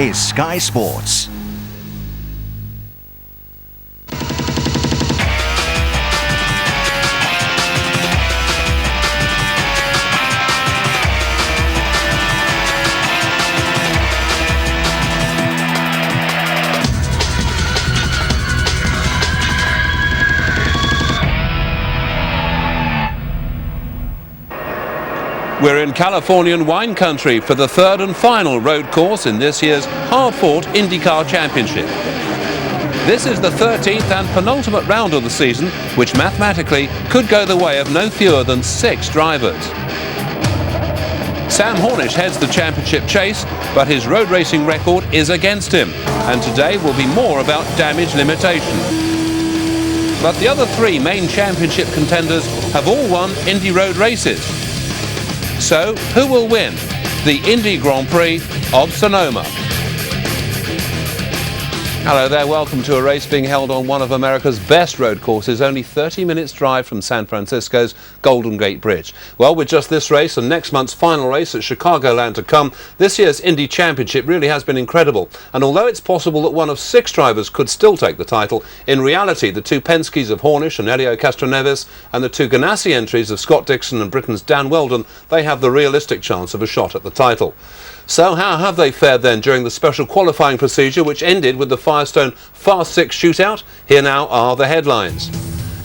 is Sky Sports. We're in Californian wine country for the third and final road course in this year's hard-fought IndyCar Championship. This is the 13th and penultimate round of the season, which mathematically could go the way of no fewer than 6 drivers. Sam Hornish heads the championship chase, but his road racing record is against him, and today will be more about damage limitation. But the other 3 main championship contenders have all won Indy road races. So, who will win the Indy Grand Prix of Sonoma? Hello there, welcome to a race being held on one of America's best road courses, only 30 minutes drive from San Francisco's Golden Gate Bridge. Well, with just this race and next month's final race at Chicagoland to come, this year's Indy Championship really has been incredible. And although it's possible that one of 6 drivers could still take the title, in reality the 2 Penske's of Hornish and Helio Castroneves and the 2 Ganassi entries of Scott Dixon and Britain's Dan Wheldon, they have the realistic chance of a shot at the title. So how have they fared then during the special qualifying procedure which ended with the Firestone Fast 6 shootout? Here now are the headlines.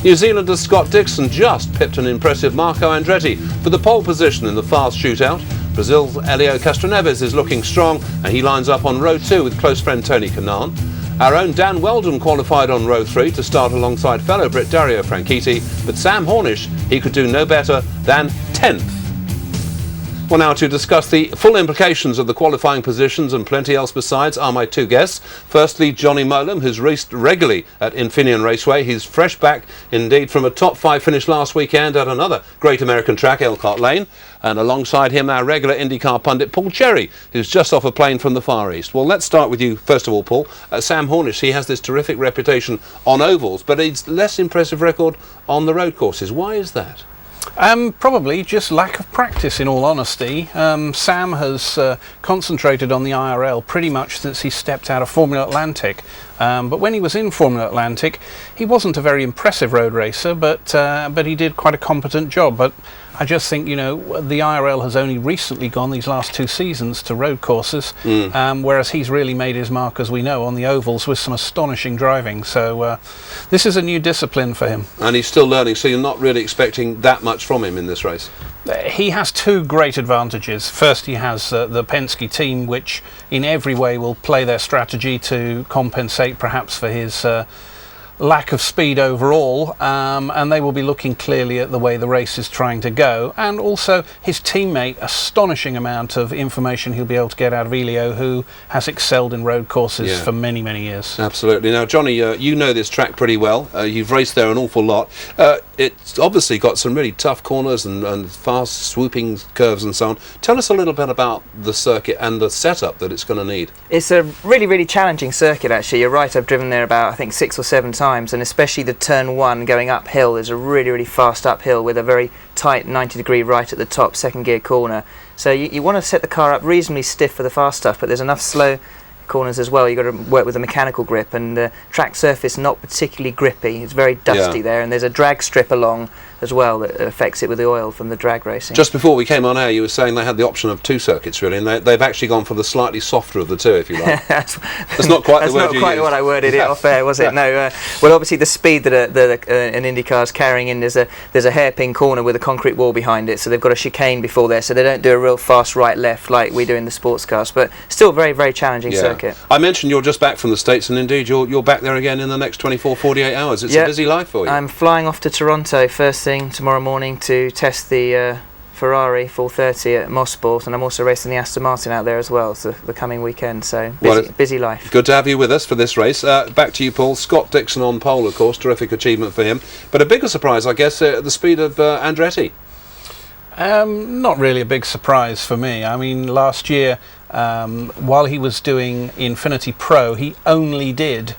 New Zealander's Scott Dixon just pipped an impressive Marco Andretti for the pole position in the fast shootout. Brazil's Helio Castroneves is looking strong and he lines up on row 2 with close friend Tony Kanaan. Our own Dan Wheldon qualified on row 3 to start alongside fellow Brit Dario Franchitti, but Sam Hornish, he could do no better than 10th. Well, now to discuss the full implications of the qualifying positions and plenty else besides are my 2 guests. Firstly, Johnny Molam, who's raced regularly at Infineon Raceway. He's fresh back indeed from a top 5 finish last weekend at another great American track, Elkhart Lane. And alongside him, our regular IndyCar pundit, Paul Cherry, who's just off a plane from the Far East. Well, let's start with you, first of all, Paul. Sam Hornish, he has this terrific reputation on ovals, but he's less impressive record on the road courses. Why is that? Probably just lack of practice, in all honesty. Sam has concentrated on the IRL pretty much since he stepped out of Formula Atlantic. But when he was in Formula Atlantic, he wasn't a very impressive road racer, but he did quite a competent job. But I just think, you know, the IRL has only recently gone these last 2 seasons to road courses, whereas he's really made his mark, as we know, on the ovals with some astonishing driving. So this is a new discipline for him. And he's still learning, so you're not really expecting that much from him in this race? He has 2 great advantages. First, he has the Penske team, which in every way will play their strategy to compensate perhaps for his lack of speed overall, and they will be looking clearly at the way the race is trying to go, and also his teammate, astonishing amount of information he'll be able to get out of Helio, who has excelled in road courses for many years. Absolutely. Now Johnny, you know this track pretty well, you've raced there an awful lot. It's obviously got some really tough corners and fast swooping curves and so on. Tell us a little bit about the circuit and the setup that it's going to need. It's a really challenging circuit, actually. You're right, I've driven there about I think 6 or 7 times, and especially the turn 1 going uphill is a really fast uphill with a very tight 90-degree right at the top, second gear corner. So you want to set the car up reasonably stiff for the fast stuff, but there's enough slow corners as well. You've got to work with a mechanical grip, and the track surface not particularly grippy. It's very dusty there, and there's a drag strip along as well that affects it with the oil from the drag racing. Just before we came on air, you were saying they had the option of 2 circuits really, and they've actually gone for the slightly softer of the 2, if you like. That's not quite the word you used. That's not quite what I worded it off air, was it? No. Well, obviously the speed that an IndyCar is carrying in, there's a hairpin corner with a concrete wall behind it, so they've got a chicane before there, so they don't do a real fast right-left like we do in the sports cars, but still very challenging circuit. I mentioned you're just back from the States, and indeed you're back there again in the next 24-48 hours. It's a busy life for you. I'm flying off to Toronto first thing tomorrow morning to test the Ferrari 430 at Mosport, and I'm also racing the Aston Martin out there as well, so the coming weekend, so busy life. Good to have you with us for this race. Back to you, Paul. Scott Dixon on pole, of course, terrific achievement for him, but a bigger surprise, I guess, the speed of Andretti. Not really a big surprise for me. I mean, last year, while he was doing Infinity Pro, he only did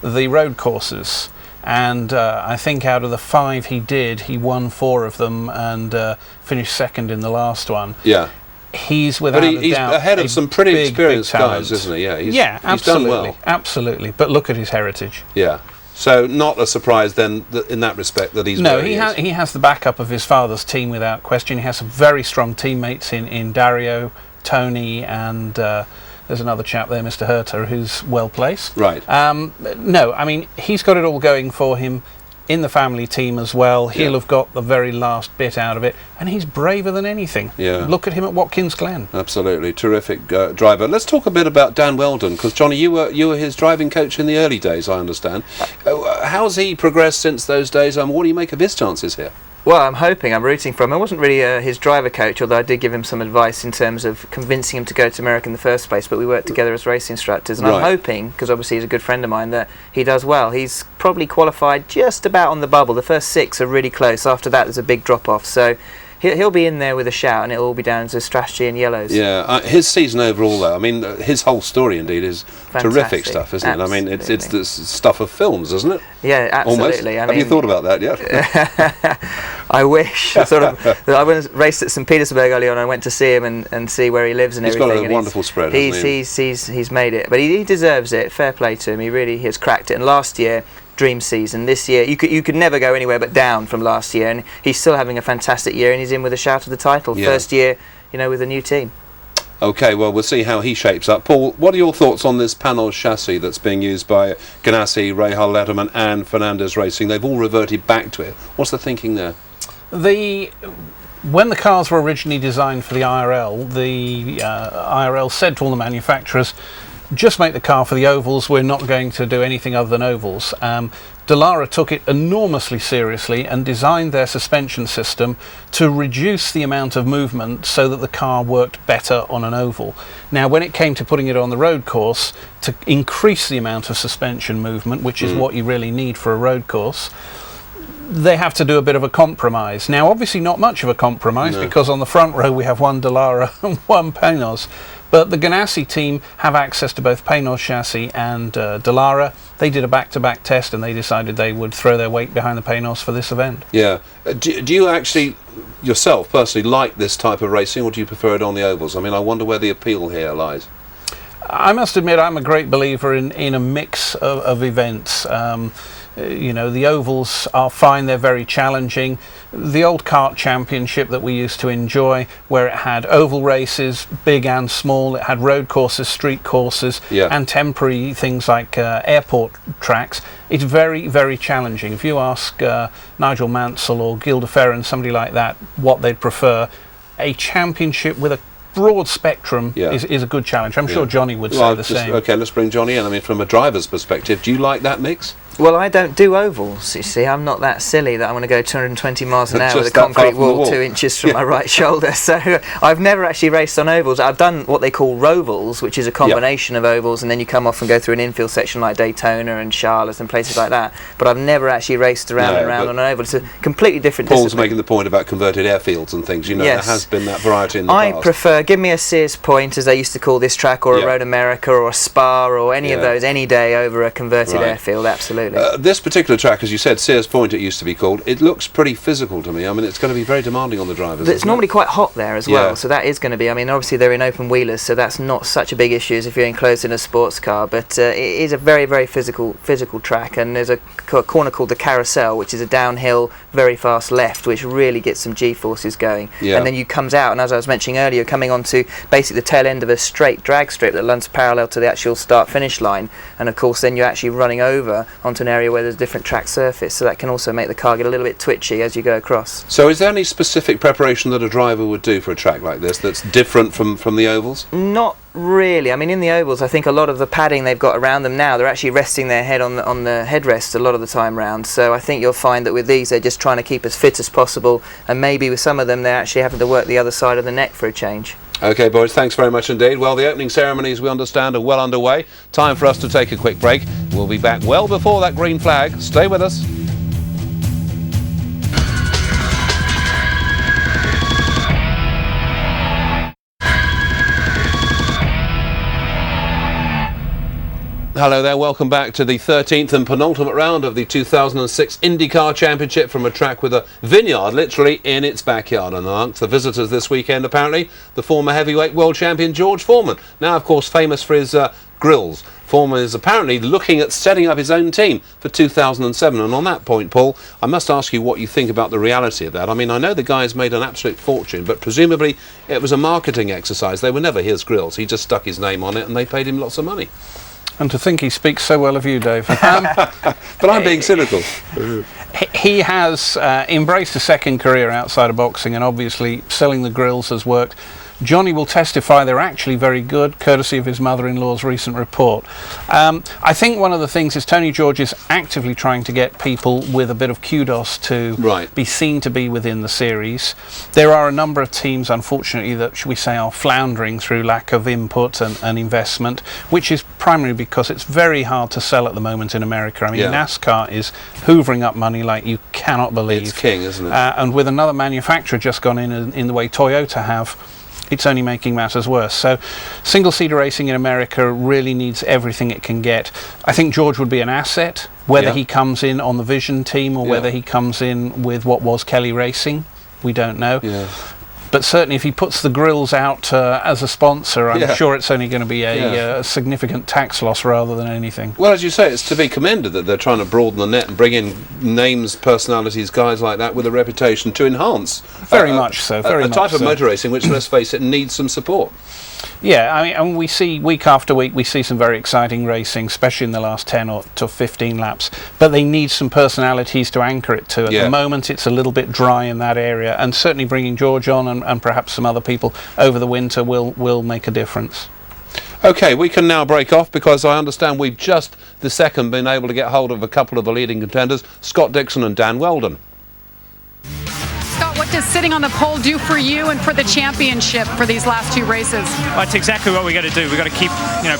the road courses. And I think out of the 5 he did, he won 4 of them and finished second in the last one. Yeah. he's without But a he's doubt ahead of some pretty big experienced talent. guys, isn't he? Yeah, he's absolutely, done well. absolutely. But look at his heritage. Yeah. So not a surprise then in that respect that he's No, where he has the backup of his father's team without question. He has some very strong teammates in Dario, Tony, and there's another chap there, Mr. Herter, who's well placed. Right. No, I mean, he's got it all going for him in the family team as well. He'll have got the very last bit out of it, and he's braver than anything. Yeah. Look at him at Watkins Glen. Absolutely terrific driver. Let's talk a bit about Dan Weldon, because Johnny, you were his driving coach in the early days, I understand. How's he progressed since those days? What do you make of his chances here? Well, I'm rooting for him. I wasn't really his driver coach, although I did give him some advice in terms of convincing him to go to America in the first place, but we worked together as race instructors, and I'm hoping, because obviously he's a good friend of mine, that he does well. He's probably qualified just about on the bubble. The first 6 are really close. After that, there's a big drop-off. So he'll be in there with a shout, and it'll all be down to strategy and yellows. Yeah, his season overall, though, I mean, his whole story indeed is terrific stuff, isn't it? I mean, it's the stuff of films, isn't it? Yeah, absolutely. Almost. Have you thought about that yet? I wish. I went raced at St. Petersburg early on. I went to see him and see where he lives and everything. He's got a wonderful spread, hasn't he? He's made it, but he deserves it. Fair play to him. He really has cracked it. And last year, dream season. This year, you could never go anywhere but down from last year, and he's still having a fantastic year, and he's in with a shout of the title. Yeah. First year, with a new team. Okay, well, we'll see how he shapes up. Paul, what are your thoughts on this panel chassis that's being used by Ganassi, Rahal Letterman and Fernandez Racing? They've all reverted back to it. What's the thinking there? When the cars were originally designed for the IRL, the IRL said to all the manufacturers, just make the car for the ovals, we're not going to do anything other than ovals. Dallara took it enormously seriously and designed their suspension system to reduce the amount of movement so that the car worked better on an oval. Now, when it came to putting it on the road course, to increase the amount of suspension movement, which is what you really need for a road course, they have to do a bit of a compromise. Now, obviously not much of a compromise, because on the front row we have one Dallara and one Panos. But the Ganassi team have access to both Panos chassis and Dallara. They did a back-to-back test and they decided they would throw their weight behind the Panos for this event. Yeah. Do you actually, yourself, personally, like this type of racing, or do you prefer it on the ovals? I mean, I wonder where the appeal here lies. I must admit I'm a great believer in a mix of events. The ovals are fine, they're very challenging. The old kart championship that we used to enjoy, where it had oval races, big and small, it had road courses, street courses, and temporary things like airport tracks. It's very, very challenging. If you ask Nigel Mansell or Gilda Ferran, somebody like that, what they'd prefer, a championship with a broad spectrum is a good challenge. I'm sure Johnny would say the same. Okay, let's bring Johnny in. I mean, from a driver's perspective, do you like that mix? Well, I don't do ovals, you see. I'm not that silly that I'm going to go 220 miles an hour with a concrete wall 2 inches from my right shoulder. So I've never actually raced on ovals. I've done what they call rovals, which is a combination of ovals, and then you come off and go through an infield section like Daytona and Charlotte and places like that. But I've never actually raced around and around on an oval. It's a completely different Paul's discipline. making the point about converted airfields and things. There has been that variety in the past. I prefer, give me a Sears Point, as they used to call this track, or a Road America, or a Spa, or any of those, any day over a converted airfield, absolutely. This particular track, as you said, Sears Point it used to be called, it looks pretty physical to me. I mean, it's going to be very demanding on the drivers. It's normally quite hot there as well, so that is going to be, I mean, obviously they're in open wheelers, so that's not such a big issue as if you're enclosed in a sports car, but it is a very, very physical track, and there's a corner called the Carousel, which is a downhill, very fast left, which really gets some G-forces going, and then you comes out, and as I was mentioning earlier, coming onto basically the tail end of a straight drag strip that runs parallel to the actual start-finish line, and of course then you're actually running over onto an area where there's different track surface, so that can also make the car get a little bit twitchy as you go across. So is there any specific preparation that a driver would do for a track like this that's different from the ovals? Not really. I mean, in the ovals, I think a lot of the padding they've got around them now, they're actually resting their head on the headrest a lot of the time round, so I think you'll find that with these they're just trying to keep as fit as possible, and maybe with some of them they're actually having to work the other side of the neck for a change. Okay, boys, thanks very much indeed. Well, the opening ceremonies, we understand, are well underway. Time for us to take a quick break. We'll be back well before that green flag. Stay with us. Hello there, welcome back to the 13th and penultimate round of the 2006 IndyCar Championship from a track with a vineyard literally in its backyard. And amongst the visitors this weekend, apparently, the former heavyweight world champion George Foreman. Now, of course, famous for his grills. Foreman is apparently looking at setting up his own team for 2007. And on that point, Paul, I must ask you what you think about the reality of that. I mean, I know the guy's made an absolute fortune, but presumably it was a marketing exercise. They were never his grills. He just stuck his name on it and they paid him lots of money. And to think he speaks so well of you, Dave. But I'm being cynical. He has embraced a second career outside of boxing, and obviously selling the grills has worked. Johnny will testify they're actually very good, courtesy of his mother-in-law's recent report. I think one of the things is Tony George is actively trying to get people with a bit of kudos to be seen to be within the series. There are a number of teams, unfortunately, that, should we say, are floundering through lack of input and investment, which is primarily because it's very hard to sell at the moment in America. I mean, NASCAR is hoovering up money like you cannot believe. It's king, isn't it? And with another manufacturer just gone in the way Toyota have, it's only making matters worse. So single-seater racing in America really needs everything it can get. I think George would be an asset, whether he comes in on the Vision team or whether he comes in with what was Kelly Racing, we don't know. But certainly if he puts the grills out as a sponsor, I'm sure it's only going to be a significant tax loss rather than anything. Well, as you say, it's to be commended that they're trying to broaden the net and bring in names, personalities, guys like that with a reputation to enhance. Very much so. A type of motor racing which, let's face it, needs some support. Yeah, I mean, and we see week after week, we see some very exciting racing, especially in the last 10 or to 15 laps. But they need some personalities to anchor it to. At the moment, it's a little bit dry in that area, and certainly bringing George on and perhaps some other people over the winter will make a difference. OK, we can now break off because I understand we've just the second been able to get hold of a couple of the leading contenders, Scott Dixon and Dan Weldon. Scott, what does sitting on the pole do for you and for the championship for these last two races? Well, it's exactly what we got to do. We got to keep,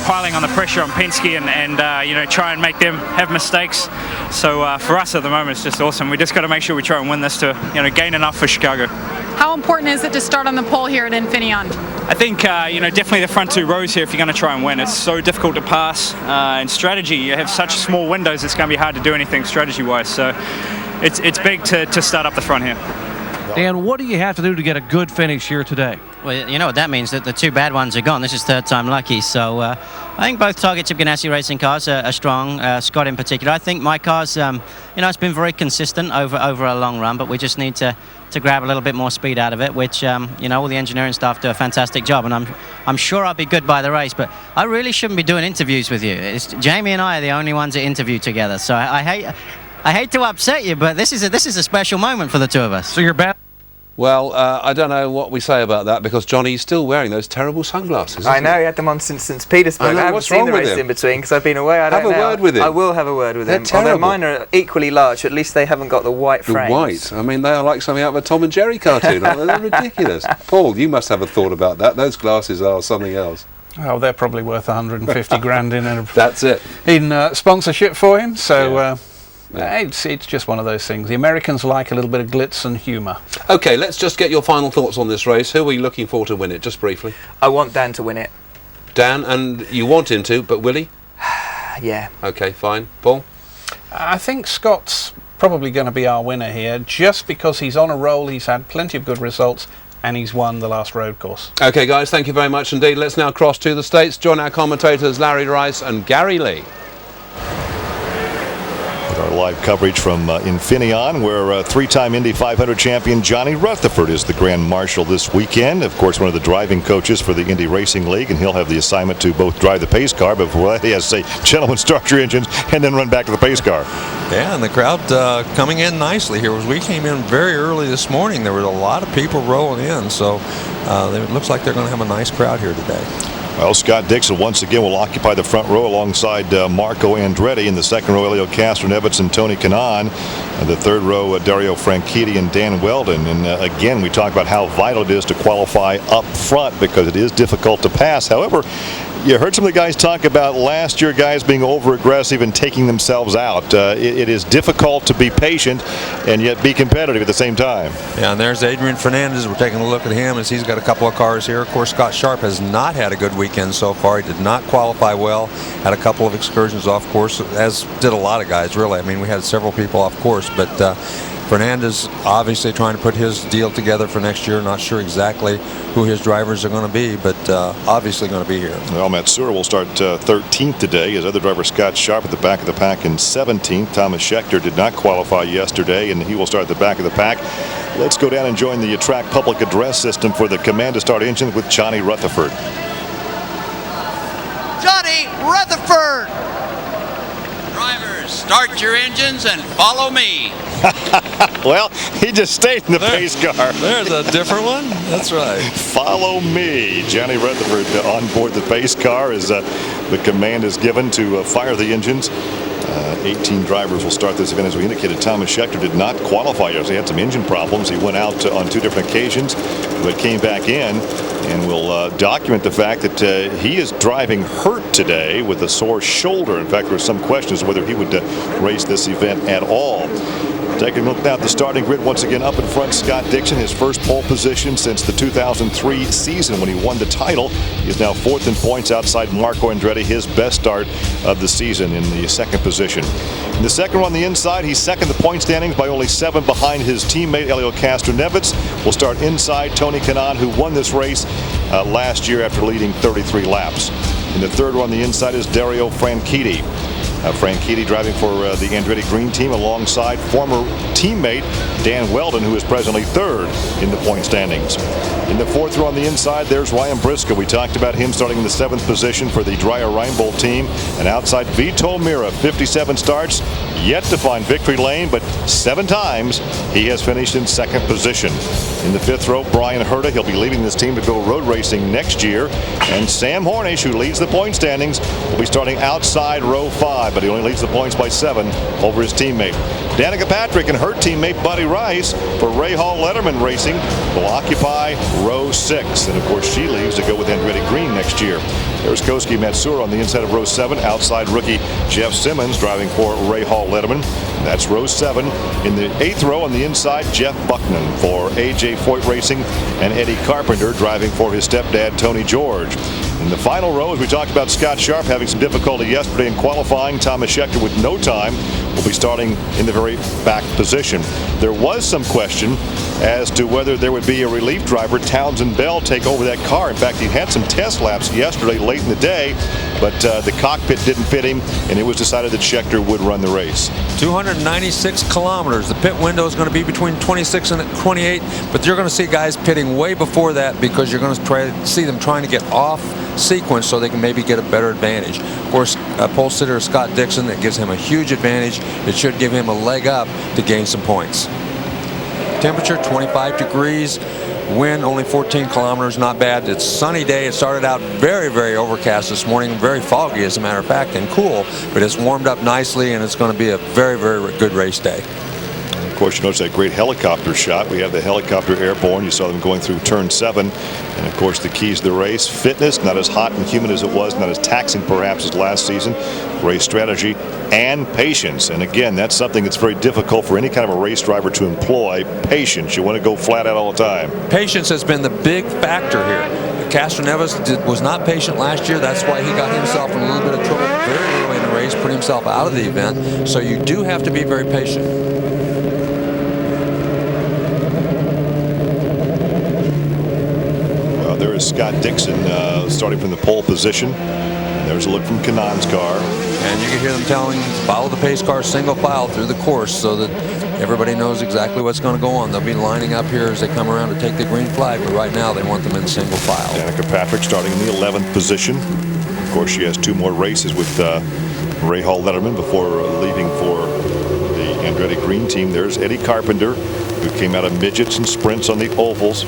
piling on the pressure on Penske and try and make them have mistakes. So for us at the moment, it's just awesome. We just got to make sure we try and win this to, gain enough for Chicago. How important is it to start on the pole here at Infineon? I think, definitely the front two rows here if you're going to try and win. It's so difficult to pass. In strategy, you have such small windows, it's going to be hard to do anything strategy-wise. So it's big to start up the front here. Dan, what do you have to do to get a good finish here today? Well, you know what that means, that the two bad ones are gone. This is third time lucky. So I think both Target Chip Ganassi racing cars are strong, Scott in particular. I think my car's, it's been very consistent over a long run, but we just need to grab a little bit more speed out of it, which, all the engineering staff do a fantastic job, and I'm sure I'll be good by the race, but I really shouldn't be doing interviews with you. Jamie and I are the only ones that interview together, so I hate to upset you, but this is a special moment for the two of us. So you're bad. Well, I don't know what we say about that because Johnny's still wearing those terrible sunglasses. I know, he had them on since Petersburg. I haven't seen the race in between because I've been away. I don't know. Have a word with him. I will have a word with him. Terrible. Although mine are equally large, at least they haven't got the white frames. The white? I mean, they are like something out of a Tom and Jerry cartoon. They're ridiculous. Paul, you must have a thought about that. Those glasses are something else. Oh, they're probably worth 150 grand in That's it. In sponsorship for him. So. It's just one of those things. The Americans like a little bit of glitz and humour. OK, let's just get your final thoughts on this race. Who are you looking for to win it, just briefly? I want Dan to win it. Dan, and you want him to, but will he? Yeah. OK, fine. Paul? I think Scott's probably going to be our winner here, just because he's on a roll, he's had plenty of good results, and he's won the last road course. OK, guys, thank you very much indeed. Let's now cross to the States. Join our commentators Larry Rice and Gary Lee. Our live coverage from Infineon, where three-time Indy 500 champion Johnny Rutherford is the Grand Marshal this weekend. Of course, one of the driving coaches for the Indy Racing League, and he'll have the assignment to both drive the pace car, but before that he has to say, gentlemen, start your engines, and then run back to the pace car. Yeah, and the crowd coming in nicely here. As we came in very early this morning, there were a lot of people rolling in, so it looks like they're going to have a nice crowd here today. Well, Scott Dixon once again will occupy the front row alongside Marco Andretti. In the second row, Elio Castroneves and Tony Kanaan. And the third row, Dario Franchitti and Dan Weldon. And again, we talk about how vital it is to qualify up front because it is difficult to pass. However, You heard some of the guys talk about last year, guys being over-aggressive and taking themselves out. It is difficult to be patient and yet be competitive at the same time. Yeah, and there's Adrian Fernandez. We're taking a look at him as he's got a couple of cars here. Of course, Scott Sharp has not had a good weekend so far. He did not qualify well. Had a couple of excursions off course, as did a lot of guys, really. I mean, we had several people off course, but Fernandez obviously trying to put his deal together for next year. Not sure exactly who his drivers are going to be, but obviously going to be here. Well, Matsuura will start 13th today. His other driver, Scott Sharp, at the back of the pack in 17th. Thomas Schechter did not qualify yesterday, and he will start at the back of the pack. Let's go down and join the track public address system for the command to start engine with Johnny Rutherford. Johnny Rutherford! Drivers, start your engines and follow me. Well, he just stayed in the pace car. There's a different one. That's right. Follow me. Johnny Rutherford on board the pace car as the command is given to fire the engines. 18 drivers will start this event. As we indicated, Thomas Schechter did not qualify yesterday. He had some engine problems. He went out on 2 different occasions, but came back in, and will document the fact that he is driving hurt today with a sore shoulder. In fact, there were some questions whether he would race this event at all. Taking a look now at the starting grid once again. Up in front, Scott Dixon, his first pole position since the 2003 season when he won the title. He is now 4th in points outside Marco Andretti, his best start of the season, in the 2nd position. In the second one on the inside, he's 2nd in the point standings by only 7 behind his teammate Elio Castroneves. Will start inside Tony Kanaan, who won this race last year after leading 33 laps. In the third one on the inside is Dario Franchitti. Franchitti driving for the Andretti Green team alongside former teammate Dan Weldon, who is presently 3rd in the point standings. In the 4th row on the inside, there's Ryan Briscoe. We talked about him starting in the 7th position for the Dreyer Reinbold team. And outside, Vito Mira, 57 starts, yet to find victory lane, but 7 times he has finished in 2nd position. In the 5th row, Brian Herta. He'll be leaving this team to go road racing next year. And Sam Hornish, who leads the point standings, will be starting outside row 5, but he only leads the points by 7 over his teammate. Danica Patrick and her teammate Buddy Rice for Ray Hall Letterman Racing will occupy row 6. And of course, she leaves to go with Andretti Green next year. There's Koski Matsuura on the inside of row 7. Outside rookie Jeff Simmons driving for Ray Hall Letterman. That's row 7. In the 8th row on the inside, Jeff Buckman for AJ Foyt Racing, and Eddie Carpenter driving for his stepdad Tony George. In the final row, as we talked about, Scott Sharp having some difficulty yesterday in qualifying. Thomas Schechter with no time will be starting in the very back position. There was some question as to whether there would be a relief driver, Townsend Bell, take over that car. In fact, he had some test laps yesterday late in the day, but the cockpit didn't fit him, and it was decided that Schechter would run the race. 296 kilometers. The pit window is going to be between 26 and 28, but you're going to see guys pitting way before that because you're going to see them trying to get off sequence so they can maybe get a better advantage. Of course, pole sitter Scott Dixon, that gives him a huge advantage. It should give him a leg up to gain some points. Temperature 25 degrees. Wind only 14 kilometers, not bad. It's a sunny day. It started out very, very overcast this morning, very foggy as a matter of fact, and cool, but it's warmed up nicely, and it's going to be a very, very good race day. Of course, you notice that great helicopter shot. We have the helicopter airborne. You saw them going through turn 7. And of course, the keys to the race: fitness, not as hot and humid as it was, not as taxing perhaps as last season, race strategy, and patience. And again, that's something that's very difficult for any kind of a race driver to employ. Patience. You want to go flat out all the time. Patience has been the big factor here. Castroneves was not patient last year. That's why he got himself in a little bit of trouble very early in the race, put himself out of the event. So you do have to be very patient. There is Scott Dixon starting from the pole position. There's a look from Kanaan's car. And you can hear them telling, follow the pace car single file through the course so that everybody knows exactly what's going to go on. They'll be lining up here as they come around to take the green flag, but right now they want them in single file. Danica Patrick starting in the 11th position. Of course, she has 2 more races with Ray Hall Letterman before leaving for the Andretti Green team. There's Eddie Carpenter, who came out of midgets and sprints on the ovals.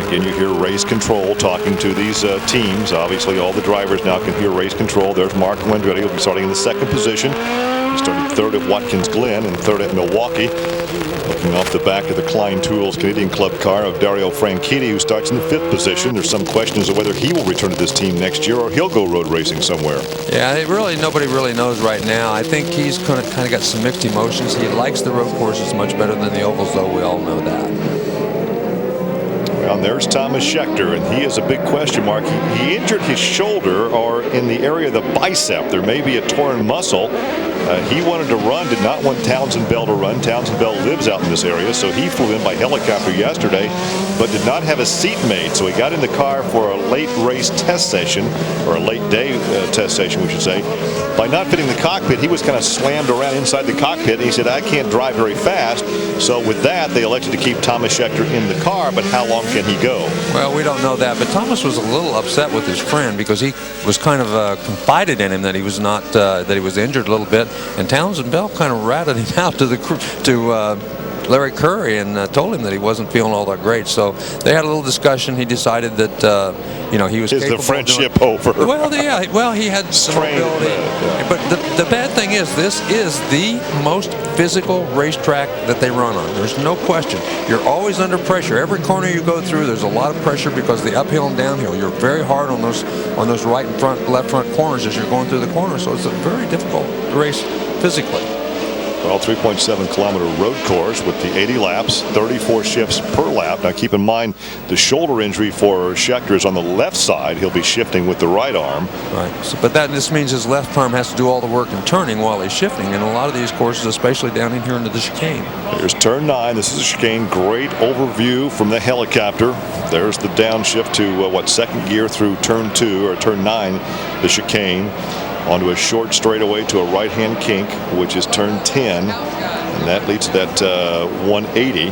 Again, you hear race control talking to these teams. Obviously, all the drivers now can hear race control. There's Marco Andretti. He'll be starting in the 2nd position. He started 3rd at Watkins Glen and 3rd at Milwaukee. He'll Working off the back of the Klein Tools Canadian Club car of Dario Franchitti, who starts in the 5th position. There's some questions of whether he will return to this team next year or he'll go road racing somewhere. Yeah, nobody really knows right now. I think he's kind of got some mixed emotions. He likes the road courses much better than the ovals, though. We all know that. Well, and there's Thomas Schechter, and he is a big question mark. He injured his shoulder, or in the area of the bicep. There may be a torn muscle. He wanted to run, did not want Townsend Bell to run. Townsend Bell lives out in this area, so he flew in by helicopter yesterday, but did not have a seat made. So he got in the car for a late race test session, or a late day test session, we should say. By not fitting the cockpit, he was kind of slammed around inside the cockpit, and he said, I can't drive very fast. So with that, they elected to keep Thomas Schechter in the car, but how long can he go? Well, we don't know that, but Thomas was a little upset with his friend because he was kind of confided in him that he was not that he was injured a little bit, and Townsend Bell kind of ratted him out to Larry Curry and told him that he wasn't feeling all that great. So they had a little discussion. He decided that he was capable. Is the friendship over? Well, yeah. Well, he had some ability, but the bad thing is this is the most physical racetrack that they run on. There's no question. You're always under pressure. Every corner you go through, there's a lot of pressure because the uphill and downhill. You're very hard on those right and front, left front corners as you're going through the corner. So it's a very difficult race physically. Well, 3.7 kilometer road course with the 80 laps, 34 shifts per lap. Now keep in mind the shoulder injury for Schechter is on the left side. He'll be shifting with the right arm. Right. So, but this means his left arm has to do all the work in turning while he's shifting. And a lot of these courses, especially down in here into the chicane. Here's turn 9. This is a chicane. Great overview from the helicopter. There's the downshift to second gear through turn 2 or turn 9, the chicane. Onto a short straightaway to a right-hand kink, which is turn 10, and that leads to that 180.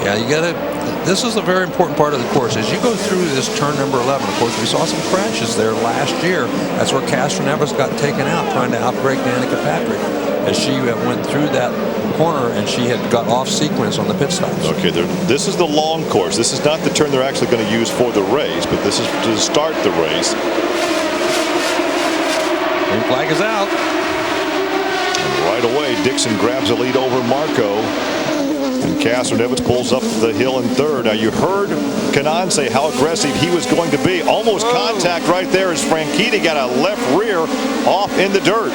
Yeah, you got to. This is a very important part of the course. As you go through this turn number 11, of course, we saw some crashes there last year. That's where Castroneves got taken out trying to outbrake Danica Patrick as she went through that corner and she had got off sequence on the pit stops. Okay, this is the long course. This is not the turn they're actually going to use for the race, but this is to start the race. Green flag is out. And right away, Dixon grabs a lead over Marco. And Castroneves pulls up the hill in third. Now, you heard Kanaan say how aggressive he was going to be. Almost contact right there as Franchitti got a left rear off in the dirt.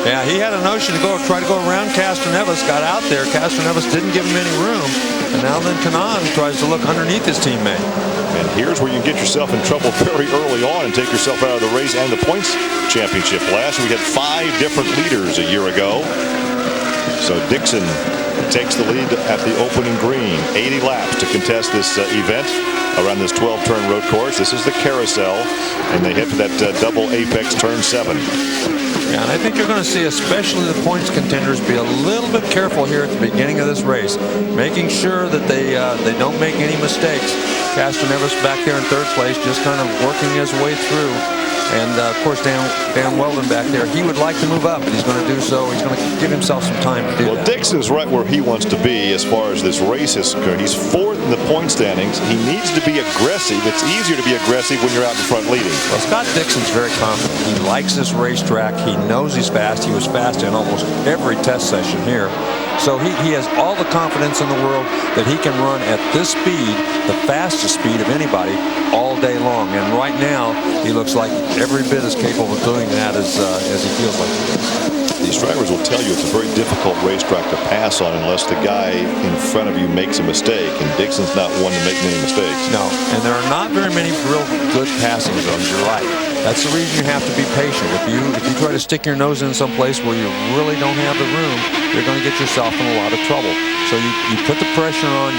Yeah, he had a notion to try to go around Castroneves, got out there. Castroneves didn't give him any room. And now then Kanaan tries to look underneath his teammate. And here's where you can get yourself in trouble very early on and take yourself out of the race and the points championship. Last we had 5 different leaders a year ago. So Dixon takes the lead at the opening green. 80 laps to contest this event around this 12-turn road course. This is the carousel, and they head for that double apex turn 7. Yeah, and I think you're going to see, especially the points contenders, be a little bit careful here at the beginning of this race, making sure that they don't make any mistakes. Castroneves back there in third place, just kind of working his way through. And, of course, Dan Weldon back there, he would like to move up, but he's going to do so. He's going to give himself some time to do that. Well, Dixon's right where he wants to be as far as this race is concerned. He's 4th in the point standings. He needs to be aggressive. It's easier to be aggressive when you're out in front leading. Well, Scott Dixon's very confident. He likes this racetrack. He knows he's fast. He was fast in almost every test session here. So he has all the confidence in the world that he can run at this speed, the fastest speed of anybody, all day long. And right now, he looks like every bit as capable of doing that as he feels like he is. These drivers will tell you it's a very difficult racetrack to pass on unless the guy in front of you makes a mistake, and Dixon's not one to make many mistakes. No, and there are not very many real good passing zones. You're right. That's the reason you have to be patient. If you try to stick your nose in some place where you really don't have the room, you're going to get yourself in a lot of trouble. So you put the pressure on,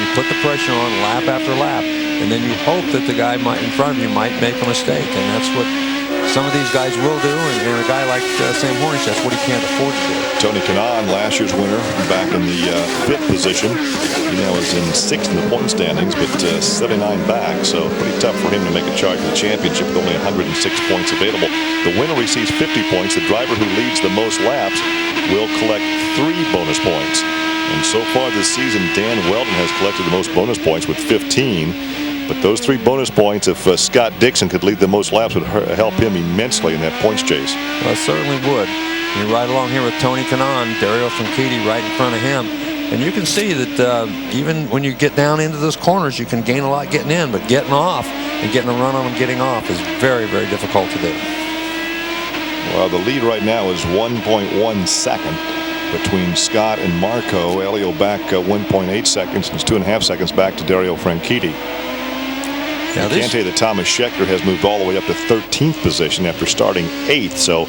lap after lap, and then you hope that the guy in front of you might make a mistake, and that's what some of these guys will do, and a guy like Sam Hornish, that's what he can't afford to do. Tony Kanaan, last year's winner, back in the 5th position. He now is in 6th in the point standings, but 79 back, so pretty tough for him to make a charge for the championship with only 106 points available. The winner receives 50 points. The driver who leads the most laps will collect 3 bonus points. And so far this season, Dan Weldon has collected the most bonus points with 15. But those 3 bonus points, if Scott Dixon could lead the most laps, would help him immensely in that points chase. Well, it certainly would. You ride along here with Tony Kanaan, Dario Franchitti right in front of him. And you can see that even when you get down into those corners, you can gain a lot getting in, but getting off and getting a run on them getting off is very, very difficult to do. Well, the lead right now is 1.1 second between Scott and Marco. Elio back 1.8 seconds. It's 2.5 seconds back to Dario Franchitti. I can't tell you that Thomas Scheckter has moved all the way up to 13th position after starting 8th, so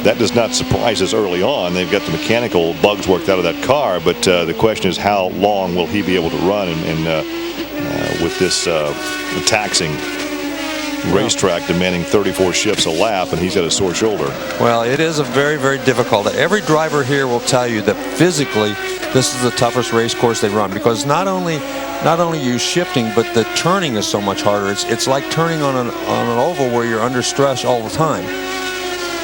that does not surprise us early on. They've got the mechanical bugs worked out of that car, but the question is how long will he be able to run with this taxing racetrack demanding 34 shifts a lap, and he's got a sore shoulder. Well, it is a very, very difficult. Every driver here will tell you that physically this is the toughest race course they run, because not only you shifting, but the turning is so much harder. It's like turning on an oval where you're under stress all the time.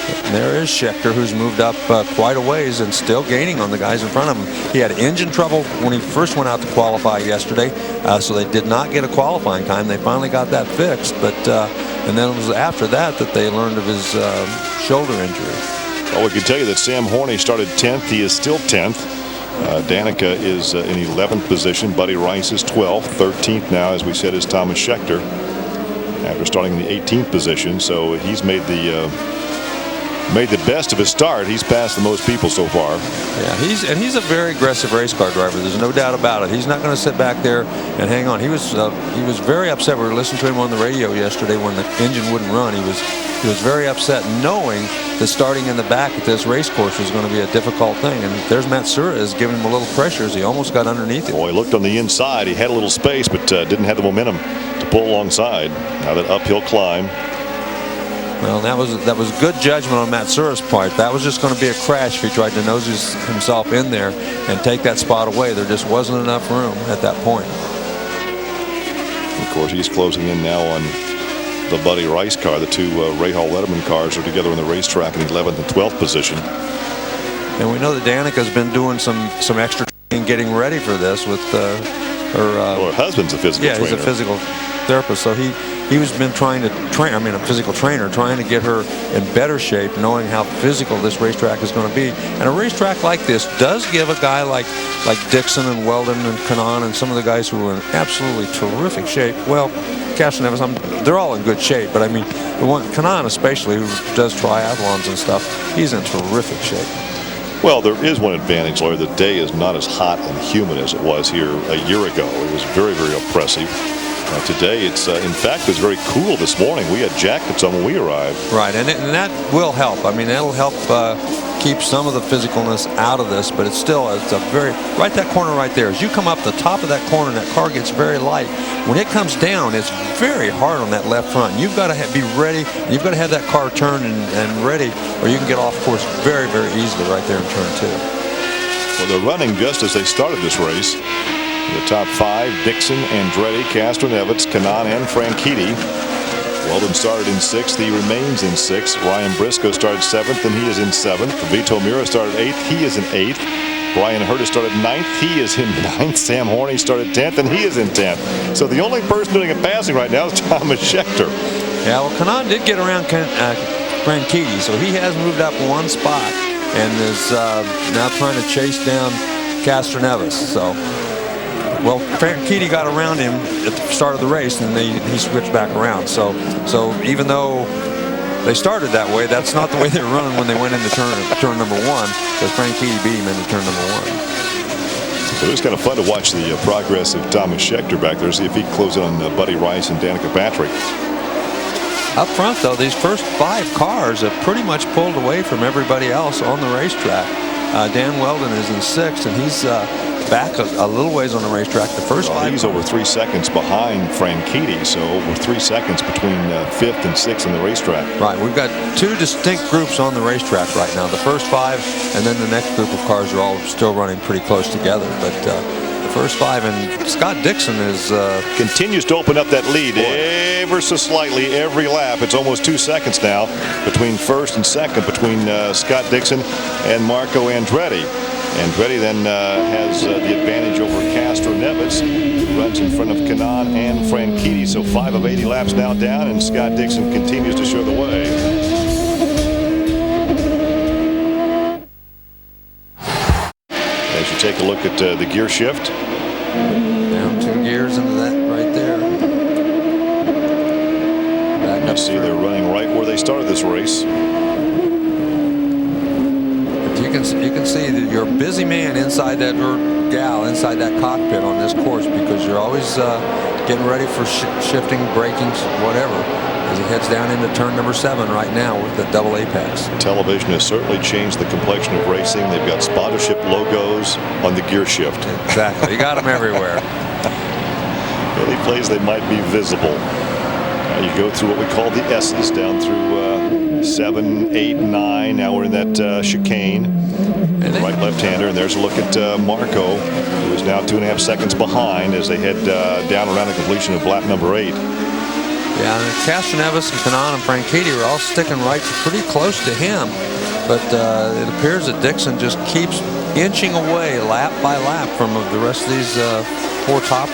And there is Scheckter, who's moved up quite a ways and still gaining on the guys in front of him. He had engine trouble when he first went out to qualify yesterday, so they did not get a qualifying time. They finally got that fixed, but and then it was after that they learned of his shoulder injury. Well, we can tell you that Sam Horney started 10th. He is still 10th. Danica is in 11th position. Buddy Rice is 12th. 13th now, as we said, is Thomas Scheckter after starting in the 18th position. So he's made the best of his start. He's passed the most people so far. Yeah, he's a very aggressive race car driver. There's no doubt about it. He's not going to sit back there and hang on. He was very upset. We were listening to him on the radio yesterday when the engine wouldn't run. He was very upset, knowing that starting in the back at this race course was going to be a difficult thing. And there's Matsuura is giving him a little pressure as he almost got underneath it. Boy, he looked on the inside. He had a little space, but didn't have the momentum to pull alongside. Now that uphill climb. Well, that was good judgment on Matsuura's part. That was just going to be a crash if he tried to nose himself in there and take that spot away. There just wasn't enough room at that point. Of course, he's closing in now on the Buddy Rice car. The two Ray Hall Letterman cars are together on the racetrack in 11th and 12th position. And we know that Danica's been doing some extra training getting ready for this with her husband's a physical trainer. Yeah, he's a physical therapist, so he's been trying to train, a physical trainer, trying to get her in better shape, knowing how physical this racetrack is going to be. And a racetrack like this does give a guy like Dixon and Weldon and Kanaan and some of the guys who are in absolutely terrific shape. Well, Castroneves, they're all in good shape, but I mean, the one Kanaan especially, who does triathlons and stuff, he's in terrific shape. Well, there is one advantage, Larry. The day is not as hot and humid as it was here a year ago. It was very, very oppressive. Today, it's in fact, it's very cool this morning. We had jackets on when we arrived. Right, and that will help. I mean, that'll help keep some of the physicalness out of this, but it's a very, right that corner right there. As you come up the top of that corner, and that car gets very light. When it comes down, it's very hard on that left front. You've got to be ready. You've got to have that car turned and ready, or you can get off course very, very easily right there in turn 2. Well, they're running just as they started this race. The top 5, Dixon, Andretti, Castroneves, Kanaan, and Franchitti. Weldon started in 6th. He remains in 6th. Ryan Briscoe started 7th, and he is in 7th. Vito Mira started 8th. He is in 8th. Brian Hurta started 9th. He is in 9th. Sam Horney started 10th, and he is in 10th. So the only person doing a passing right now is Thomas Scheckter. Yeah, well, Kanaan did get around Franchitti, so he has moved up one spot and is now trying to chase down Castroneves. So. Well, Franchitti got around him at the start of the race, and he switched back around. So even though they started that way, that's not the way they were running when they went into turn number 1, because Franchitti beat him into turn number 1. So it was kind of fun to watch the progress of Thomas Scheckter back there, see if he can close in on Buddy Rice and Danica Patrick. Up front, though, these first 5 cars have pretty much pulled away from everybody else on the racetrack. Dan Weldon is in 6th, and he's back a little ways on the racetrack. The first 5 he's over 3 seconds behind Franchitti, so over 3 seconds between 5th and 6th in the racetrack. Right, we've got 2 distinct groups on the racetrack right now. The first 5 and then the next group of cars are all still running pretty close together. But the first 5, and Scott Dixon is continues to open up that lead ever so slightly every lap. It's almost 2 seconds now between 1st and 2nd between Scott Dixon and Marco Andretti. Andretti then has the advantage over Castroneves, who runs in front of Kanaan and Franchitti. So 5 of 80 laps now down, and Scott Dixon continues to show the way. As you take a look look at the gear shift. Down 2 gears into that right there. Back up. You see they're running right where they started this race. You can see that you're a busy man inside that, or gal inside that cockpit on this course, because you're always getting ready for shifting, braking, whatever, as he heads down into turn number 7 right now with the double apex. Television has certainly changed the complexion of racing. They've got sponsorship logos on the gear shift. Exactly. You got them everywhere. Any place they might be visible. You go through what we call the S's down through 7, 8, 9. Now we're in that chicane. Right left-hander, and there's a look at Marco, who is now 2.5 seconds behind as they head down around the completion of lap number 8. Yeah, and Castroneves and Kanaan and Franchitti are all sticking right pretty close to him, but it appears that Dixon just keeps inching away lap by lap from the rest of these 4 top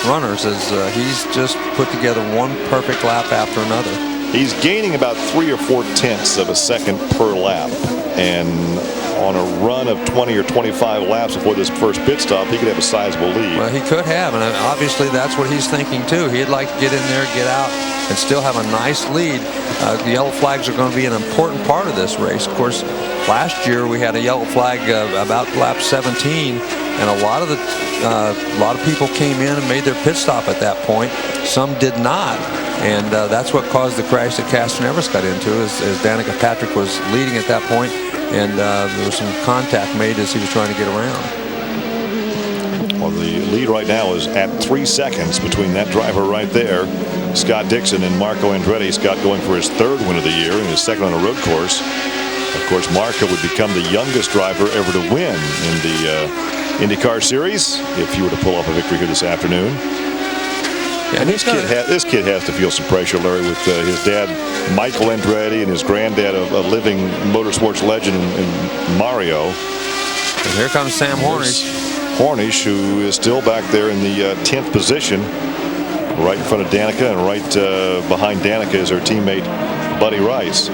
runners, as he's just put together one perfect lap after another. He's gaining about 3 or 4 tenths of a second per lap, and on a run of 20 or 25 laps before this first pit stop, he could have a sizable lead. Well, he could have, and obviously that's what he's thinking too. He'd like to get in there, get out, and still have a nice lead. The yellow flags are going to be an important part of this race. Of course, last year we had a yellow flag about lap 17, and a lot of people came in and made their pit stop at that point. Some did not. And that's what caused the crash that Castroneves got into, as Danica Patrick was leading at that point, and there was some contact made as he was trying to get around. Well, the lead right now is at 3 seconds between that driver right there, Scott Dixon, and Marco Andretti. Scott going for his 3rd win of the year and his 2nd on a road course. Of course, Marco would become the youngest driver ever to win in the IndyCar Series if he were to pull off a victory here this afternoon. Yeah, and this kid has to feel some pressure, Larry, with his dad, Michael Andretti, and his granddad, a living motorsports legend in Mario. And here comes Sam Hornish. Hornish, who is still back there in the 10th position, right in front of Danica, and right behind Danica is her teammate, Buddy Rice.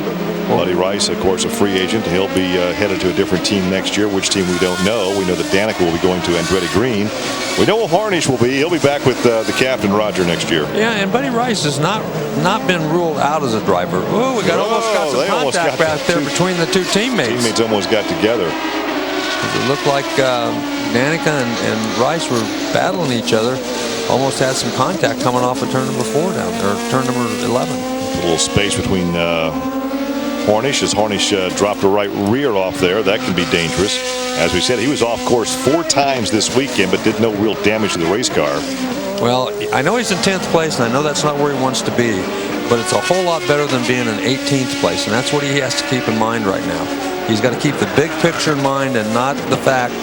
Buddy Rice, of course, a free agent. He'll be headed to a different team next year. Which team we don't know. We know that Danica will be going to Andretti Green. We know where Hornish will be. He'll be back with the captain, Roger, next year. Yeah, and Buddy Rice has not been ruled out as a driver. Oh, we almost got some contact back there between the 2 teammates. Teammates almost got together. It looked like Danica and Rice were battling each other. Almost had some contact coming off of turn number 4 down there, or turn number 11. A little space between Hornish, as Hornish dropped a right rear off there. That can be dangerous. As we said, he was off course 4 times this weekend, but did no real damage to the race car. Well, I know he's in 10th place, and I know that's not where he wants to be, but it's a whole lot better than being in 18th place, and that's what he has to keep in mind right now. He's got to keep the big picture in mind and not the fact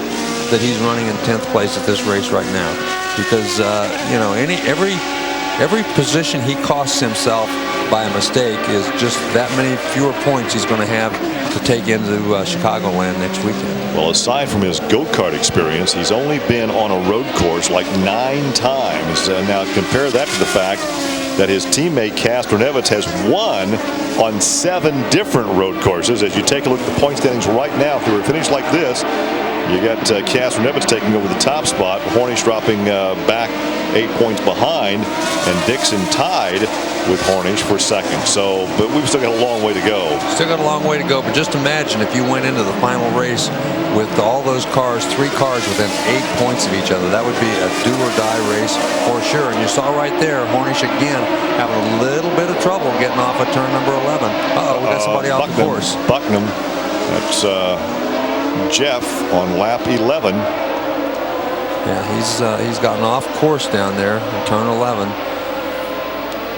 that he's running in 10th place at this race right now, because you know, every position he costs himself by a mistake is just that many fewer points he's going to have to take into Chicagoland next weekend. Well, aside from his go-kart experience, he's only been on a road course like 9 times. Now compare that to the fact that his teammate Castroneves has won on 7 different road courses. As you take a look at the point standings right now, if they were finished like this, you got Castroneves taking over the top spot, Hornish dropping back 8 points behind, and Dixon tied with Hornish for 2nd. So, but we've still got a long way to go. Still got a long way to go, but just imagine if you went into the final race with all those cars, 3 cars within 8 points of each other. That would be a do-or-die race for sure. And you saw right there, Hornish again having a little bit of trouble getting off at turn number 11. Uh-oh, we got somebody off the course. Bucknam. That's Jeff on lap 11. Yeah, he's gotten off course down there in turn 11.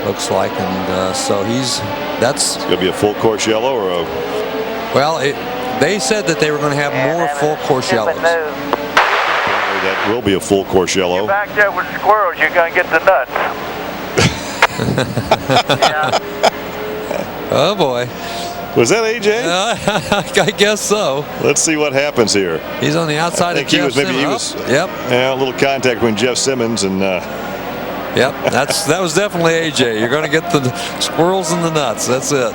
Looks like, and so that's going to be a full course yellow or a. Well, they said that they were going to have more full course yellows. That will be a full course yellow. You're back there with squirrels, you're going to get the nuts. Yeah. Oh boy. Was that AJ? I guess so. Let's see what happens here. He's on the outside of Jeff Simmons. Yep. Yeah, a little contact between Jeff Simmons and. Yep, that was definitely AJ. You're going to get the squirrels and the nuts. That's it.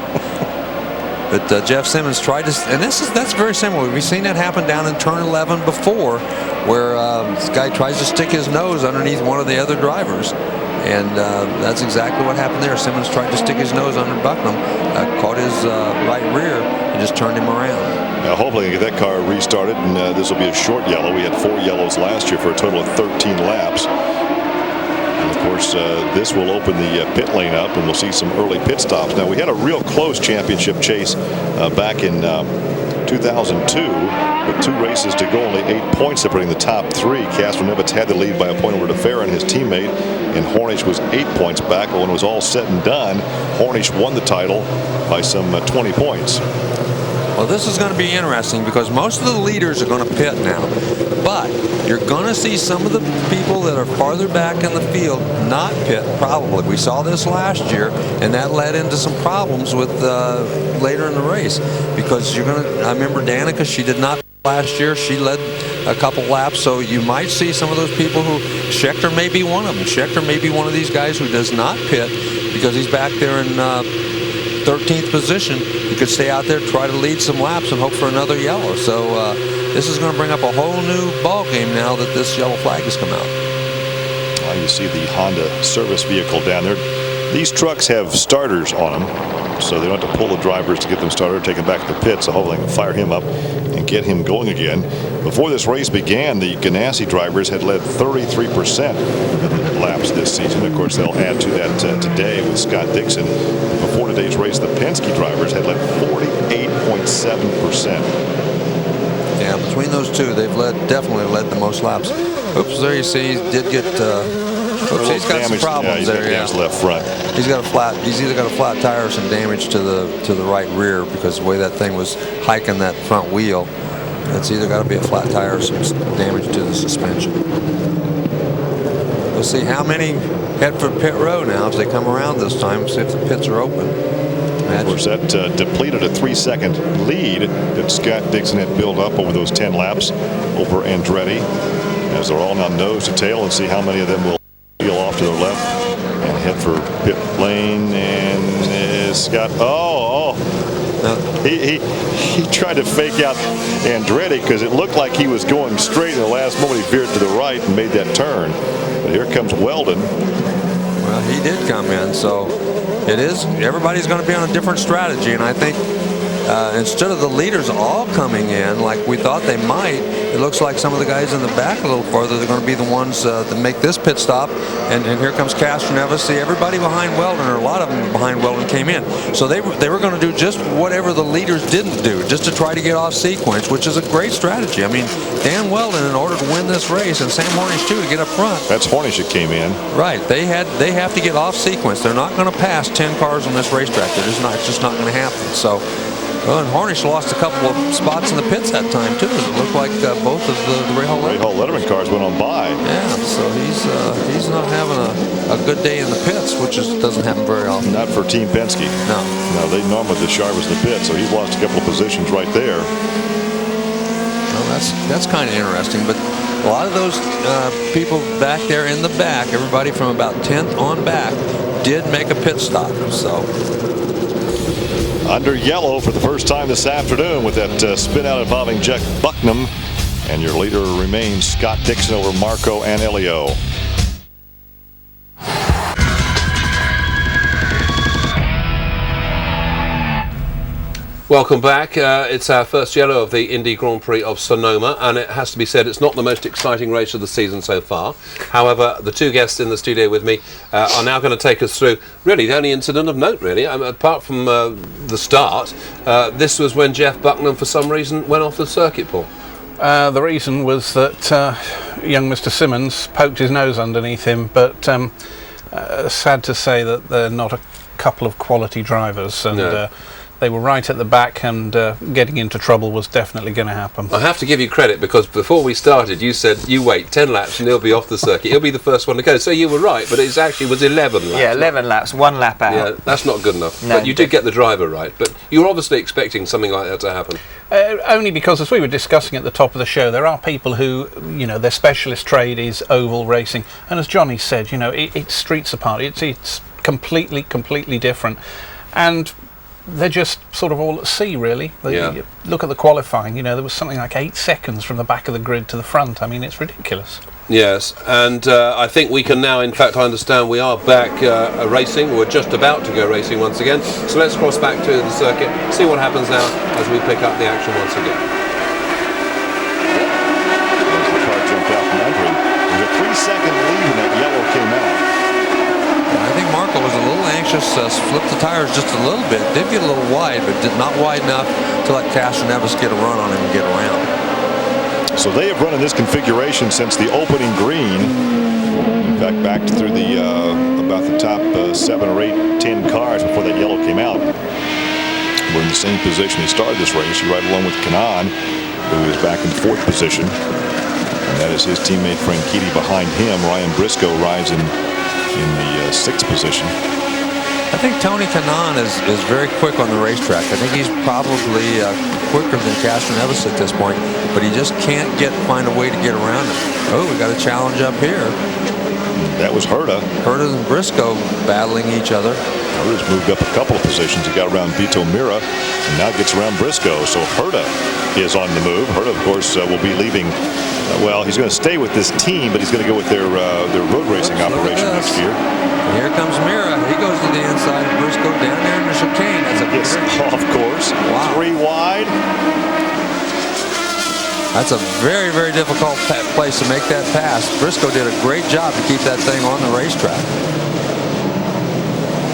But Jeff Simmons tried to, and that's very similar. We've seen that happen down in turn 11 before, where this guy tries to stick his nose underneath one of the other drivers. And that's exactly what happened there. Simmons tried to stick his nose under Bucknam, caught his right rear, and just turned him around. Now hopefully we get that car restarted, and this will be a short yellow. We had 4 yellows last year for a total of 13 laps. And of course, this will open the pit lane up, and we'll see some early pit stops. Now, we had a real close championship chase back in 2002 with 2 races to go, only 8 points separating the top 3. Castroneves had the lead by a point over to Farron, his teammate, and Hornish was 8 points back. But when it was all said and done, Hornish won the title by some 20 points. Well, this is going to be interesting because most of the leaders are going to pit now, but you're going to see some of the people that are farther back in the field not pit, probably. We saw this last year, and that led into some problems with later in the race, because you're going to, I remember Danica, she did not last year. She led a couple laps, so you might see some of those people who, Schechter may be one of them. Schechter may be one of these guys who does not pit because he's back there in 13th position. He could stay out there, try to lead some laps, and hope for another yellow. So this is going to bring up a whole new ball game now that this yellow flag has come out. Well, you see the Honda service vehicle down there. These trucks have starters on them, so they don't have to pull the drivers to get them started, take them back to the pit. So hopefully they can fire him up and get him going again. Before this race began, the Ganassi drivers had led 33% laps this season. Of course, they'll add to that today with Scott Dixon. Before today's race, the Penske drivers had led 48.7%. Yeah, between those two, they've definitely led the most laps. Oops, there you see, he did get. Oops, he's got some problems there. Yeah, left front. He's got a flat. He's either got a flat tire or some damage to the right rear, because the way that thing was hiking that front wheel, it's either got to be a flat tire or some damage to the suspension. We'll see how many head for pit row now as they come around this time. See if the pits are open. Of course, that depleted a 3-second lead that Scott Dixon had built up over those 10 laps over Andretti, as they're all now nose to tail, and see how many of them will peel off to their left and head for pit lane. And Scott, he tried to fake out Andretti because it looked like he was going straight. In the last moment, he veered to the right and made that turn. But here comes Weldon. Well, he did come in, so everybody's going to be on a different strategy, and I think instead of the leaders all coming in like we thought they might, it looks like some of the guys in the back a little farther, they're going to be the ones that make this pit stop. And here comes Castroneves. See, everybody behind Weldon, or a lot of them behind Weldon, came in. So they were going to do just whatever the leaders didn't do, just to try to get off sequence, which is a great strategy. I mean, Dan Weldon, in order to win this race, and Sam Hornish too, to get up front. That's Hornish that came in. Right. They have to get off sequence. They're not going to pass 10 cars on this racetrack. It's just not going to happen. So. Well, and Hornish lost a couple of spots in the pits that time too. It looked like both of the Ray Hall Letterman cars went on by. Yeah, so he's not having a good day in the pits, which doesn't happen very often. Not for Team Penske. No, they normally the sharpest in the pit, so he's lost a couple of positions right there. Well, that's kind of interesting, but a lot of those people back there in the back, everybody from about 10th on back, did make a pit stop. So. Under yellow for the first time this afternoon with that spin out involving Jeff Bucknam. And your leader remains Scott Dixon over Marco and Elio. Welcome back. It's our first yellow of the Indy Grand Prix of Sonoma, and it has to be said it's not the most exciting race of the season so far. However, the two guests in the studio with me are now going to take us through really the only incident of note, really, apart from the start. This was when Jeff Bucknam, for some reason, went off the circuit, Paul. The reason was that young Mr. Simmons poked his nose underneath him, but sad to say that they're not a couple of quality drivers, and no. They were right at the back, and getting into trouble was definitely going to happen. I have to give you credit, because before we started you said you wait 10 laps and he'll be off the circuit. He'll be the first one to go. So you were right, but it actually was 11 laps. Yeah, 11 laps, 1 lap out. Yeah, that's not good enough. No, but you did get the driver right. But you were obviously expecting something like that to happen. Only because, as we were discussing at the top of the show, there are people who, their specialist trade is oval racing. And as Johnny said, it's streets apart. It's completely different. And they're just sort of all at sea, really. You look at the qualifying, you know, there was something like 8 seconds from the back of the grid to the front. I mean, it's ridiculous. Yes, and I think we can now, in fact, understand we are back racing. We're just about to go racing once again. So let's cross back to the circuit, see what happens now as we pick up the action once again. As the car jumped out from under him. There's a 3-second lead when that yellow came out. I think Marco was a little anxious, flipped the tires just a little bit. Did get a little wide, but did not wide enough to let Castroneves get a run on him and get around. So they have run in this configuration since the opening green. In fact, back through the about the top 7 or 8, 10 cars before that yellow came out. We're in the same position he started this race, right along with Kanan, who is back in 4th position. And that is his teammate Franchitti behind him. Ryan Briscoe rides in the 6th position. I think Tony Kanaan is very quick on the racetrack. I think he's probably quicker than Castroneves at this point, but he just can't find a way to get around it. Oh, we got a challenge up here. That was Herta. Herta and Briscoe battling each other. Herta's moved up a couple of positions. He got around Vito Mira and now gets around Briscoe. So Herta is on the move. Herta, of course, will be leaving. Well, he's going to stay with this team, but he's going to go with their road racing operation next year. Here comes Mira. He goes to the inside of Briscoe down there in the chicane. That's a of course. Wow. 3 wide. That's a very, very difficult place to make that pass. Briscoe did a great job to keep that thing on the racetrack.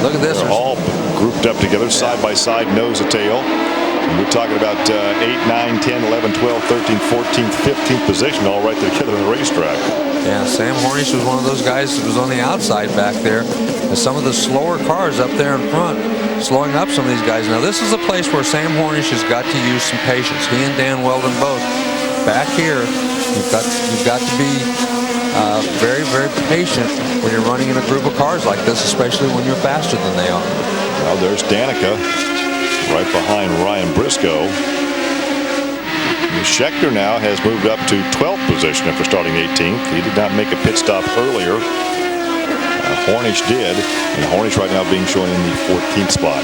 Look at this. They're all grouped up together, side by side, nose to tail. And we're talking about 8, 9, 10, 11, 12, 13, 14th, 15th position, all right together on the racetrack. Yeah, Sam Hornish was one of those guys who was on the outside back there. And some of the slower cars up there in front, slowing up some of these guys. Now, this is a place where Sam Hornish has got to use some patience. He and Dan Weldon both. Back here, you've got to be very, very patient when you're running in a group of cars like this, especially when you're faster than they are. Well, there's Danica right behind Ryan Briscoe. Schechter now has moved up to 12th position after starting 18th. He did not make a pit stop earlier. Hornish did, and Hornish right now being shown in the 14th spot.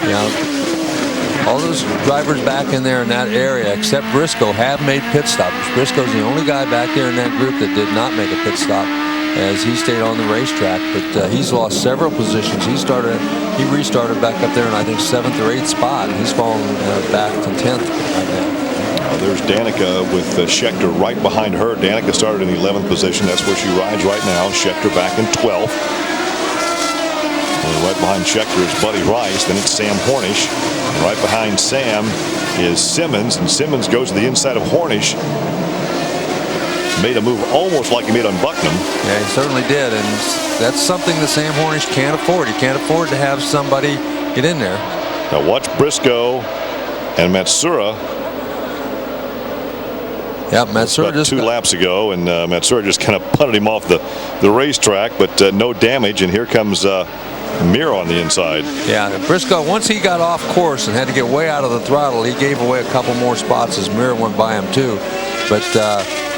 Yeah, all those drivers back in there in that area, except Briscoe, have made pit stops. Briscoe's the only guy back there in that group that did not make a pit stop, as he stayed on the racetrack. But he's lost several positions. He restarted back up there in, I think, 7th or 8th spot. He's fallen back to 10th right now. There's Danica with Schechter right behind her. Danica started in the 11th position. That's where she rides right now. Schechter back in 12th. And right behind Schechter is Buddy Rice. Then it's Sam Hornish. And right behind Sam is Simmons. And Simmons goes to the inside of Hornish. Made a move almost like he made on Bucknam. Yeah, he certainly did. And that's something that Sam Hornish can't afford. He can't afford to have somebody get in there. Now watch Briscoe and Matsura. Yeah, Matsura just 2 laps ago, and Matsura just kind of punted him off the racetrack, but no damage. And here comes Mira on the inside. Yeah, Briscoe, once he got off course and had to get way out of the throttle, he gave away a couple more spots as Mira went by him too. But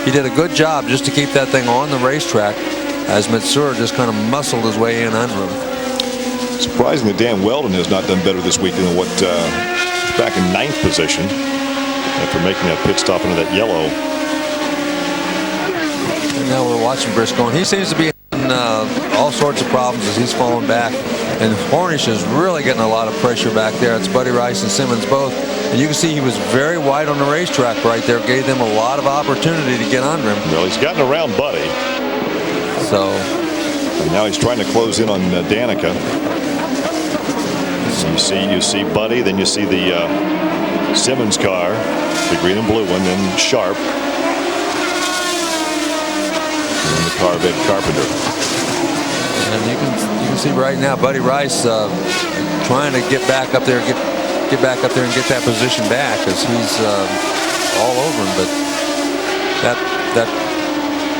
he did a good job just to keep that thing on the racetrack, as Matsura just kind of muscled his way in under him. Surprising that Dan Weldon has not done better this week than what he's back in 9th position after making that pit stop into that yellow. And now we're watching Briscoe, and he seems to be in all sorts of problems as he's falling back. And Hornish is really getting a lot of pressure back there. It's Buddy Rice and Simmons both. And you can see he was very wide on the racetrack right there. Gave them a lot of opportunity to get under him. Well, he's gotten around Buddy. So. And now he's trying to close in on Danica. So you see Buddy, then you see the Simmons car, the green and blue one, then Sharp. And the car of Ed Carpenter. And you can see right now Buddy Rice trying to get back up there, get back up there and get that position back, as he's all over him. But that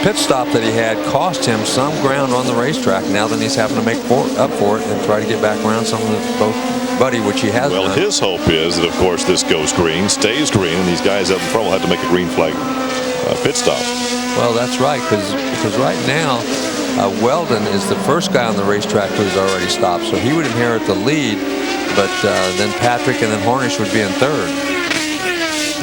pit stop that he had cost him some ground on the racetrack. Now then he's having to make up for it and try to get back around some of both Buddy, which he has. Well, his hope is that, of course, this goes green, stays green, and these guys up in front will have to make a green flag pit stop. Well, that's right, because right now Weldon is the first guy on the racetrack who's already stopped, so he would inherit the lead, but then Patrick and then Hornish would be in third.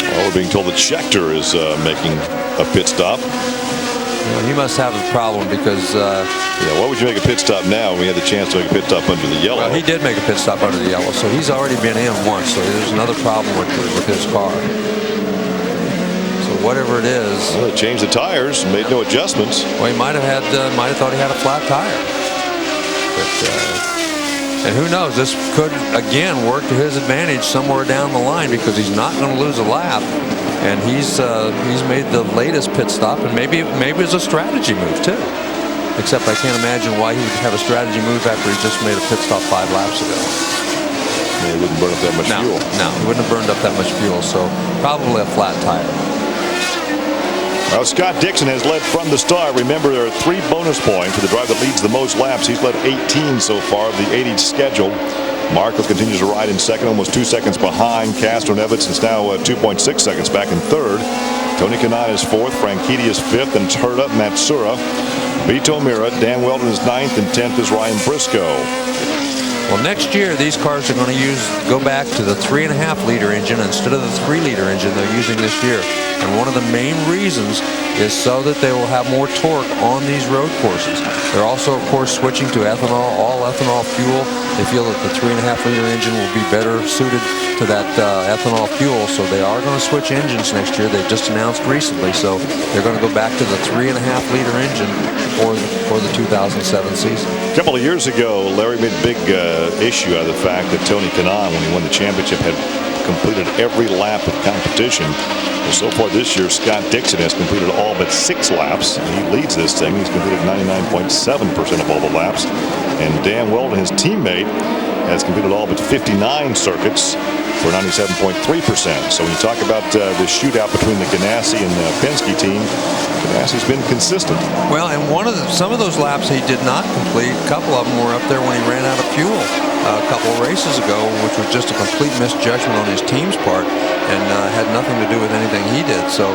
Well, we're being told that Schechter is making a pit stop. Well, he must have a problem because... yeah, why would you make a pit stop now when we had the chance to make a pit stop under the yellow? Well, he did make a pit stop under the yellow, so he's already been in once, so there's another problem with his car. So whatever it is... Well, they changed the tires, made no adjustments. Well, he might have thought he had a flat tire. But, and who knows, this could, again, work to his advantage somewhere down the line because he's not going to lose a lap. And he's made the latest pit stop, and maybe it's a strategy move too. Except I can't imagine why he would have a strategy move after he just made a pit stop 5 laps ago. Yeah, he wouldn't burn up that much fuel. No, he wouldn't have burned up that much fuel. So probably a flat tire. Well, Scott Dixon has led from the start. Remember, there are 3 bonus points for the driver that leads the most laps. He's led 18 so far of the 80 scheduled. Marco continues to ride in second, almost 2 seconds behind. Castro Neves is now 2.6 seconds back in third. Tony Kanaan is fourth. Franchitti is fifth. And Turda, Matsura, Vito Mira, Dan Weldon is ninth, and 10th is Ryan Briscoe. Well, next year these cars are going to go back to the 3.5-liter engine instead of the 3-liter engine they're using this year. And one of the main reasons is so that they will have more torque on these road courses. They're also, of course, switching to ethanol, all ethanol fuel. They feel that the 3.5-liter engine will be better suited to that ethanol fuel, so they are going to switch engines next year. They just announced recently, so they're going to go back to the 3.5-liter engine for the 2007 season. A couple of years ago, Larry made a big issue out of the fact that Tony Kanaan, when he won the championship, had completed every lap of competition. Well, so far this year, Scott Dixon has completed all but 6 laps. He leads this thing. He's completed 99.7% of all the laps. And Dan Weldon, his teammate, has completed all but 59 circuits for 97.3%. So when you talk about the shootout between the Ganassi and the Penske team, Ganassi's been consistent. Well, and some of those laps he did not complete. A couple of them were up there when he ran out of fuel a couple of races ago, which was just a complete misjudgment on his team's part and had nothing to do with anything he did. So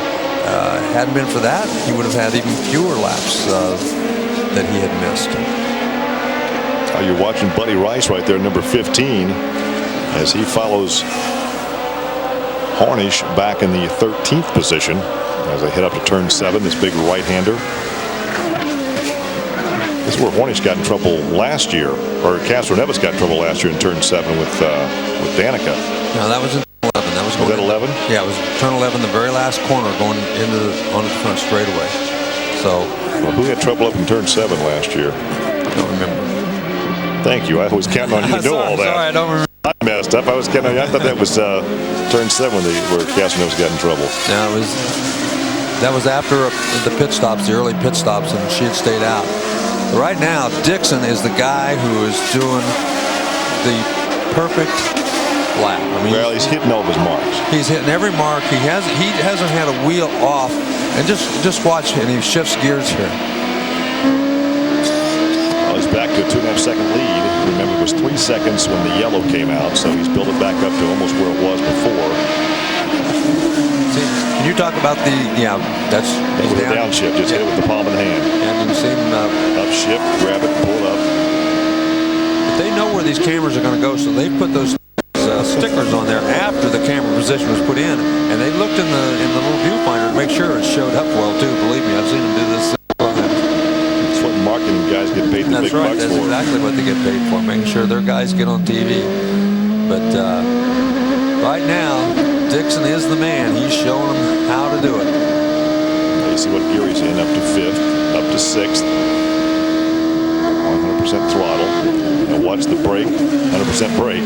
hadn't been for that, he would have had even fewer laps that he had missed. You're watching Buddy Rice right there, number 15, as he follows Hornish back in the 13th position as they head up to turn 7, this big right-hander. This is where Hornish got in trouble last year, or Castro Neves got in trouble last year in turn 7 with Danica. No, that was in turn 11. Was that 11? Yeah, it was turn 11, the very last corner going onto the front straightaway. So, well, who had trouble up in turn 7 last year? I don't remember. Thank you. I was counting on you to know all that. Sorry, I don't remember. I messed up. I was counting on you. I thought that was turn 7 where Castro Neves got in trouble. No, that was after the pit stops, the early pit stops, and she had stayed out. But right now, Dixon is the guy who is doing the perfect lap. I mean, well, he's hitting all of his marks. He's hitting every mark. He hasn't had a wheel off, and just watch, and he shifts gears here. Well, he's back to a 2.5-second lead. Remember, it was 3 seconds when the yellow came out, so he's built it back up to almost where it was before. Can you talk about that was a downshift, just hit it with the palm of the hand. And you see him upshift, grab it, pull it up. But they know where these cameras are going to go, so they put those stickers on there after the camera position was put in, and they looked in the little viewfinder to make sure it showed up well too. Believe me, I've seen them do this. That's what marketing guys get paid the big bucks for. That's exactly what they get paid for, making sure their guys get on TV. But right now, Dixon is the man. He's showing them how to do it. Now you see what gear he's in, up to 5th, up to 6th. 100% throttle. Now watch the brake, 100% brake.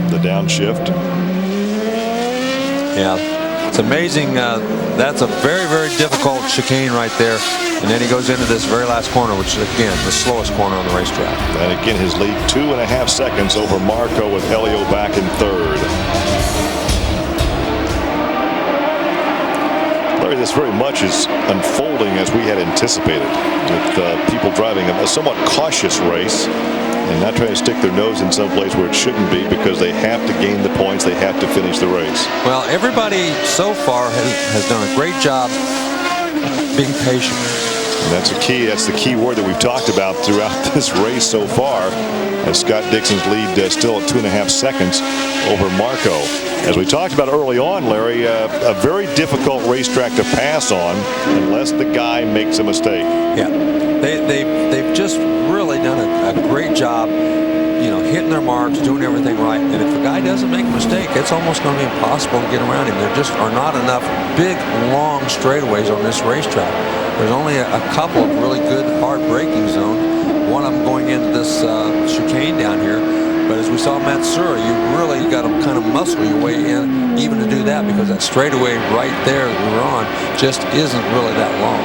The downshift. Yeah, it's amazing. That's a very, very difficult chicane right there. And then he goes into this very last corner, which is, again, the slowest corner on the racetrack. And again, his lead 2.5 seconds over Marco with Helio back in 3rd. Larry, this very much is unfolding as we had anticipated, with people driving a somewhat cautious race and not trying to stick their nose in some place where it shouldn't be, because they have to gain the points, they have to finish the race. Well, everybody so far has done a great job being patient. And that's a key. That's the key word that we've talked about throughout this race so far. As Scott Dixon's lead still at 2.5 seconds over Marco. As we talked about early on, Larry, a very difficult racetrack to pass on unless the guy makes a mistake. Yeah, they've just really done a great job, hitting their marks, doing everything right. And if a guy doesn't make a mistake, it's almost going to be impossible to get around him. There just are not enough big, long straightaways on this racetrack. There's only a couple of really good, hard braking zones. One of them going into this chicane down here. But as we saw Matsura, you really got to kind of muscle your way in even to do that, because that straightaway right there that we were on just isn't really that long.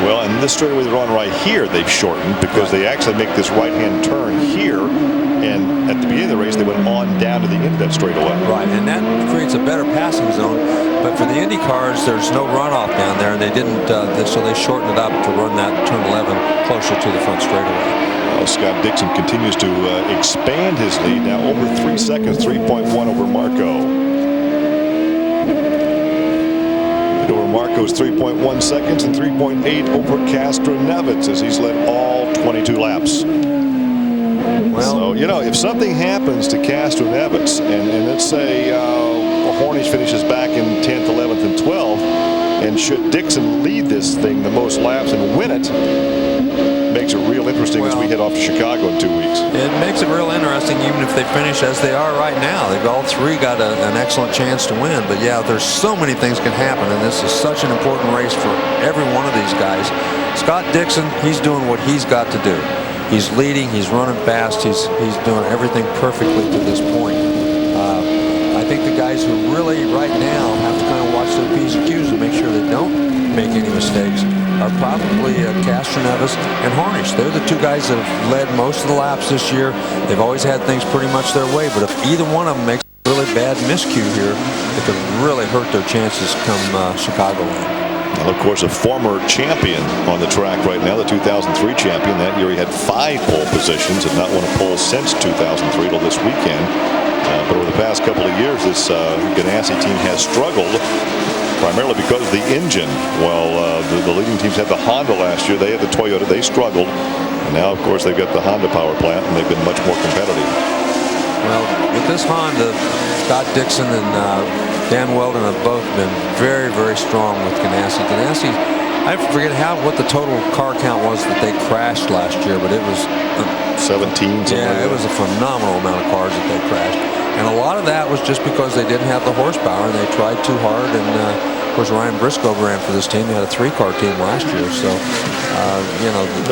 Well, and this straightaway they're on right here, they've shortened because they actually make this right-hand turn here. And at the beginning of the race, they went on down to the end of that straightaway. Right, and that creates a better passing zone. But for the Indy cars, there's no runoff down there, and they didn't, so they shortened it up to run that turn 11 closer to the front straightaway. Well, Scott Dixon continues to expand his lead now over 3 seconds, 3.1 over Marco. Over Marco's 3.1 seconds and 3.8 over Castroneves as he's led all 22 laps. Well, so, if something happens to Castroneves and let's say Hornish finishes back in 10th, 11th, and 12th, and should Dixon lead this thing the most laps and win it, makes it real interesting as we head off to Chicago in 2 weeks. It makes it real interesting even if they finish as they are right now. They've all three got an excellent chance to win. But yeah, there's so many things can happen, and this is such an important race for every one of these guys. Scott Dixon, he's doing what he's got to do. He's leading, he's running fast, he's doing everything perfectly to this point. I think the guys who really right now have to kind of watch their P's and Q's and make sure they don't make any mistakes are probably Castroneves and Hornish. They're the two guys that have led most of the laps this year. They've always had things pretty much their way, but if either one of them makes a really bad miscue here, it could really hurt their chances come Chicagoland. Well, of course, a former champion on the track right now, the 2003 champion. That year he had 5 pole positions and not won a pole since 2003 till this weekend. But over the past couple of years, this Ganassi team has struggled primarily because of the engine. While the leading teams had the Honda last year, they had the Toyota, they struggled. And now, of course, they've got the Honda power plant, and they've been much more competitive. Well, with this Honda, Scott Dixon and Dan Weldon have both been very, very strong with Ganassi. Ganassi, I forget what the total car count was that they crashed last year, but it was 17. Yeah, it was a phenomenal amount of cars that they crashed. And a lot of that was just because they didn't have the horsepower and they tried too hard. And of course, Ryan Briscoe ran for this team. They had a 3-car team last year. So,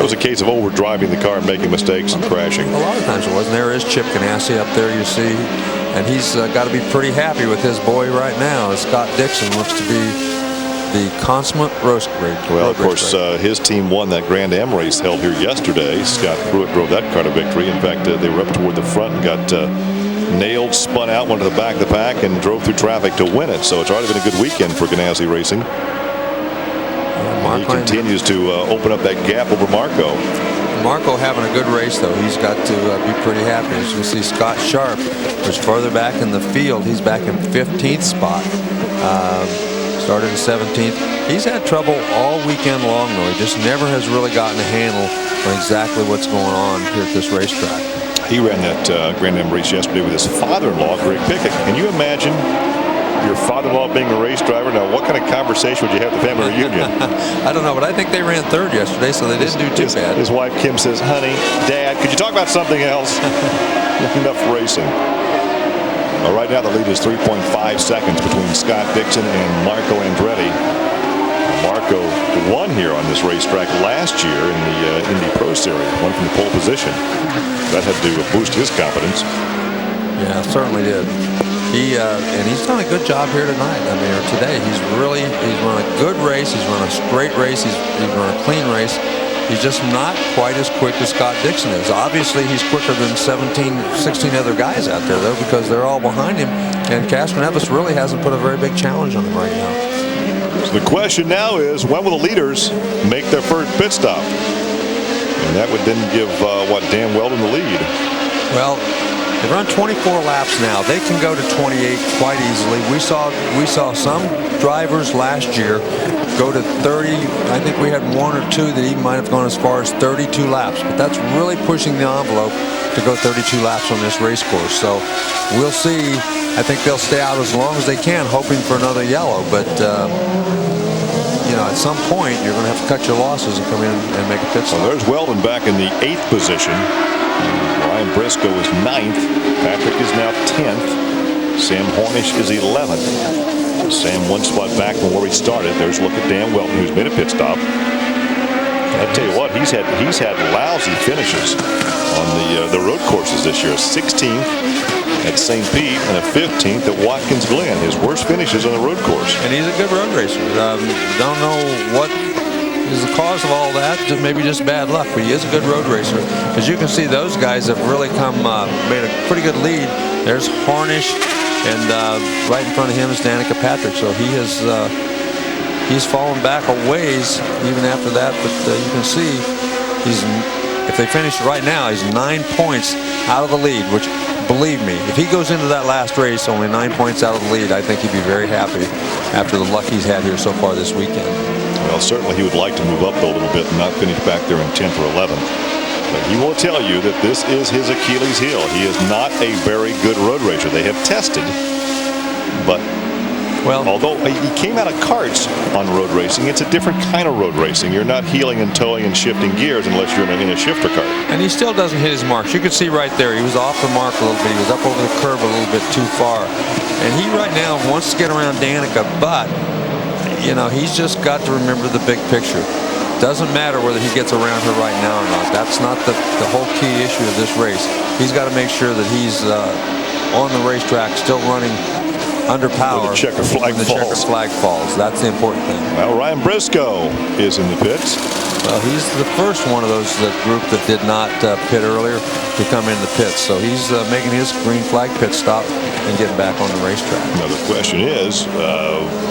it was a case of overdriving the car and making mistakes and crashing. A lot of times it was. And there is Chip Ganassi up there, you see. And he's got to be pretty happy with his boy right now, as Scott Dixon looks to be the consummate roast race. Well, of course, his team won that Grand Am race held here yesterday. Scott Pruitt drove that car to victory. In fact, they were up toward the front and got nailed, spun out, went to the back of the pack, and drove through traffic to win it. So it's already been a good weekend for Ganassi Racing. He continues to open up that gap over Marco. Marco having a good race, though. He's got to be pretty happy. As you see, Scott Sharp, who's further back in the field, he's back in 15th spot. Started in 17th. He's had trouble all weekend long, though. He just never has really gotten a handle on exactly what's going on here at this racetrack. He ran that Grand Am race yesterday with his father-in-law, Greg Pickett. Can you imagine your father-in-law being a race driver? Now, what kind of conversation would you have at the family reunion? I don't know, but I think they ran third yesterday, so they didn't do too bad. His wife, Kim, says, "Honey, Dad, could you talk about something else?" Enough racing. Well, right now, the lead is 3.5 seconds between Scott Dixon and Marco Andretti. Marco won here on this racetrack last year in the Indy Pro Series, won from the pole position. That had to boost his confidence. Yeah, certainly did. And he's done a good job here tonight. I mean, or today, he's run a good race. He's run a straight race. He's run a clean race. He's just not quite as quick as Scott Dixon is. Obviously, he's quicker than 16 other guys out there, though, because they're all behind him. And Castroneves really hasn't put a very big challenge on him right now. So the question now is, when will the leaders make their first pit stop? And that would then give, Dan Weldon the lead. Well, They run 24 laps now. They can go to 28 quite easily. We saw some drivers last year go to 30. I think we had one or two that even might have gone as far as 32 laps. But that's really pushing the envelope to go 32 laps on this race course. So we'll see. I think they'll stay out as long as they can, hoping for another yellow. But you know, at some point you're going to have to cut your losses and come in and make a pit stop. Well, there's Weldon back in the 8th position. Ryan Briscoe is 9th. Patrick is now 10th. Sam Hornish is 11th. Sam one spot back from where he started. There's a look at Dan Weldon, who's made a pit stop. I tell you what, he's had lousy finishes on the road courses this year. 16th at St. Pete and a 15th at Watkins Glen. His worst finishes on the road course. And he's a good road racer. Don't know what is the cause of all that. Maybe just bad luck, but he is a good road racer. As you can see, those guys have really made a pretty good lead. There's Hornish, and right in front of him is Danica Patrick. So he's fallen back a ways even after that. But you can see if they finish right now, he's 9 points out of the lead. Which, believe me, if he goes into that last race only 9 points out of the lead, I think he'd be very happy after the luck he's had here so far this weekend. Well, certainly he would like to move up a little bit and not finish back there in 10th or 11th. But he will tell you that this is his Achilles heel. He is not a very good road racer. They have tested, but although he came out of karts on road racing, it's a different kind of road racing. You're not heeling and towing and shifting gears unless you're in a shifter kart. And he still doesn't hit his marks. You can see right there, he was off the mark a little bit. He was up over the curb a little bit too far. And he right now wants to get around Danica, but you know, he's just got to remember the big picture. Doesn't matter whether he gets around her right now or not. That's not the whole key issue of this race. He's got to make sure that he's on the racetrack, still running under power. When the checker flag falls. That's the important thing. Well, Ryan Briscoe is in the pits. Well, he's the first one of those group that did not pit earlier to come in the pits. So he's making his green flag pit stop and getting back on the racetrack. Now the question is,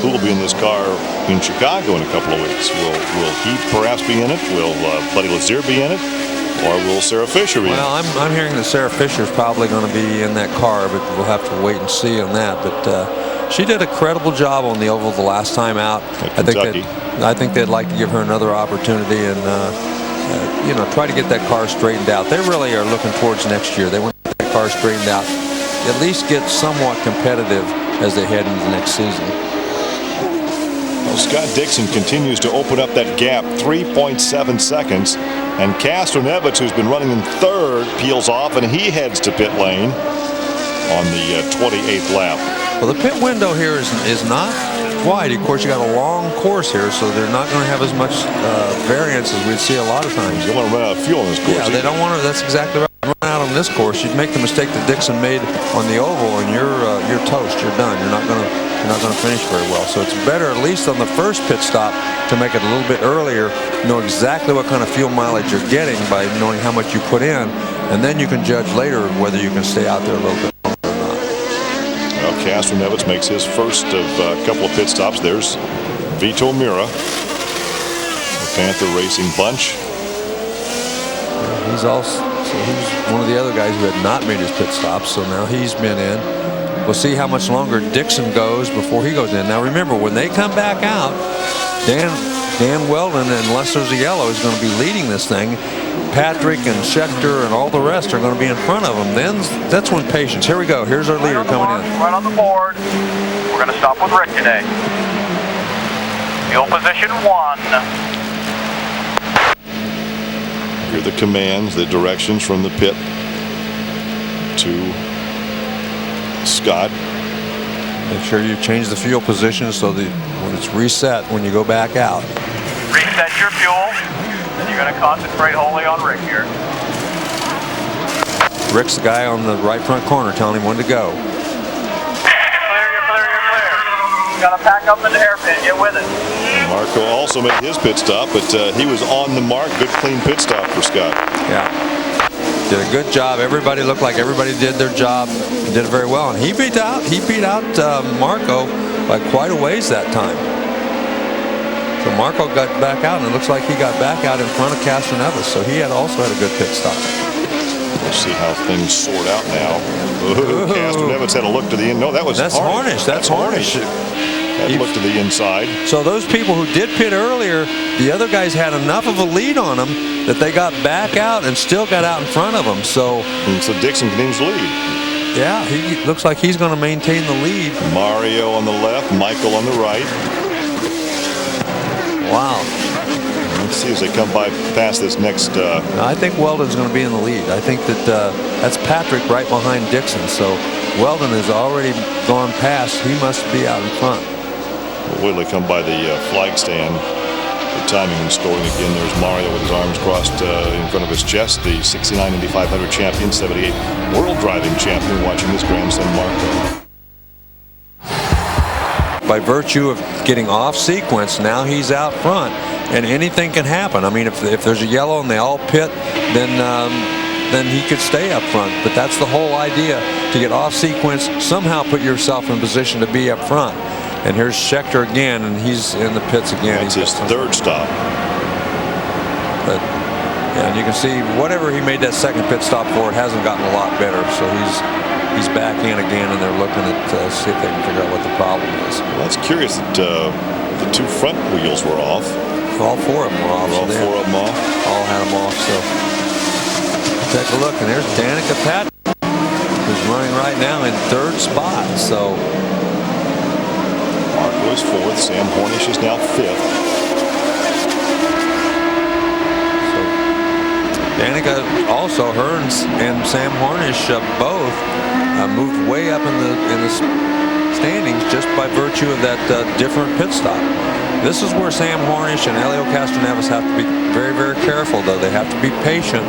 who will be in this car in Chicago in a couple of weeks? Will he perhaps be in it? Will Buddy Lazier be in it? Or will Sarah Fisher be in it? Well, I'm hearing that Sarah Fisher is probably going to be in that car, but we'll have to wait and see on that. But she did a credible job on the oval the last time out. I think they'd like to give her another opportunity and you know, try to get that car straightened out. They really are looking towards next year. They want to get that car straightened out, at least get somewhat competitive as they head into the next season. Well, Scott Dixon continues to open up that gap, 3.7 seconds. And Castronevich, who's been running in third, peels off, and he heads to pit lane on the 28th lap. Well, the pit window here is not wide. Of course, you got a long course here, so they're not going to have as much variance as we'd see a lot of times. They don't want to run out of fuel on this course. Yeah, they don't want to. That's exactly right. Run out on this course, you'd make the mistake that Dixon made on the oval, and you're toast. You're done. You're not going to finish very well. So it's better, at least on the first pit stop, to make it a little bit earlier. Know exactly what kind of fuel mileage you're getting by knowing how much you put in, and then you can judge later whether you can stay out there a little bit longer or not. Well, Castronevich makes his first of a couple of pit stops. There's Vito Mira, the Panther Racing bunch. He's one of the other guys who had not made his pit stops, so now he's been in. We'll see how much longer Dixon goes before he goes in. Now remember, when they come back out, Dan Weldon, unless there's a yellow, is going to be leading this thing. Patrick and Schechter and all the rest are going to be in front of them. Then that's when patience. Here we go. Here's our leader coming in. Right on the board. We're going to stop with Rick today. Fuel position 1. Here are the commands, the directions from the pit to Scott. Make sure you change the fuel position so that when it's reset when you go back out. Reset your fuel, and you're going to concentrate wholly on Rick here. Rick's the guy on the right front corner telling him when to go. You're clear. You got to pack up in the hairpin. Get with it. Marco also made his pit stop, but he was on the mark. Good, clean pit stop for Scott. Yeah. Did a good job. Everybody looked like everybody did their job and did it very well. And he beat out Marco by quite a ways that time. So Marco got back out, and it looks like he got back out in front of Castronevich. So he also had a good pit stop. We'll see how things sort out now. Castroneves had a look to the end. No, that's Harnish. That's Harnish. Had a look to the inside. So those people who did pit earlier, the other guys had enough of a lead on them that they got back out and still got out in front of them. So Dixon continues to lead. Yeah, he looks like he's going to maintain the lead. Mario on the left, Michael on the right. Wow. Let's see as they come by past this next. I think Weldon's going to be in the lead. I think that that's Patrick right behind Dixon. So Weldon has already gone past. He must be out in front. Wait till they come by the flag stand. The timing and scoring again. There's Mario with his arms crossed in front of his chest. The 69 Indy 500 champion, 78 World Driving champion, watching this grandson Marco. By virtue of getting off sequence, now he's out front, and anything can happen. I mean, if there's a yellow and they all pit, then he could stay up front. But that's the whole idea, to get off sequence, somehow put yourself in position to be up front. And here's Scheckter again, and he's in the pits again. That's his third stop. But yeah, and you can see whatever he made that second pit stop for, it hasn't gotten a lot better. So he's back in again, and they're looking at see if they can figure out what the problem is. Well, that's curious that the two front wheels were off. All four of them were off. All four of them off. All had them off. So take a look, and there's Danica Patrick, who's running right now in third spot. So Marco is fourth. Sam Hornish is now fifth. So Danica also, her and Sam Hornish both moved way up in the standings just by virtue of that different pit stop. This is where Sam Hornish and Helio Castroneves have to be very, very careful, though. They have to be patient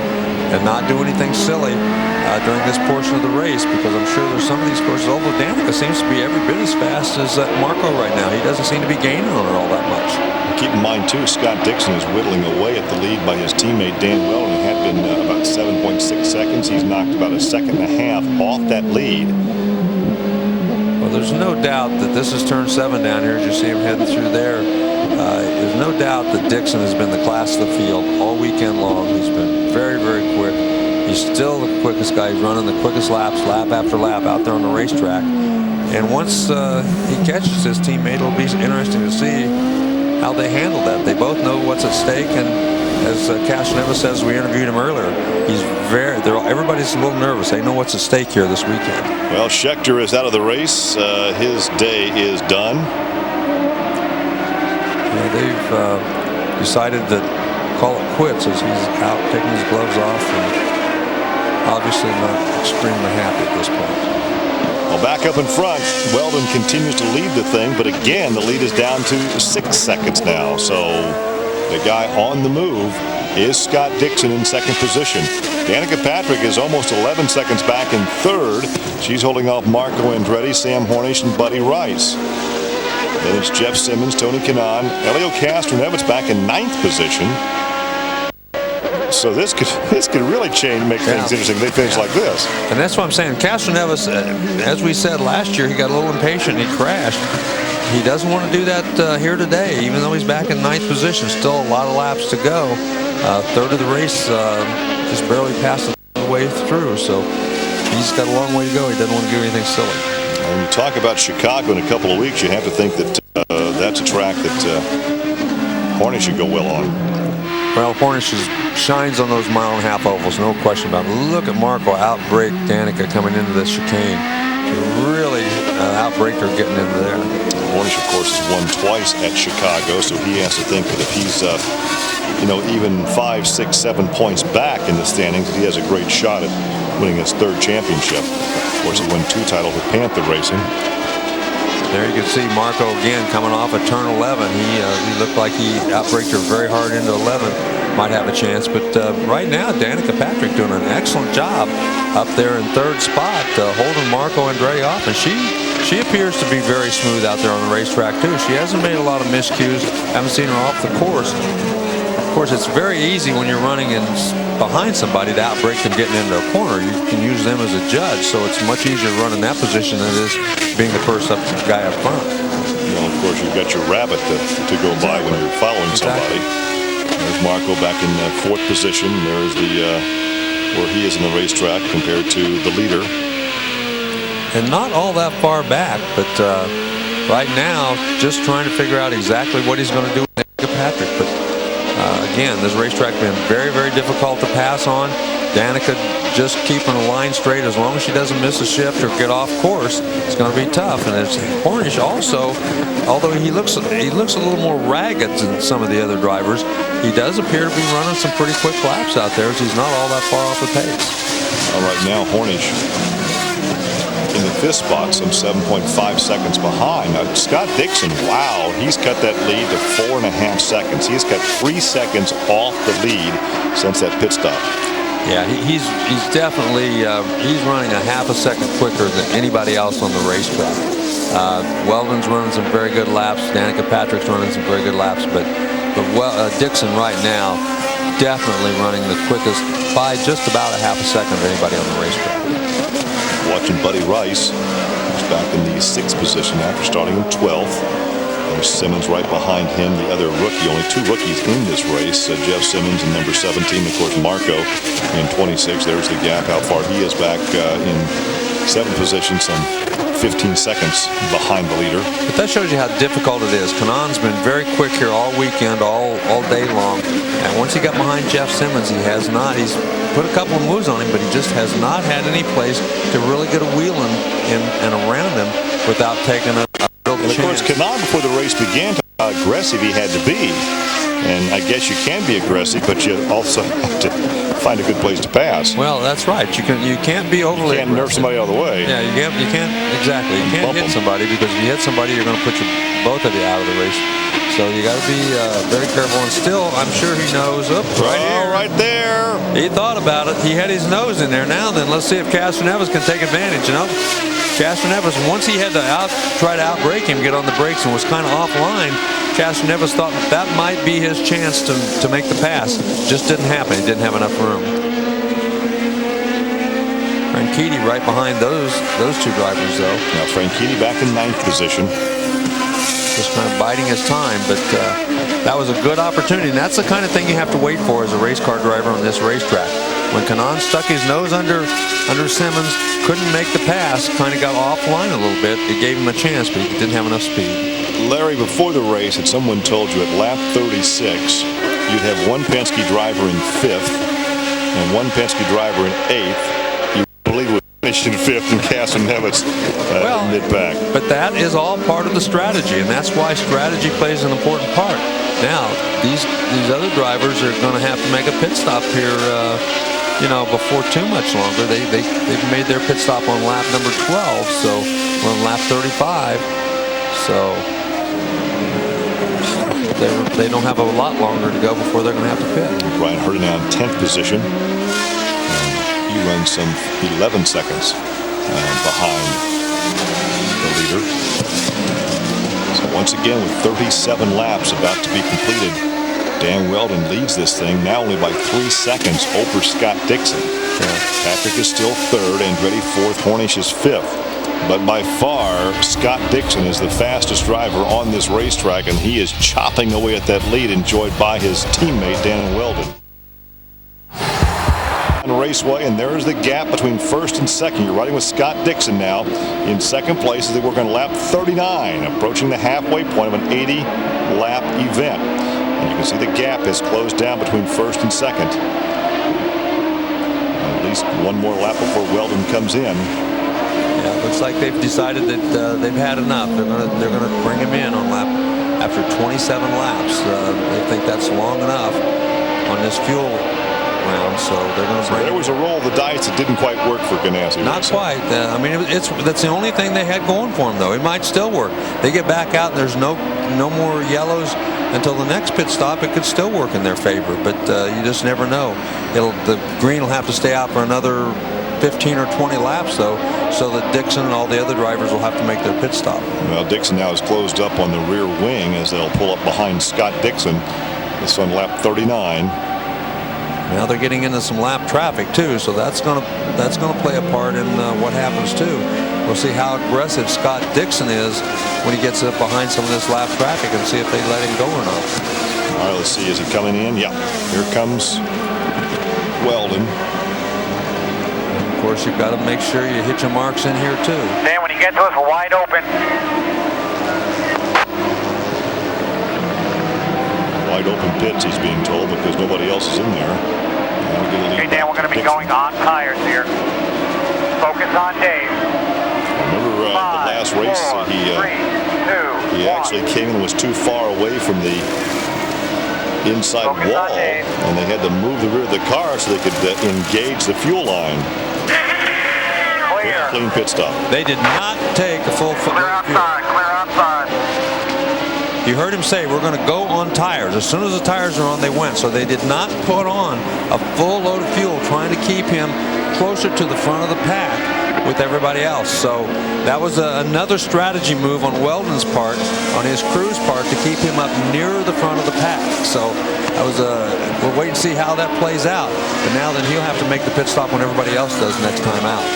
and not do anything silly during this portion of the race, because I'm sure there's some of these courses, although Danica seems to be every bit as fast as Marco right now. He doesn't seem to be gaining on her all that much. Keep in mind, too, Scott Dixon is whittling away at the lead by his teammate Dan Weldon. He had been about 7.6 seconds. He's knocked about a second and a half off that lead. Well, there's no doubt that this is turn 7 down here as you see him heading through there. There's no doubt that Dixon has been the class of the field all weekend long. He's been very, very quick. He's still the quickest guy. He's running the quickest laps, lap after lap, out there on the racetrack. And once he catches his teammate, it'll be interesting to see how they handle that. They both know what's at stake, and as Castroneves says, we interviewed him earlier, everybody's a little nervous. They know what's at stake here this weekend. Well, Scheckter is out of the race. His day is done. Yeah, they've decided to call it quits as he's out taking his gloves off, and obviously not extremely happy at this point. Well, back up in front, Weldon continues to lead the thing, but again, the lead is down to 6 seconds now. So the guy on the move is Scott Dixon in second position. Danica Patrick is almost 11 seconds back in third. She's holding off Marco Andretti, Sam Hornish, and Buddy Rice. Then it's Jeff Simmons, Tony Kanaan, Helio Castroneves back in ninth position. So this could really make things interesting. They finish like this. And that's what I'm saying. Castroneves, as we said last year, he got a little impatient. He crashed. He doesn't want to do that here today, even though he's back in ninth position. Still a lot of laps to go. Third of the race, just barely passed the way through. So he's got a long way to go. He doesn't want to do anything silly. When you talk about Chicago in a couple of weeks, you have to think that that's a track that Hornish should go well on. Well, Hornish shines on those mile-and-a-half ovals, no question about it. Look at Marco outbrake Danica coming into the chicane. He really outbraked her getting into there. Hornish, of course, has won twice at Chicago, so he has to think that if he's, even 5, 6, 7 points back in the standings, that he has a great shot at winning his third championship. Of course, he won 2 titles with Panther Racing. There you can see Marco again coming off at turn 11. He looked like he outbraked her very hard into 11. Might have a chance, but right now Danica Patrick doing an excellent job up there in third spot, holding Marco Andretti off, and she appears to be very smooth out there on the racetrack too. She hasn't made a lot of miscues. Haven't seen her off the course. Of course, it's very easy when you're running in behind somebody to outbrake them getting into a corner. You can use them as a judge, so it's much easier to run in that position than it is being the first guy up front. Of course, you've got your rabbit to go by when you're following somebody. There's Marco back in fourth position. There's the where he is in the racetrack compared to the leader. And not all that far back, but right now just trying to figure out exactly what he's going to do with Patrick. But again, this racetrack been very, very difficult to pass on. Danica just keeping the line straight. As long as she doesn't miss a shift or get off course, it's going to be tough. And it's Hornish also, although he looks a little more ragged than some of the other drivers, he does appear to be running some pretty quick laps out there, so he's not all that far off the pace. All right, now Hornish in the fifth spot, some 7.5 seconds behind. Now, Scott Dixon, wow, he's cut that lead to 4.5 seconds. He's cut 3 seconds off the lead since that pit stop. Yeah, he's definitely he's running a half a second quicker than anybody else on the racetrack. Weldon's running some very good laps. Danica Patrick's running some very good laps, but Dixon right now definitely running the quickest by just about a half a second of anybody on the racetrack. Watching Buddy Rice, who's back in the 6th position after starting in 12th. There's Simmons right behind him, the other rookie. Only 2 rookies in this race. Jeff Simmons in number 17, of course, Marco in 26. There's the gap, how far he is back in 7th position, some 15 seconds behind the leader. But that shows you how difficult it is. Kanon's been very quick here all weekend, all day long. And once he got behind Jeff Simmons, he's put a couple of moves on him, but he just has not had any place to really get a wheel in and around him without taking a real chance. And of course, Kanon, before the race began, how aggressive he had to be. And I guess you can be aggressive, but you also have to find a good place to pass. Well, that's right. You can't be overly. You can't nerf somebody out of the way. Yeah, you can't exactly. You can't hit somebody, because if you hit somebody, you're going to put both of you out of the race. So you got to be very careful. And still, I'm sure he knows. Right here, right there. He thought about it. He had his nose in there. Now then, let's see if Castroneves can take advantage. Castroneves, once he had to try to outbrake him, get on the brakes, and was kind of offline. Castroneves thought that might be his chance to make the pass. Just didn't happen. He didn't have enough room. Franchitti right behind those 2 drivers, though. Now Franchitti back in 9th position. Just kind of biding his time, but that was a good opportunity, and that's the kind of thing you have to wait for as a race car driver on this racetrack. When Kanon stuck his nose under Simmons, couldn't make the pass, kind of got offline a little bit. It gave him a chance, but he didn't have enough speed. Larry, before the race, had someone told you at lap 36, you'd have one Penske driver in 5th and one Penske driver in 8th. You believe it finished in 5th and Castroneves mid-pack. But that is all part of the strategy, and that's why strategy plays an important part. Now, these other drivers are going to have to make a pit stop here, before too much longer. They've made their pit stop on lap number 12, so we're on lap 35. So they don't have a lot longer to go before they're going to have to pit. Brian Hurdy now in 10th position. He runs some 11 seconds behind the leader. So once again, with 37 laps about to be completed, Dan Weldon leads this thing now only by 3 seconds over Scott Dixon. Patrick is still 3rd, Andretti 4th, Hornish is 5th. But by far, Scott Dixon is the fastest driver on this racetrack, and he is chopping away at that lead enjoyed by his teammate Dan Weldon. Raceway, and there's the gap between 1st and 2nd. You're riding with Scott Dixon now in 2nd place as they work on lap 39, approaching the halfway point of an 80-lap event. And you can see the gap has closed down between 1st and 2nd. At least one more lap before Weldon comes in. Yeah, it looks like they've decided that they've had enough. They're gonna bring him in on lap after 27 laps. They think that's long enough on this fuel round, so they're going to bring. There was a roll of the dice that didn't quite work for Ganassi. Not quite. I mean, that's the only thing they had going for them, though. It might still work. They get back out, and there's no more yellows until the next pit stop. It could still work in their favor, but you just never know. The green will have to stay out for another 15 or 20 laps, though, so that Dixon and all the other drivers will have to make their pit stop. Well, Dixon now is closed up on the rear wing as they'll pull up behind Scott Dixon. This on lap 39. Now they're getting into some lap traffic too, so that's going to play a part in what happens too. We'll see how aggressive Scott Dixon is when he gets up behind some of this lap traffic, and see if they let him go or not. All right, let's see. Is he coming in? Yeah. Here comes Weldon. course, you've got to make sure you hit your marks in here too. Dan, when you get to us, we're wide open. Wide open pits, he's being told, because nobody else is in there. Okay, Dan, we're going to be going on tires here. Focus on Dave. Remember the last race, 4, 3, 2, he actually came and was too far away from the inside wall, and they had to move the rear of the car so they could engage the fuel line. Clear. Clean pit stop. They did not take a full foot. Clear outside, clear outside. You heard him say we're going to go on tires. As soon as the tires are on, they went. So they did not put on a full load of fuel, trying to keep him closer to the front of the pack with everybody else. So that was another strategy move on Weldon's part, on his crew's part, to keep him up nearer the front of the pack. So that was we'll wait and see how that plays out. But now then he'll have to make the pit stop when everybody else does next time out.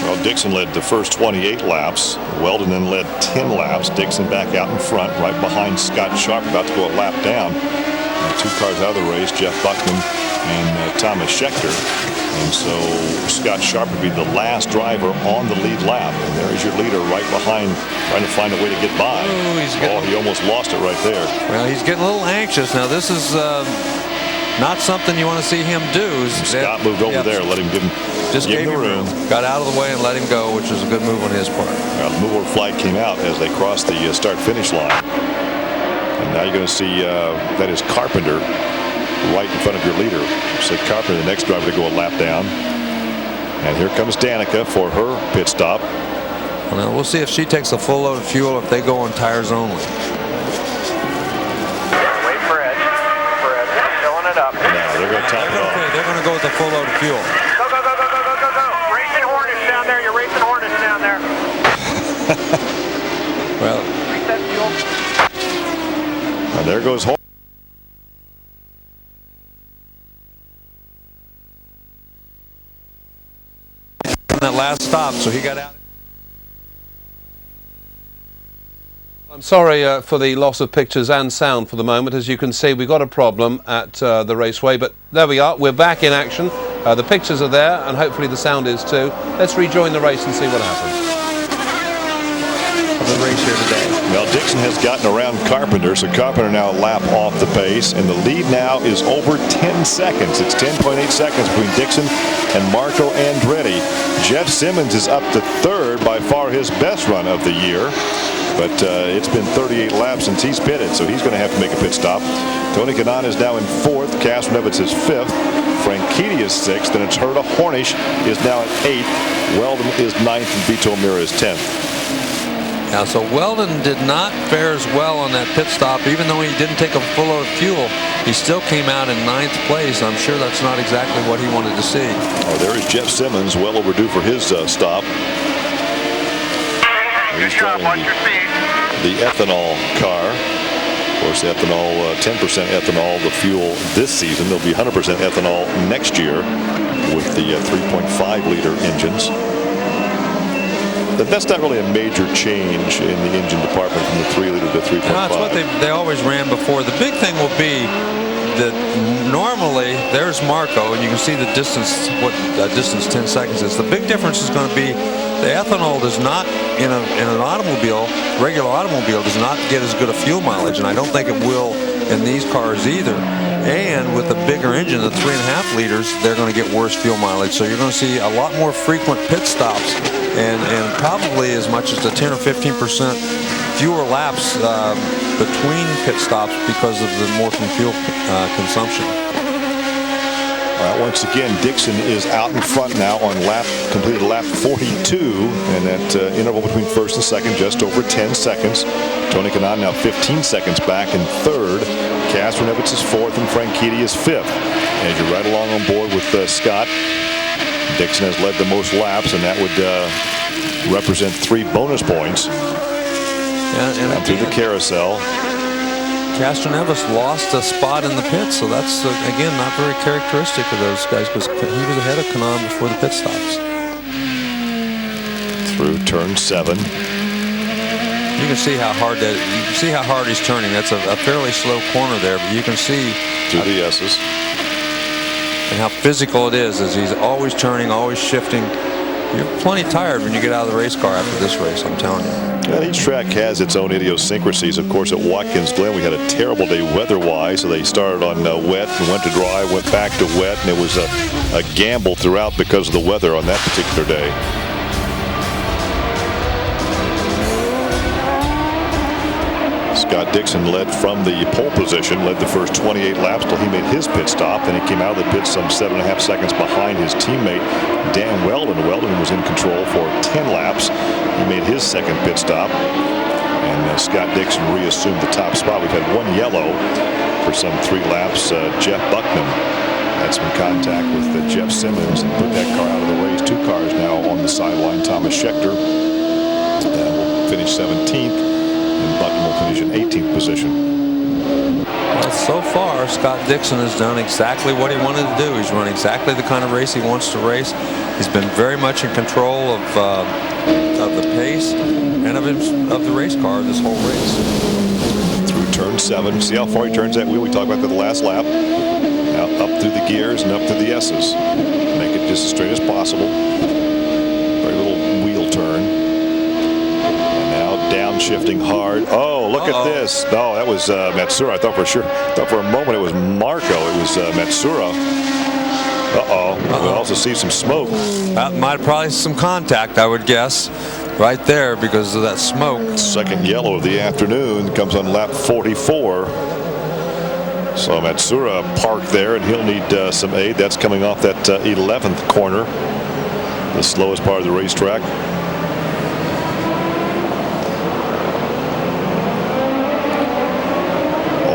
Well, Dixon led the first 28 laps. Weldon then led 10 laps. Dixon back out in front, right behind Scott Sharp, about to go a lap down. Two cars out of the race, Jeff Buckman and Thomas Schechter. And so Scott Sharp would be the last driver on the lead lap. And there's your leader right behind, trying to find a way to get by. Ooh, he almost lost it right there. Well, he's getting a little anxious. Now, this is not something you want to see him do. Scott moved over there, let him give him the room. Got out of the way and let him go, which was a good move on his part. The move over flag came out as they crossed the start-finish line. And now you're going to see that is Carpenter right in front of your leader. So Carpenter, the next driver to go a lap down. And here comes Danica for her pit stop. Well, we'll see if she takes a full load of fuel, if they go on tires only. Wait for Ed. Filling it up. No, they're going to top it off. They're going to go with a full load of fuel. Go, go, go, go, go, go, go, go. Racing Hornets down there. You're racing Hornets down there. Well, reset fuel. And there goes Hornet. That last stop, so he got out. I'm sorry for the loss of pictures and sound for the moment. As you can see, we've got a problem at the raceway, but there we are. We're back in action. The pictures are there, and hopefully the sound is too. Let's rejoin the race and see what happens. The race here today. Well, Dixon has gotten around Carpenter, so Carpenter now a lap off the pace, and the lead now is over 10 seconds. It's 10.8 seconds between Dixon and Marco Andretti. Jeff Simmons is up to third, by far his best run of the year. But it's been 38 laps since he's pitted, so he's going to have to make a pit stop. Tony Kanaan is now in fourth. Castroneves is fifth. Franchitti is sixth, and it's Herta Hornish is now at eighth. Weldon is ninth, and Vito Mira is 10th. Now, so Weldon did not fare as well on that pit stop. Even though he didn't take a full load of fuel, he still came out in ninth place. I'm sure that's not exactly what he wanted to see. Oh, there is Jeff Simmons, well overdue for his stop. He's driving the ethanol car. Of course, ethanol, 10% ethanol, the fuel this season. There'll be 100% ethanol next year with the 3.5-liter engines. But that's not really a major change in the engine department from the 3-liter to 3.5. No, that's what they always ran before. The big thing will be that normally there's Marco, and you can see the distance, what distance 10 seconds is. The big difference is going to be the ethanol does not, in an automobile, regular automobile, does not get as good a fuel mileage, and I don't think it will in these cars either. And with the bigger engine, the 3.5 liters, they're going to get worse fuel mileage. So you're going to see a lot more frequent pit stops, and probably as much as the 10 or 15% fewer laps between pit stops because of the more from fuel consumption. All right, once again, Dixon is out in front now on completed lap 42, and that interval between first and second just over 10 seconds. Tony Kanaan now 15 seconds back in third. Castroneves is fourth, and Franchitti is fifth. As you're right along on board with Scott, Dixon has led the most laps, and that would represent 3 bonus points. And through the carousel. Castroneves lost a spot in the pit, so that's, again, not very characteristic of those guys, because he was ahead of Kanaan before the pit stops. Through turn 7. You can see how hard he's turning. That's a fairly slow corner there, but you can see through the S's. and how physical it is as he's always turning, always shifting. You're plenty tired when you get out of the race car after this race, I'm telling you. Well, each track has its own idiosyncrasies. Of course, at Watkins Glen, we had a terrible day weather-wise, so they started on wet and went to dry, went back to wet, and it was a gamble throughout because of the weather on that particular day. Scott Dixon led from the pole position, led the first 28 laps till he made his pit stop. Then he came out of the pit some 7.5 seconds behind his teammate Dan Weldon. Weldon was in control for 10 laps. He made his second pit stop, and Scott Dixon reassumed the top spot. We've had one yellow for some 3 laps. Jeff Bucknam had some contact with Jeff Simmons and put that car out of the race. 2 cars now on the sideline. Thomas Schechter will finish 17th. And Bucknam will finish in 18th position. Well, so far, Scott Dixon has done exactly what he wanted to do. He's run exactly the kind of race he wants to race. He's been very much in control of the pace and of the race car this whole race. Through turn 7. See how far he turns that wheel? We talked about that the last lap. Now up through the gears and up through the S's. Make it just as straight as possible. Very little wheel turn. Downshifting hard. Oh, look at this. No, that was Matsura. I thought for a moment it was Marco. It was Matsura. We also see some smoke. That might probably some contact, I would guess, right there because of that smoke. Second yellow of the afternoon comes on lap 44. So Matsura parked there, and he'll need some aid. That's coming off that 11th corner, the slowest part of the racetrack.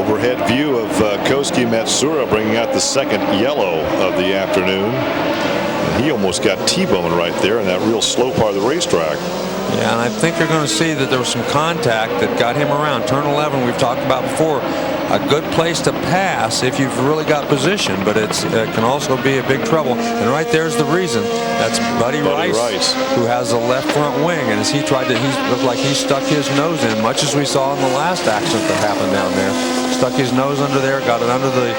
Overhead view of Koski Matsura bringing out the second yellow of the afternoon. And he almost got T-boned right there in that real slow part of the racetrack. Yeah, and I think you're going to see that there was some contact that got him around. Turn 11, we've talked about before, a good place to pass if you've really got position, but it can also be a big trouble. And right there's the reason. That's Buddy Rice, who has a left front wing, and as he looked like he stuck his nose in, much as we saw in the last accident that happened down there. Stuck his nose under there, got it under the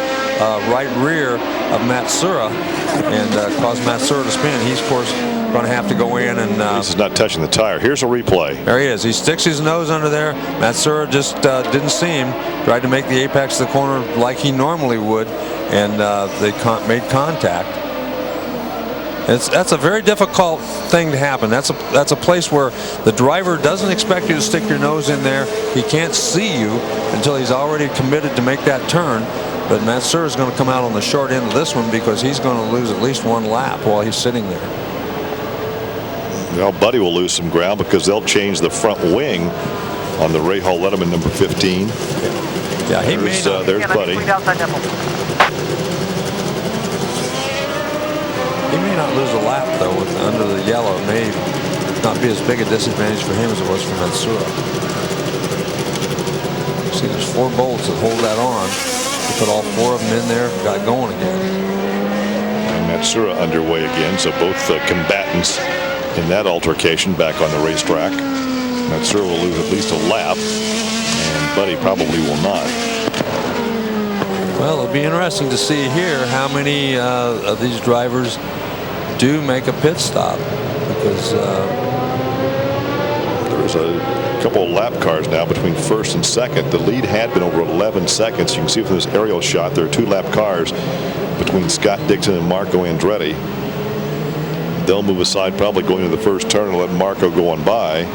right rear of Matsura, and caused Matsura to spin. He's, of course, going to have to go in and... This is not touching the tire. Here's a replay. There he is. He sticks his nose under there. Matsura just didn't see him. Tried to make the apex of the corner like he normally would, and they made contact. That's a very difficult thing to happen. That's a place where the driver doesn't expect you to stick your nose in there. He can't see you until he's already committed to make that turn. But Matsura is going to come out on the short end of this one because he's going to lose at least 1 lap while he's sitting there. Well, Buddy will lose some ground because they'll change the front wing on the Ray Hall Letterman number 15. Yeah, there's Buddy. He may not lose a lap though under the yellow. It may not be as big a disadvantage for him as it was for Matsura. See, there's 4 bolts that hold that on. They put all 4 of them in there, got going again. And Matsura underway again, so both combatants in that altercation back on the racetrack. Matsura will lose at least a lap, and Buddy probably will not. Well, it'll be interesting to see here how many of these drivers do make a pit stop, because there's a couple of lap cars now between first and second. The lead had been over 11 seconds. You can see from this aerial shot there are 2 lap cars between Scott Dixon and Marco Andretti. They'll move aside, probably going into the first turn, and let Marco go on by.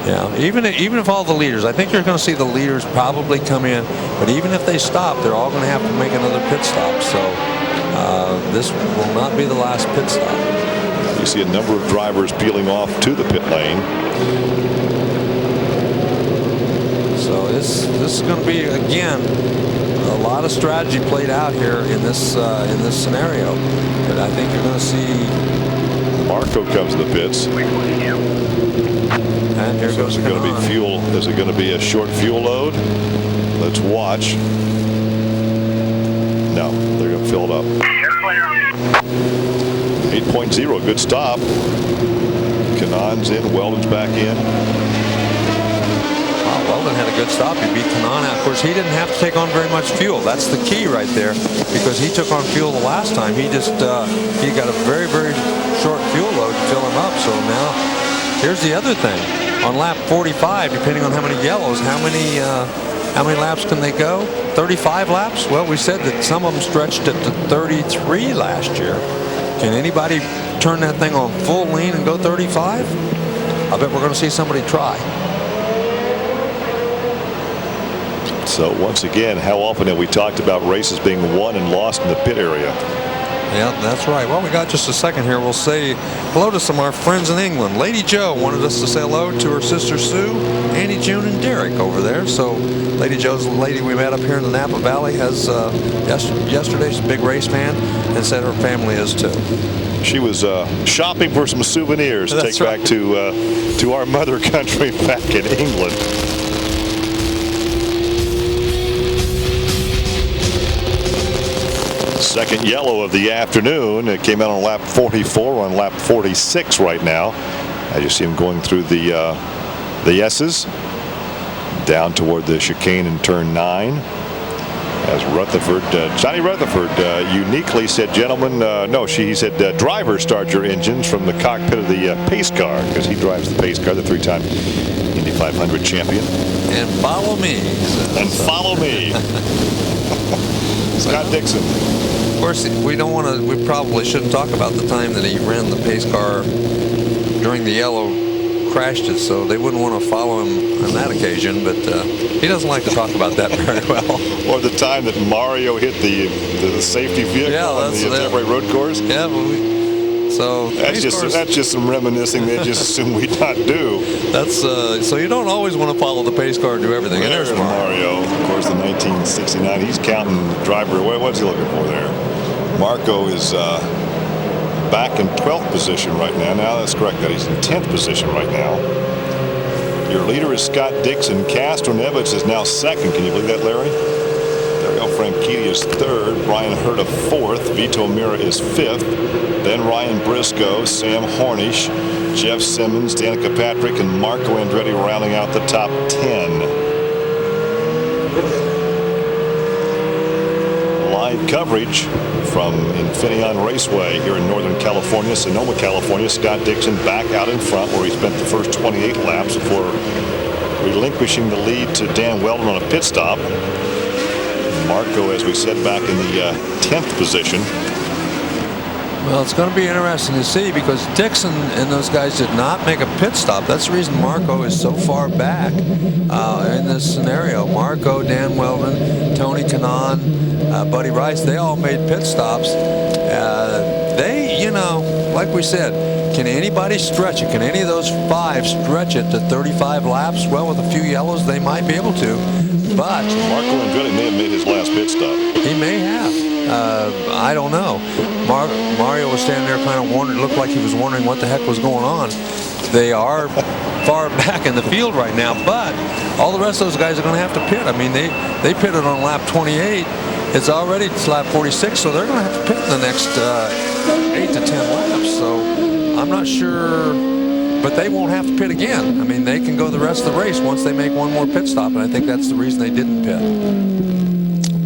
Yeah, even if all the leaders, I think you're going to see the leaders probably come in, but even if they stop, they're all going to have to make another pit stop. So this will not be the last pit stop. You see a number of drivers peeling off to the pit lane. So this is going to be, again, a lot of strategy played out here in this scenario. But I think you're going to see Marco comes to the pits. And here goes. Is it going to be fuel? Is it going to be a short fuel load? Let's watch. No, they're going to fill it up. 8.0, good stop. Kanon's in, Weldon's back in. Wow, Weldon had a good stop. He beat Kanan out. Of course, he didn't have to take on very much fuel. That's the key right there, because he took on fuel the last time. He just he got a very, very short fuel load to fill him up. So now here's the other thing. On lap 45, depending on how many yellows, how many laps can they go? 35 laps? Well, we said that some of them stretched it to 33 last year. Can anybody turn that thing on full lean and go 35? I bet we're going to see somebody try. So once again, how often have we talked about races being won and lost in the pit area? Yeah, that's right. Well, we got just a second here. We'll say hello to some of our friends in England. Lady Joe wanted us to say hello to her sister Sue, Annie, June, and Derek over there. So Lady Joe's the lady we met up here in the Napa Valley. Has yesterday, she's a big race fan, and said her family is too. She was shopping for some souvenirs to take back to our mother country back in England. Second yellow of the afternoon. It came out on lap 44, on lap 46 right now. As you see him going through the S's down toward the chicane in turn 9. As Rutherford, Johnny Rutherford uniquely said, gentlemen, he said, driver, start your engines from the cockpit of the pace car, because he drives the pace car, the 3-time Indy 500 champion. And follow me. And follow me. Scott Dixon. Of course, we probably shouldn't talk about the time that he ran the pace car during the yellow, crashed it, so they wouldn't want to follow him on that occasion, but he doesn't like to talk about that very well. Or the time that Mario hit the safety vehicle on the temporary road course. Yeah, so that's just some reminiscing they just assume we not do. That's so you don't always want to follow the pace car and do everything. There's Mario, of course, the 1969. He's counting driver. What's he looking for there? Marco is back in 12th position right now. Now that's correct. That he's in 10th position right now. Your leader is Scott Dixon. Castro Neves is now second. Can you believe that, Larry? Dario Franchitti is third. Brian Herta fourth. Vito Mira is fifth. Then Ryan Briscoe, Sam Hornish, Jeff Simmons, Danica Patrick, and Marco Andretti rounding out the top 10. Live coverage from Infineon Raceway here in Northern California, Sonoma, California. Scott Dixon back out in front, where he spent the first 28 laps before relinquishing the lead to Dan Weldon on a pit stop. Marco, as we said, back in the 10th position. Well, it's going to be interesting to see, because Dixon and those guys did not make a pit stop. That's the reason Marco is so far back in this scenario. Marco, Dan Weldon, Tony Kanaan, Buddy Rice, they all made pit stops. Like we said, can anybody stretch it? Can any of those 5 stretch it to 35 laps? Well, with a few yellows, they might be able to. But Marco Andretti may have made his last pit stop. He may have. I don't know. Mario was standing there kind of wondering, looked like he was wondering what the heck was going on. They are far back in the field right now, but all the rest of those guys are going to have to pit. I mean, they pitted on lap 28. It's already lap 46, so they're going to have to pit in the next 8 to 10 laps. So I'm not sure, but they won't have to pit again. I mean, they can go the rest of the race once they make one more pit stop, and I think that's the reason they didn't pit.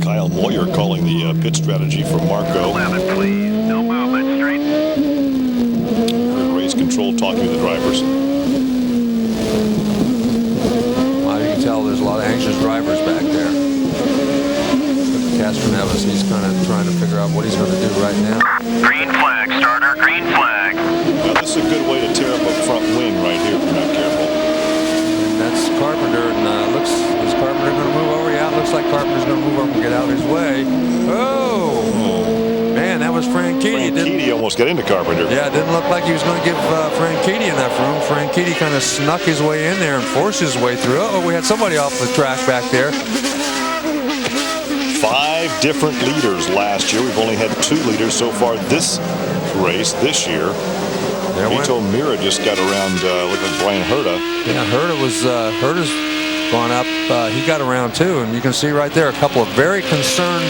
Kyle Moyer calling the pit strategy for Marco. 11, please. No movement, straight. Heard race control talking to the drivers. Well, you can tell there's a lot of anxious drivers back there. Castro Neves, he's kind of trying to figure out what he's going to do right now. Green flag, starter, green flag. Now, this is a good way to tear up a front wing right here if you're not careful. And that's Carpenter, and is Carpenter going to move over? Yeah, it looks like Carpenter's going to move over and get out of his way. Oh! Man, that was Franchitti. Franchitti almost got into Carpenter. Yeah, it didn't look like he was going to give Franchitti enough room. Franchitti kind of snuck his way in there and forced his way through. Oh, we had somebody off the track back there. 5 different leaders last year. We've only had 2 leaders so far this race this year. Vito Mira just got around looking at Brian Herta. Yeah, Herta's gone up. He got around too, and you can see right there a couple of very concerned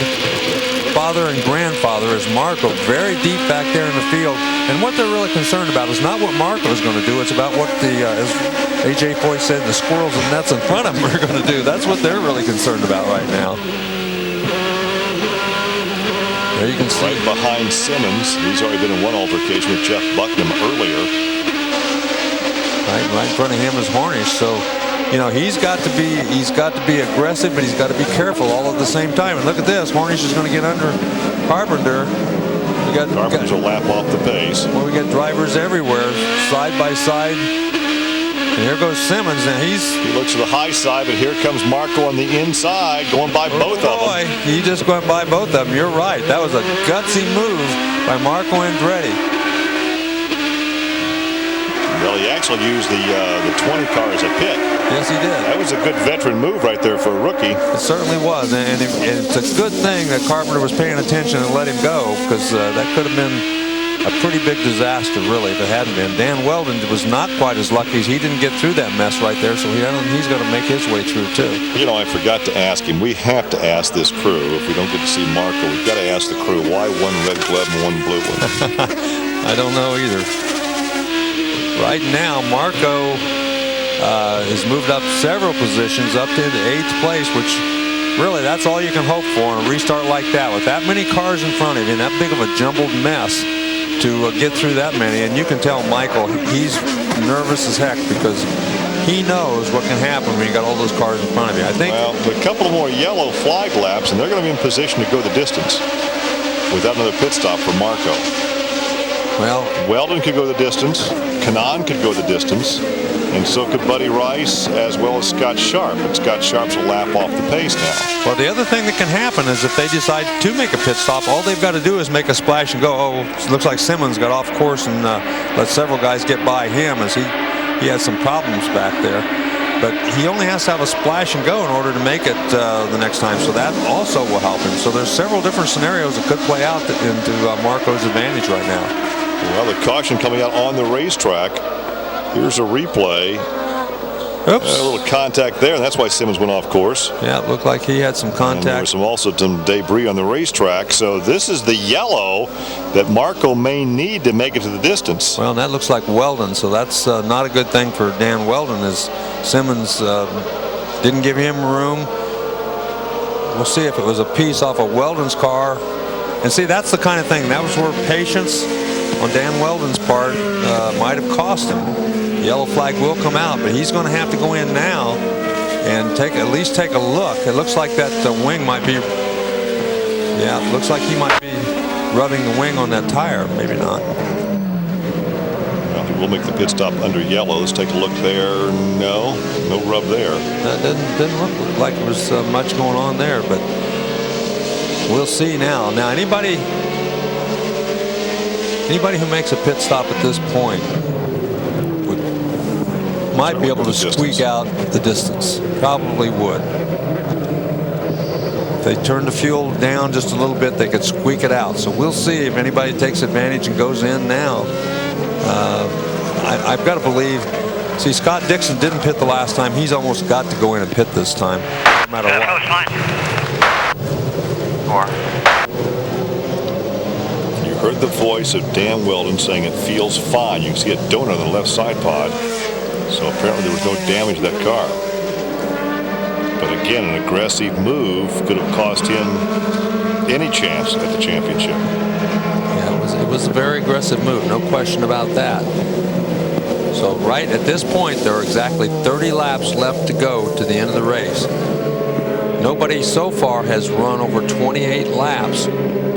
father and grandfather as Marco very deep back there in the field And what they're really concerned about is not what Marco is going to do. It's about what as A.J. Foyt said, the squirrels and nuts in front of him are going to do. That's what they're really concerned about right now. There you can see. Right behind Simmons. He's already been in one altercation with Jeff Bucknam earlier. Right in front of him is Hornish. So, you know, he's got to be aggressive, but he's got to be careful all at the same time. And look at this. Hornish is going to get under Carpenter. Carpenter will lap off the pace. Well, we got drivers everywhere, side by side. And here goes Simmons. Now he looks to the high side, but here comes Marco on the inside, going by both of them. He just went by both of them. You're right. That was a gutsy move by Marco Andretti. Well, he actually used the 20 car as a pit. Yes, he did. That was a good veteran move right there for a rookie. It certainly was, and it's a good thing that Carpenter was paying attention and let him go, because that could have been a pretty big disaster, really, if it hadn't been. Dan Weldon was not quite as lucky. He didn't get through that mess right there, so he's going to make his way through, too. You know, I forgot to ask him. We have to ask this crew, if we don't get to see Marco, we've got to ask the crew, why one red glove and one blue one? I don't know either. Right now, Marco has moved up several positions up to the 8th place, which really that's all you can hope for on a restart like that. With that many cars in front of you and that big of a jumbled mess to get through that many. And you can tell Michael, he's nervous as heck because he knows what can happen when you got all those cars in front of you. I think. Well, a couple more yellow flag laps, and they're going to be in position to go the distance without another pit stop for Marco. Well, Weldon could go the distance. Kanaan could go the distance. And so could Buddy Rice, as well as Scott Sharp. And Scott Sharp's will lap off the pace now. Well, the other thing that can happen is if they decide to make a pit stop, all they've got to do is make a splash and go, oh, it looks like Simmons got off course, and let several guys get by him as he had some problems back there. But he only has to have a splash and go in order to make it the next time. So that also will help him. So there's several different scenarios that could play out into Marco's advantage right now. Well, the caution coming out on the racetrack. Here's a replay. Oops. A little contact there, and that's why Simmons went off course. Yeah, it looked like he had some contact. And there was also some debris on the racetrack. So this is the yellow that Marco may need to make it to the distance. Well, and that looks like Weldon, so that's not a good thing for Dan Weldon, as Simmons didn't give him room. We'll see if it was a piece off of Weldon's car. And see, that's the kind of thing. That was where patience on Dan Weldon's part might have cost him. The yellow flag will come out, but he's going to have to go in now and at least take a look. It looks like that wing might be, yeah, it looks like he might be rubbing the wing on that tire. Maybe not. Well, he will make the pit stop under yellow. Let's take a look there. No rub there. That didn't look like there was much going on there, but we'll see now. Now, anybody who makes a pit stop at this point might be able to squeak out the distance. Probably would. If they turn the fuel down just a little bit, they could squeak it out. So we'll see if anybody takes advantage and goes in now. I've got to believe. See, Scott Dixon didn't pit the last time. He's almost got to go in and pit this time, no matter what. You heard the voice of Dan Weldon saying it feels fine. You can see a donut on the left side pod. So apparently there was no damage to that car. But again, an aggressive move could have cost him any chance at the championship. Yeah, it was a very aggressive move, no question about that. So right at this point, there are exactly 30 laps left to go to the end of the race. Nobody so far has run over 28 laps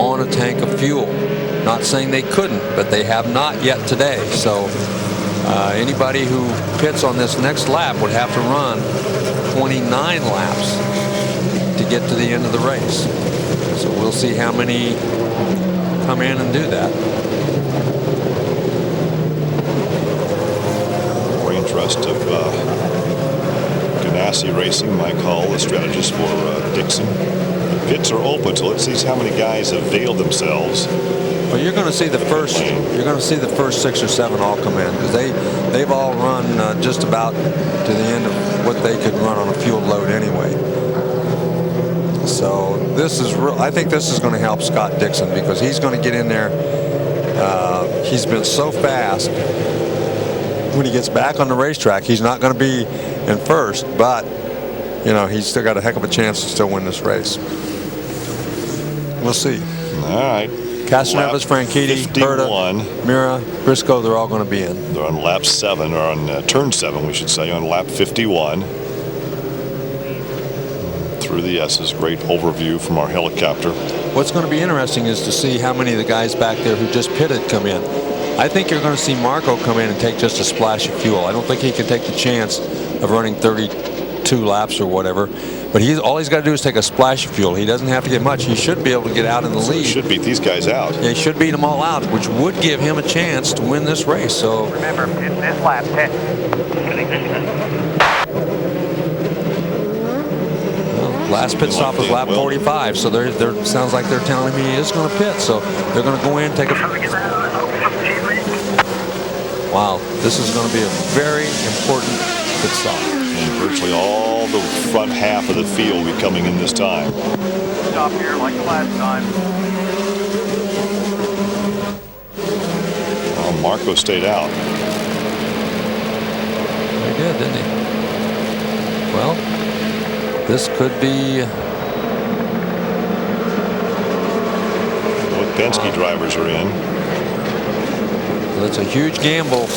on a tank of fuel. Not saying they couldn't, but they have not yet today. So anybody who pits on this next lap would have to run 29 laps to get to the end of the race. So we'll see how many come in and do that. More interest of Ganassi Racing, Mike Hull, the strategist for Dixon. The pits are open, so let's see how many guys have veiled themselves. Well, you're going to see the first 6 or 7 all come in, because they've all run just about to the end of what they could run on a fuel load anyway. So I think this is going to help Scott Dixon, because he's going to get in there He's been so fast. When he gets back on the racetrack, he's not going to be in first, but you know, he's still got a heck of a chance to still win this race. We'll see. All right. Castroneves, Franchitti, Herta, Mira, Briscoe, they're all going to be in. They're on lap 7, or on turn 7, we should say, on lap 51. Through the S's. Great overview from our helicopter. What's going to be interesting is to see how many of the guys back there who just pitted come in. I think you're going to see Marco come in and take just a splash of fuel. I don't think he can take the chance of running 32 laps or whatever. But all he's got to do is take a splash of fuel. He doesn't have to get much. He should be able to get out in the lead. He should beat these guys out. Yeah, he should beat them all out, which would give him a chance to win this race. So remember, it's this lap 10. Last pit stop was lap 45, so there sounds like they're telling me he is going to pit. So they're going to go in, take a. Wow, this is going to be a very important pit stop. And virtually all the front half of the field will be coming in this time. Stop here like the last time. Well, Marco stayed out. He did, didn't he? Well, this could be. Both Penske drivers are in. That's a huge gamble.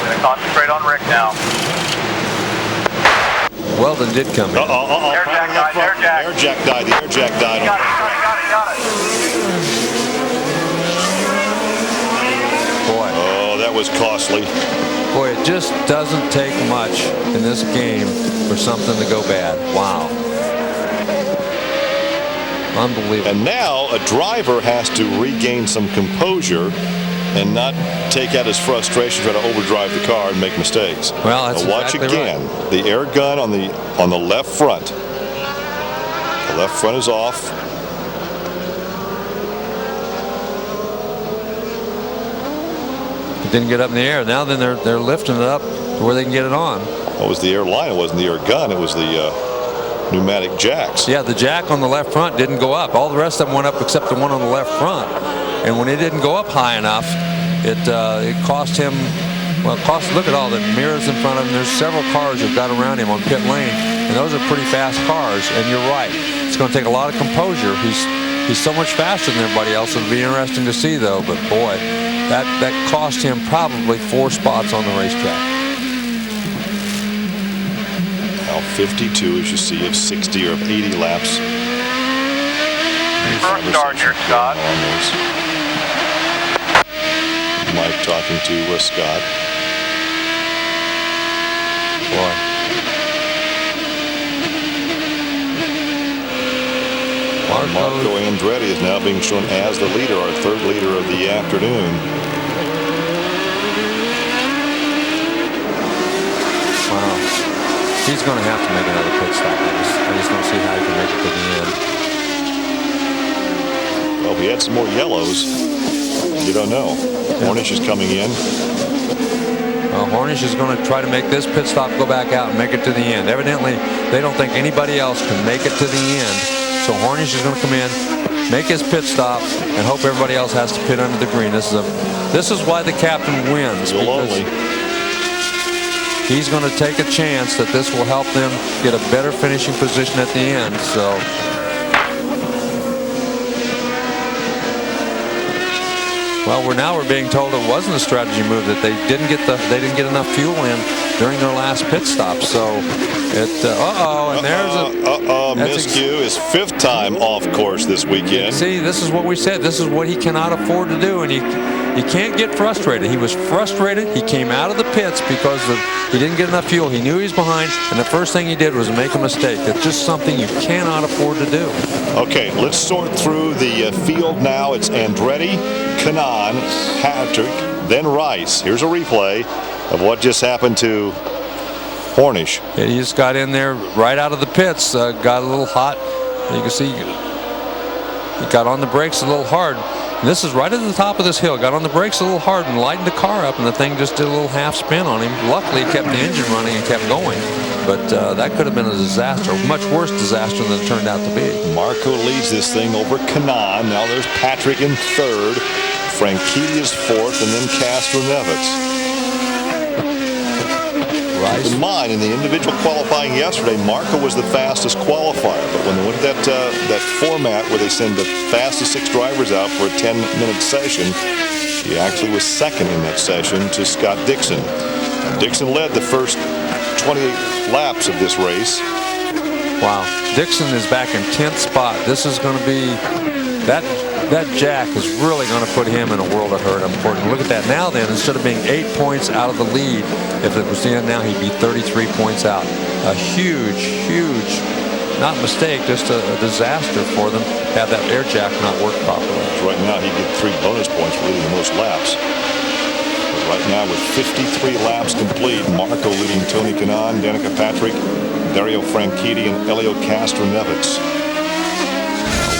Gonna concentrate on Rick now. Weldon did come in. Air jack died, air jack. Air jack died, the air jack died. Got it. Boy. Oh, that was costly. Boy, it just doesn't take much in this game for something to go bad. Wow. Unbelievable. And now a driver has to regain some composure and not take out his frustration, try to overdrive the car and make mistakes. Well, that's watch exactly again. Right. The air gun on the left front. The left front is off. It didn't get up in the air. Now then they're lifting it up to where they can get it on. It was the air line. It wasn't the air gun. It was the pneumatic jacks. Yeah, the jack on the left front didn't go up. All the rest of them went up except the one on the left front. And when it didn't go up high enough, it cost him. Well, look at all the mirrors in front of him. There's several cars who've got around him on pit lane, and those are pretty fast cars. And you're right. It's going to take a lot of composure. He's so much faster than everybody else. It'll be interesting to see, though. But boy, that cost him probably 4 spots on the racetrack. Now 52, as you see, of 60 or of 80 laps. First Charger, Scott. Mike talking to Scott. Boy. Marco Andretti is now being shown as the leader, our third leader of the afternoon. Wow. He's going to have to make another pit stop. I just don't see how he can make it to the end. Well, we had some more yellows. You don't know. Hornish is coming in. Hornish is going to try to make this pit stop, go back out and make it to the end. Evidently, they don't think anybody else can make it to the end. So Hornish is going to come in, make his pit stop, and hope everybody else has to pit under the green. This is why the captain wins. He's going to take a chance that this will help them get a better finishing position at the end. So. Well, we're being told it wasn't a strategy move, that they didn't get enough fuel in during their last pit stop. So and there's Miscue is 5th time off course this weekend. See, this is what we said. This is what he cannot afford to do, and he can't get frustrated. He was frustrated. He came out of the pits because he didn't get enough fuel. He knew he was behind, and the first thing he did was make a mistake. That's just something you cannot afford to do. Okay, let's sort through the field now. It's Andretti, Kanaan, Patrick, then Rice. Here's a replay of what just happened to Hornish. Yeah, he just got in there right out of the pits, got a little hot. You can see he got on the brakes a little hard. And this is right at the top of this hill. Got on the brakes a little hard and lightened the car up, and the thing just did a little half spin on him. Luckily, he kept the engine running and kept going. But that could have been a disaster, a much worse disaster than it turned out to be. Marco leads this thing over Kanaan. Now there's Patrick in third. Franchitti is fourth, and then Castro-Neves. Keep in mind, in the individual qualifying yesterday, Marco was the fastest qualifier. But when they went to that format where they send the fastest 6 drivers out for a 10-minute session, he actually was second in that session to Scott Dixon. Dixon led the first 28 laps of this race. Wow. Dixon is back in 10th spot. This is going to be that jack is really going to put him in a world of hurt. Important. Look at that now. Then instead of being 8 points out of the lead, if it was the end now, he'd be 33 points out. A huge, not mistake, just a disaster for them. Have that air jack not work properly. Right now, he'd get 3 bonus points for leading the most laps. But right now, with 53 laps complete, Marco leading Tony Kanaan, Danica Patrick, Dario Franchitti, and Elio Castro-Neves.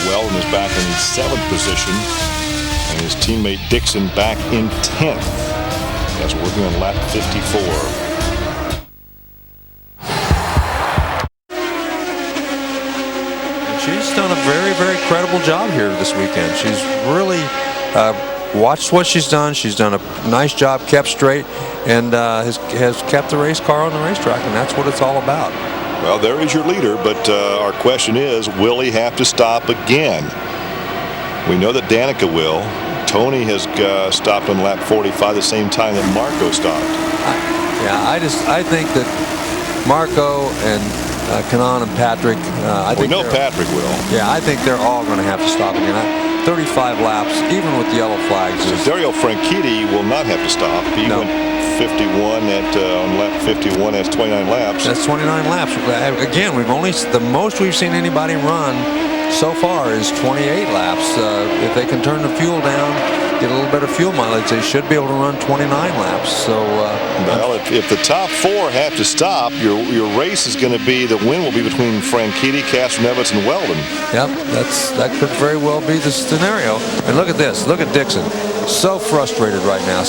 Weldon is back in 7th position, and his teammate Dixon back in 10th as we're working on lap 54. She's done a very, very credible job here this weekend. She's really watched what she's done. She's done a nice job, kept straight, and has kept the race car on the racetrack, and that's what it's all about. Well, there is your leader, but our question is, will he have to stop again? We know that Danica will. Tony has stopped on lap 45 the same time that Marco stopped. I think that Marco and Kanaan and Patrick. We know Patrick will. Yeah, I think they're all going to have to stop again. 35 laps, even with yellow flags. So Dario Franchitti will not have to stop. He went 51 on lap 51. That's 29 laps. That's 29 laps. Again, the most we've seen anybody run so far is 28 laps. If they can turn the fuel down, get a little better fuel mileage, they should be able to run 29 laps. So, well, if the top 4 have to stop, your race is going to be, the win will be between Franchitti, Castro-Neves, and Weldon. Yep, that could very well be the scenario. And look at this. Look at Dixon. So frustrated right now.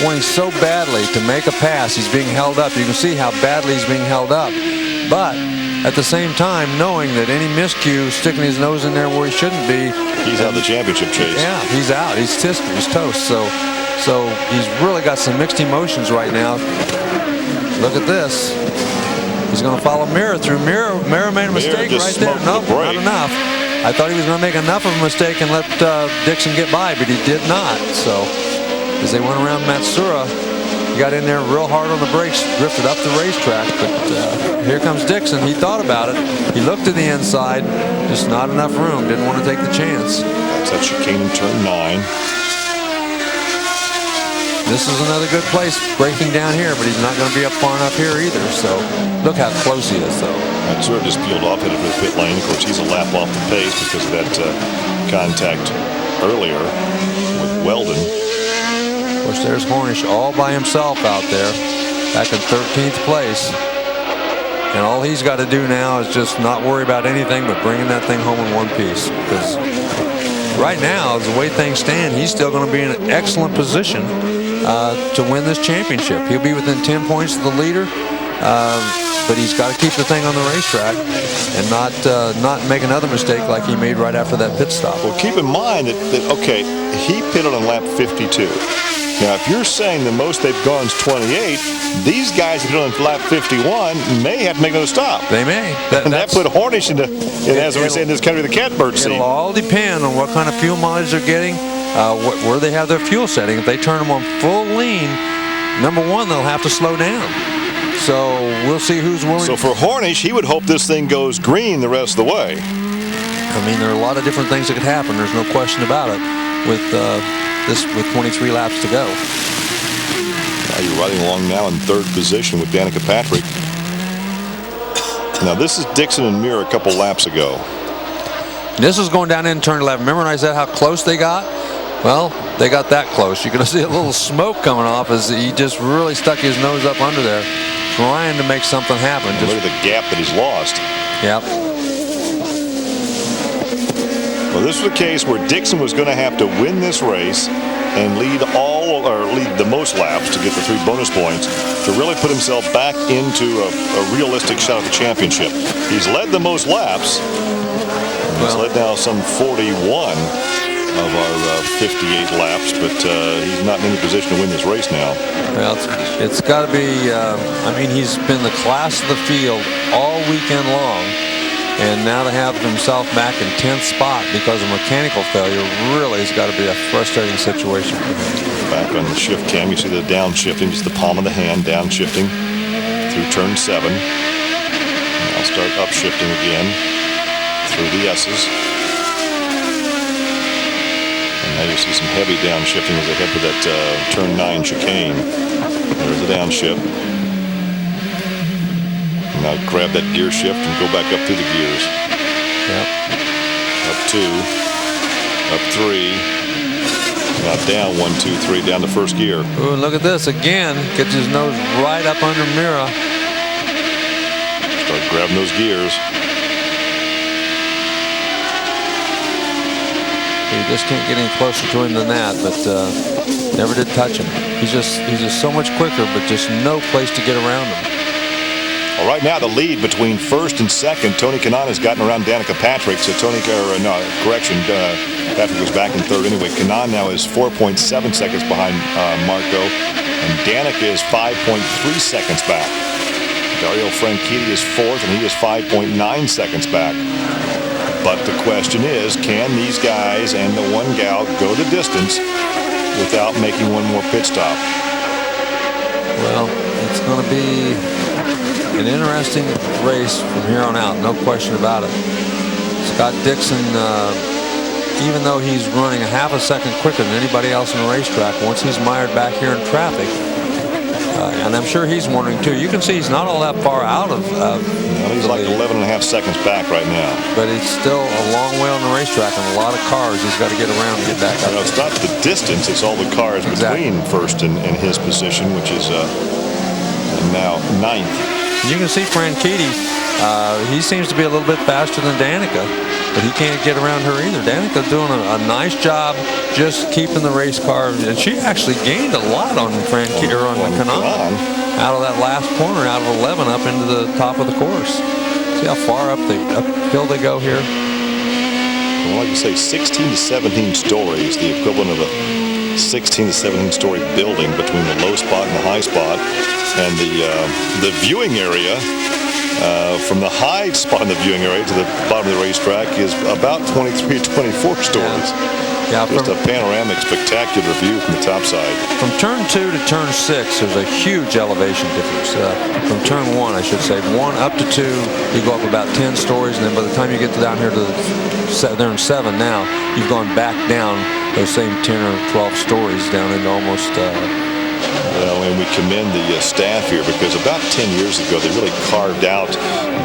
Wanting so badly to make a pass. He's being held up. You can see how badly he's being held up. But at the same time, knowing that any miscue, sticking his nose in there where he shouldn't be. He's out of the championship chase. Yeah, he's out. He's toast. So he's really got some mixed emotions right now. Look at this. He's going to follow Mirror through. Mirror made a mistake right there. Nope, not enough. I thought he was going to make enough of a mistake and let Dixon get by, but he did not. So as they went around Matsuura, he got in there real hard on the brakes, drifted up the racetrack. But here comes Dixon. He thought about it. He looked to the inside, just not enough room. Didn't want to take the chance. That's that chicane in turn 9. This is another good place, braking down here, but he's not going to be up far enough here either. So look how close he is, though. Matsuura just peeled off, headed for the pit lane. Of course, he's a lap off the pace because of that contact earlier with Weldon. Of course, there's Hornish all by himself out there, back in 13th place. And all he's got to do now is just not worry about anything but bringing that thing home in one piece. Because right now, the way things stand, he's still going to be in an excellent position to win this championship. He'll be within 10 points of the leader, but he's got to keep the thing on the racetrack and not make another mistake like he made right after that pit stop. Well, keep in mind that okay, he pitted on lap 52. Now, if you're saying the most they've gone is 28, these guys that are on lap 51 may have to make another stop. They may. And that put Hornish into, as we say in this country, the catbird seat. It'll all depend on what kind of fuel mileage they're getting, where they have their fuel setting. If they turn them on full lean, number one, they'll have to slow down. So we'll see who's willing. So for Hornish, he would hope this thing goes green the rest of the way. I mean, there are a lot of different things that could happen. There's no question about it with 23 laps to go. You're riding along now in 3rd position with Danica Patrick. Now this is Dixon and Mir a couple laps ago. This is going down in turn 11. Remember when I said how close they got? Well, they got that close. You're going to see a little smoke coming off as he just really stuck his nose up under there, trying to make something happen. Look at the gap that he's lost. Yep. Well, So this was a case where Dixon was going to have to win this race and lead the most laps to get the 3 bonus points to really put himself back into a realistic shot at the championship. He's led the most laps. He's led now some 41 of our 58 laps, but he's not in any position to win this race now. Well, it's got to be, I mean, he's been the class of the field all weekend long, and now to have himself back in 10th spot because of mechanical failure really has got to be a frustrating situation for him. Back on the shift cam, you see the downshifting, just the palm of the hand downshifting through turn 7. I'll start upshifting again through the S's. And now you see some heavy downshifting as they head for that turn 9 chicane. There's the downshift. Now grab that gear shift and go back up through the gears. Yep. Up 2, up 3. Now down 1, 2, 3, down to first gear. Ooh, look at this again. Gets his nose right up under Mira. Start grabbing those gears. You just can't get any closer to him than that, but never did touch him. He's just so much quicker, but just no place to get around him. Well, right now the lead between first and second, Tony Kanaan has gotten around Danica Patrick. So Patrick was back in third anyway. Kanaan now is 4.7 seconds behind Marco, and Danica is 5.3 seconds back. Dario Franchitti is fourth, and he is 5.9 seconds back. But the question is, can these guys and the one gal go the distance without making one more pit stop? Well, it's going to be an interesting race from here on out, no question about it. Scott Dixon, even though he's running a half a second quicker than anybody else on the racetrack, once he's mired back here in traffic, and I'm sure he's wondering too. You can see he's not all that far out of he's like 11 and a half seconds back right now. But it's still a long way on the racetrack and a lot of cars he's got to get around to get back up. It's not the distance, it's all the cars between first and his position, which is now 9th. You can see Franchitti, he seems to be a little bit faster than Danica, but he can't get around her either. Danica's doing a nice job just keeping the race car, and she actually gained a lot on Franchitti, or on Kanaan, out of that last corner, out of 11 up into the top of the course. See how far uphill they go here? Well, like you say, 16 to 17 stories, the equivalent of a 16 to 17 story building between the low spot and the high spot, and the viewing area from the high spot in the viewing area to the bottom of the racetrack is about 23 to 24 stories. Yeah, just a panoramic, spectacular view from the top side. From turn 2 to turn 6, there's a huge elevation difference. From turn 1, I should say, 1 up to 2, you go up about 10 stories, and then by the time you get down here to they're in 7 now, you've gone back down those same 10 or 12 stories down into almost. And we commend the staff here, because about 10 years ago they really carved out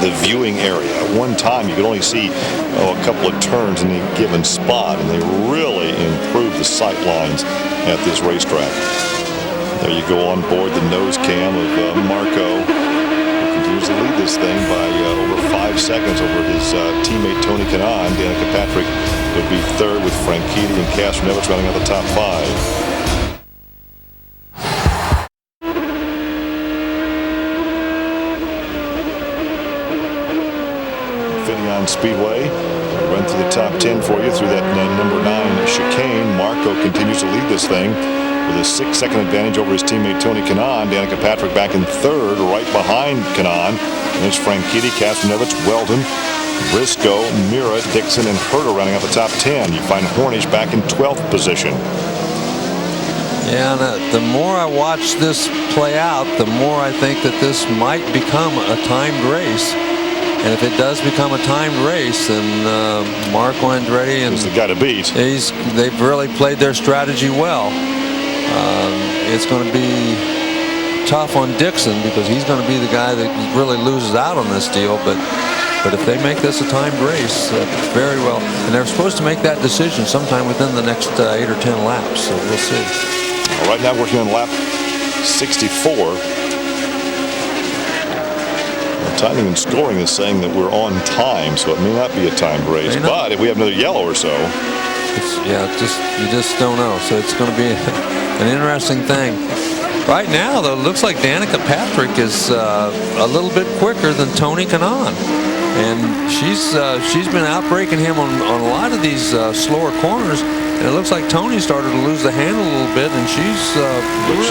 the viewing area. At one time you could only see a couple of turns in a given spot, and they really improved the sight lines at this racetrack. There you go on board the nose cam of Marco, who continues to lead this thing by over 5 seconds over his teammate Tony Kanaan. Danica Patrick would be third, with Franchitti and Castroneves rounding out the top 5. Speedway. We run through the top 10 for you through that number 9 chicane. Marco continues to lead this thing with a 6-second advantage over his teammate Tony Kanaan. Danica Patrick back in third, right behind Kanaan. And it's Franchitti, Castroneves, Weldon, Briscoe, Mira, Dixon, and Herter rounding out the top 10. You find Hornish back in 12th position. Yeah, and the more I watch this play out, the more I think that this might become a timed race. And if it does become a timed race, then Marco Andretti and the guy to beat. They've really played their strategy well. It's going to be tough on Dixon, because he's going to be the guy that really loses out on this deal. But if they make this a timed race, very well, and they're supposed to make that decision sometime within the next 8 or 10 laps. So we'll see. Right now, working on lap 64. Timing and scoring is saying that we're on time, so it may not be a timed race. But if we have another yellow or so, you just don't know. So it's going to be an interesting thing. Right now, though, it looks like Danica Patrick is a little bit quicker than Tony Kanaan. And she's been outbreaking him on a lot of these slower corners. And it looks like Tony started to lose the handle a little bit, and she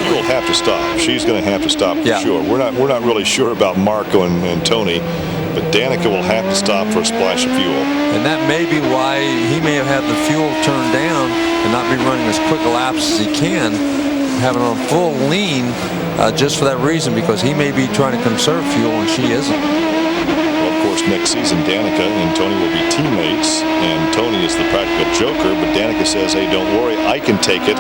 will have to stop. She's going to have to stop for sure. We're not really sure about Marco and Tony, but Danica will have to stop for a splash of fuel. And that may be why he may have had the fuel turned down and not be running as quick a laps as he can, having on full lean, just for that reason, because he may be trying to conserve fuel and she isn't. Of course, next season, Danica and Tony will be teammates, and Tony is the practical joker, but Danica says, hey, don't worry, I can take it,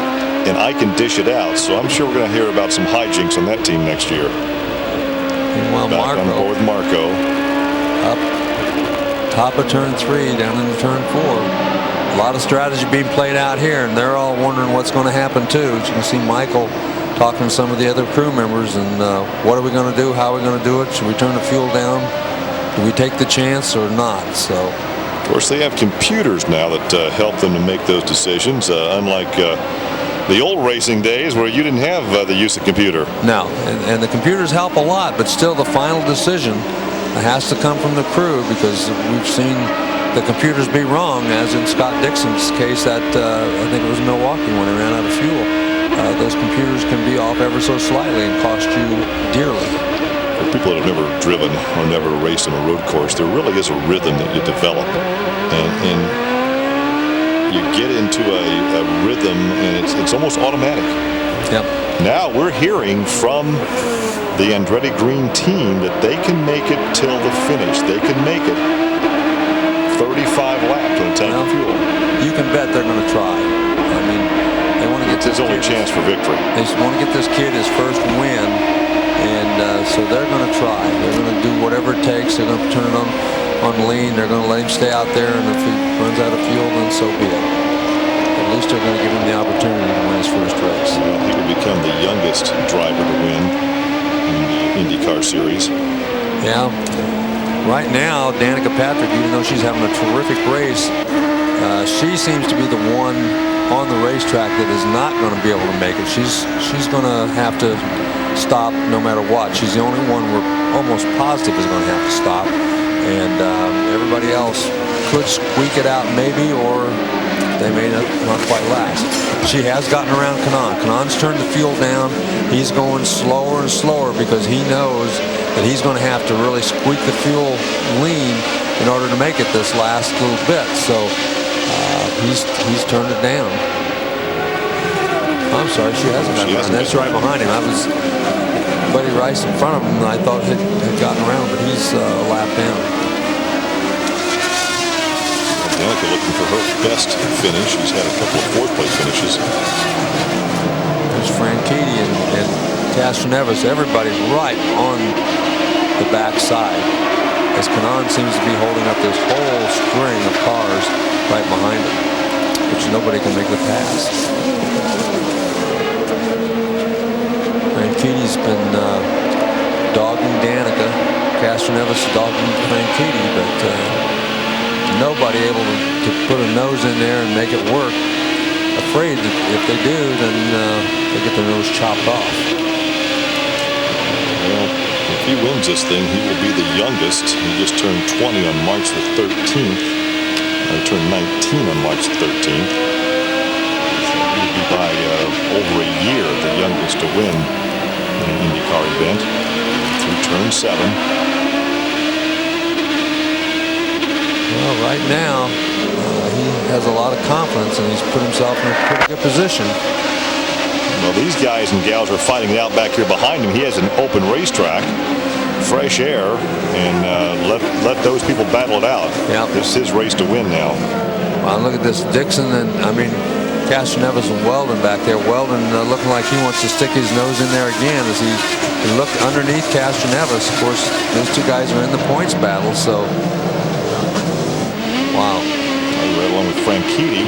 and I can dish it out. So I'm sure we're going to hear about some hijinks on that team next year. Meanwhile, back on board Marco. Up top of turn 3, down into turn 4. A lot of strategy being played out here, and they're all wondering what's going to happen, too. As you can see Michael talking to some of the other crew members, and what are we going to do? How are we going to do it? Should we turn the fuel down? Do we take the chance or not? So, of course, they have computers now that help them to make those decisions, unlike the old racing days where you didn't have the use of computer. No, and the computers help a lot, but still the final decision has to come from the crew, because we've seen the computers be wrong, as in Scott Dixon's case at, I think it was Milwaukee when he ran out of fuel. Those computers can be off ever so slightly and cost you dearly. For people that have never driven or never raced on a road course, there really is a rhythm that you develop, and you get into a rhythm, and it's almost automatic. Yep. Now we're hearing from the Andretti Green team that they can make it till the finish. They can make it 35 laps on a tank of fuel. You can bet they're going to try. I mean, they want to get this only chance for victory. They want to get this kid his first win. And so they're going to try. They're going to do whatever it takes. They're going to turn it on lean. They're going to let him stay out there, and if he runs out of fuel, then so be it. At least they're going to give him the opportunity to win his first race. Well, he will become the youngest driver to win in the IndyCar Series. Yeah. Right now, Danica Patrick, even though she's having a terrific race, she seems to be the one on the racetrack that is not going to be able to make it. She's going to have to stop no matter what. She's the only one we're almost positive is going to have to stop, and everybody else could squeak it out maybe, or they may not quite last. She has gotten around Kanaan. Kanaan's turned the fuel down. He's going slower and slower because he knows that he's going to have to really squeak the fuel lean in order to make it this last little bit. So he's turned it down. I'm sorry, she hasn't gotten around. That's right behind him. I was Buddy Rice in front of him, and I thought had gotten around, but he's a lap down. Danica looking for her best finish. She's had a couple of fourth-place finishes. There's Franchitti and Castroneves. Everybody's right on the backside, as Kanaan seems to be holding up this whole string of cars right behind him, which nobody can make the pass. Franchitti's been dogging Danica. Castroneves dogging Franchitti, but nobody able to put a nose in there and make it work. Afraid that if they do, then they get their nose chopped off. Well, if he wins this thing, he will be the youngest. He just turned 20 on March the 13th. He turned 19 on March the 13th. So he'll be by over a year the youngest to win in an IndyCar event through turn 7. Well, right now, he has a lot of confidence, and he's put himself in a pretty good position. Well, these guys and gals are fighting it out back here behind him. He has an open racetrack, fresh air, and let those people battle it out. Yep. This is his race to win now. Well, look at this Dixon and, Castroneves and Weldon back there. Weldon looking like he wants to stick his nose in there again as he looked underneath Castroneves. Of course, those two guys are in the points battle, so wow. Right along with Franchitti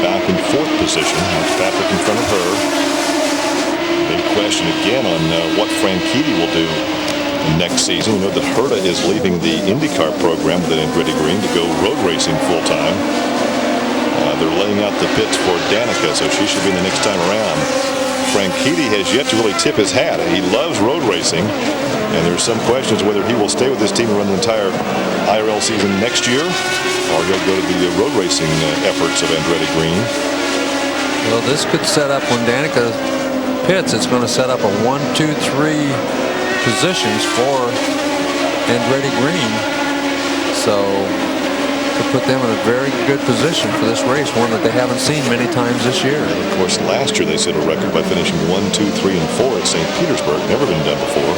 back in 4th position. That's Patrick in front of her. Big question again on what Franchitti will do next season. We know that Herta is leaving the IndyCar program with Andretti Green to go road racing full-time. They're laying out the pits for Danica, so she should be in the next time around. Franchitti has yet to really tip his hat. He loves road racing, and there's some questions whether he will stay with this team and run the entire IRL season next year, or he'll go to the road racing efforts of Andretti Green. Well, this could set up when Danica pits. It's going to set up a 1, 2, 3 positions for Andretti Green. So to put them in a very good position for this race, one that they haven't seen many times this year. And of course, last year they set a record by finishing 1, 2, 3, and 4 at St. Petersburg. Never been done before.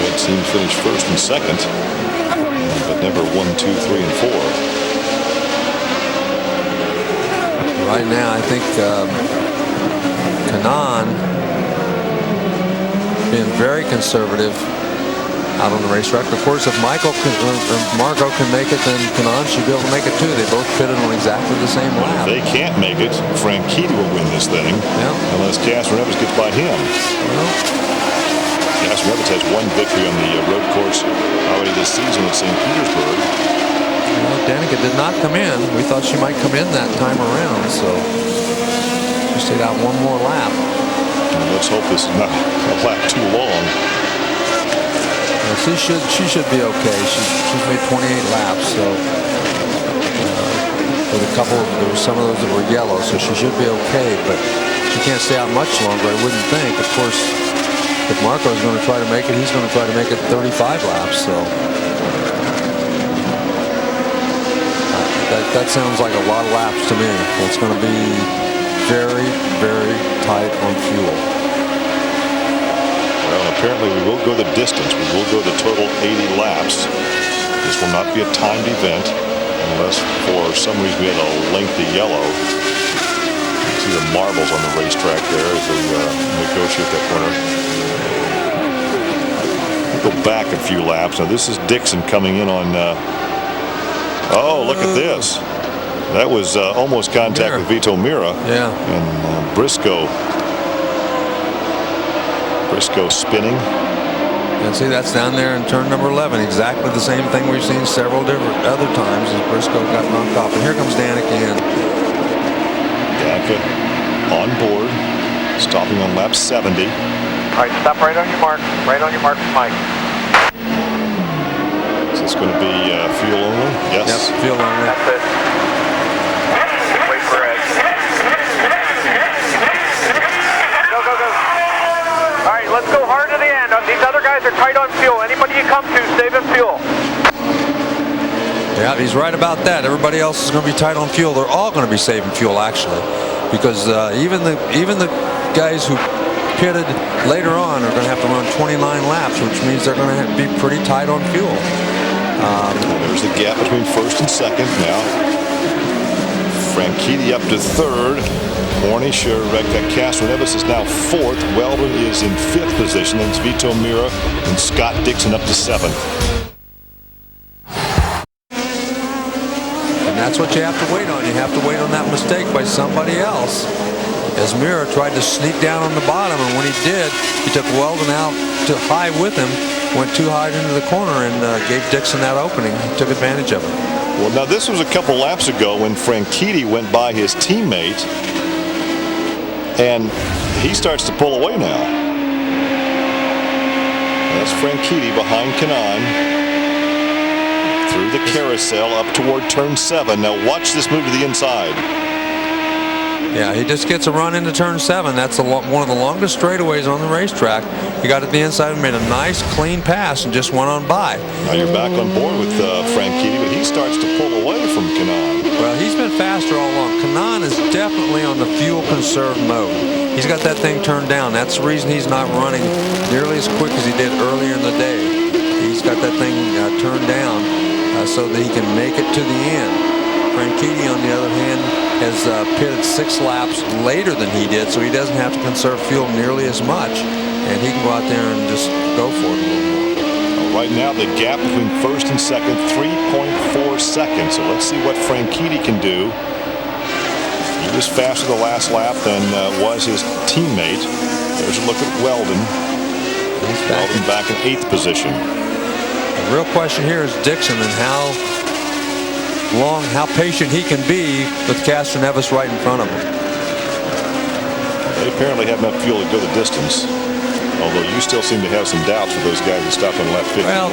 That team finished first and second, but never 1, 2, 3, and 4. Right now, I think Kanaan being very conservative out on the racetrack. Of course, if Marco can make it, then Kanaan should be able to make it too. They both pitted on exactly the same lap. If they can't make it, Franchitti will win this thing, unless Castroneves gets by him. Well, Castroneves has one victory on the road course already this season at St. Petersburg. Well, Danica did not come in. We thought she might come in that time around, so she stayed out one more lap. And let's hope this is not a lap too long. She should be okay. She's made 28 laps, so with there were some of those that were yellow, so she should be okay. But she can't stay out much longer, I wouldn't think. Of course, if Marco's going to try to make it, he's going to try to make it 35 laps. So that sounds like a lot of laps to me. It's going to be very, very tight on fuel. Well, apparently we will go the distance. We will go the total 80 laps. This will not be a timed event unless for some reason we had a lengthy yellow. You see the marbles on the racetrack there as they negotiate that winner. We'll go back a few laps. Now this is Dixon coming in on... oh, look at this. That was almost contact with Vito Mira. Yeah. And Briscoe spinning. And see, that's down there in turn number 11. Exactly the same thing we've seen several different other times as Briscoe got knocked off. And here comes Danica in. Danica on board, stopping on lap 70. All right, stop right on your mark. Right on your mark, Mike. Is this going to be fuel only? Yes. Yep, fuel only. That's it. Wait for it. Go, go, go. All right, let's go hard to the end. These other guys are tight on fuel. Anybody you come to, saving fuel. Yeah, he's right about that. Everybody else is going to be tight on fuel. They're all going to be saving fuel, actually, because even the guys who pitted later on are going to have to run 29 laps, which means they're going to have to be pretty tight on fuel. There's the gap between first and second now. Franchitti up to third. Castroneves is now fourth. Weldon is in fifth position. Then it's Vito Mira and Scott Dixon up to seventh. And that's what you have to wait on. You have to wait on that mistake by somebody else. As Mira tried to sneak down on the bottom, and when he did, he took Weldon out to high with him, went too high into the corner, and gave Dixon that opening. He took advantage of it. Well, now this was a couple laps ago when Franchitti went by his teammate, and he starts to pull away now. That's Franchitti behind Kanaan through the carousel up toward turn 7. Now watch this move to the inside. Yeah, he just gets a run into turn 7. That's one of the longest straightaways on the racetrack. He got it to the inside and made a nice, clean pass and just went on by. Now you're back on board with Franchitti, but he starts to pull away from Kanaan. Well, he's been faster all along. Kanaan is definitely on the fuel conserve mode. He's got that thing turned down. That's the reason he's not running nearly as quick as he did earlier in the day. He's got that thing turned down so that he can make it to the end. Franchitti, on the other hand, has pitted 6 laps later than he did, so he doesn't have to conserve fuel nearly as much, and he can go out there and just go for it a little more. Right now, the gap between first and second, 3.4 seconds. So let's see what Franchitti can do. He was faster the last lap than was his teammate. There's a look at Weldon. He's back in 8th position. The real question here is Dixon and how patient he can be with Castroneves right in front of him. They apparently have enough fuel to go the distance, although you still seem to have some doubts for those guys that stopped on lap 51. Well,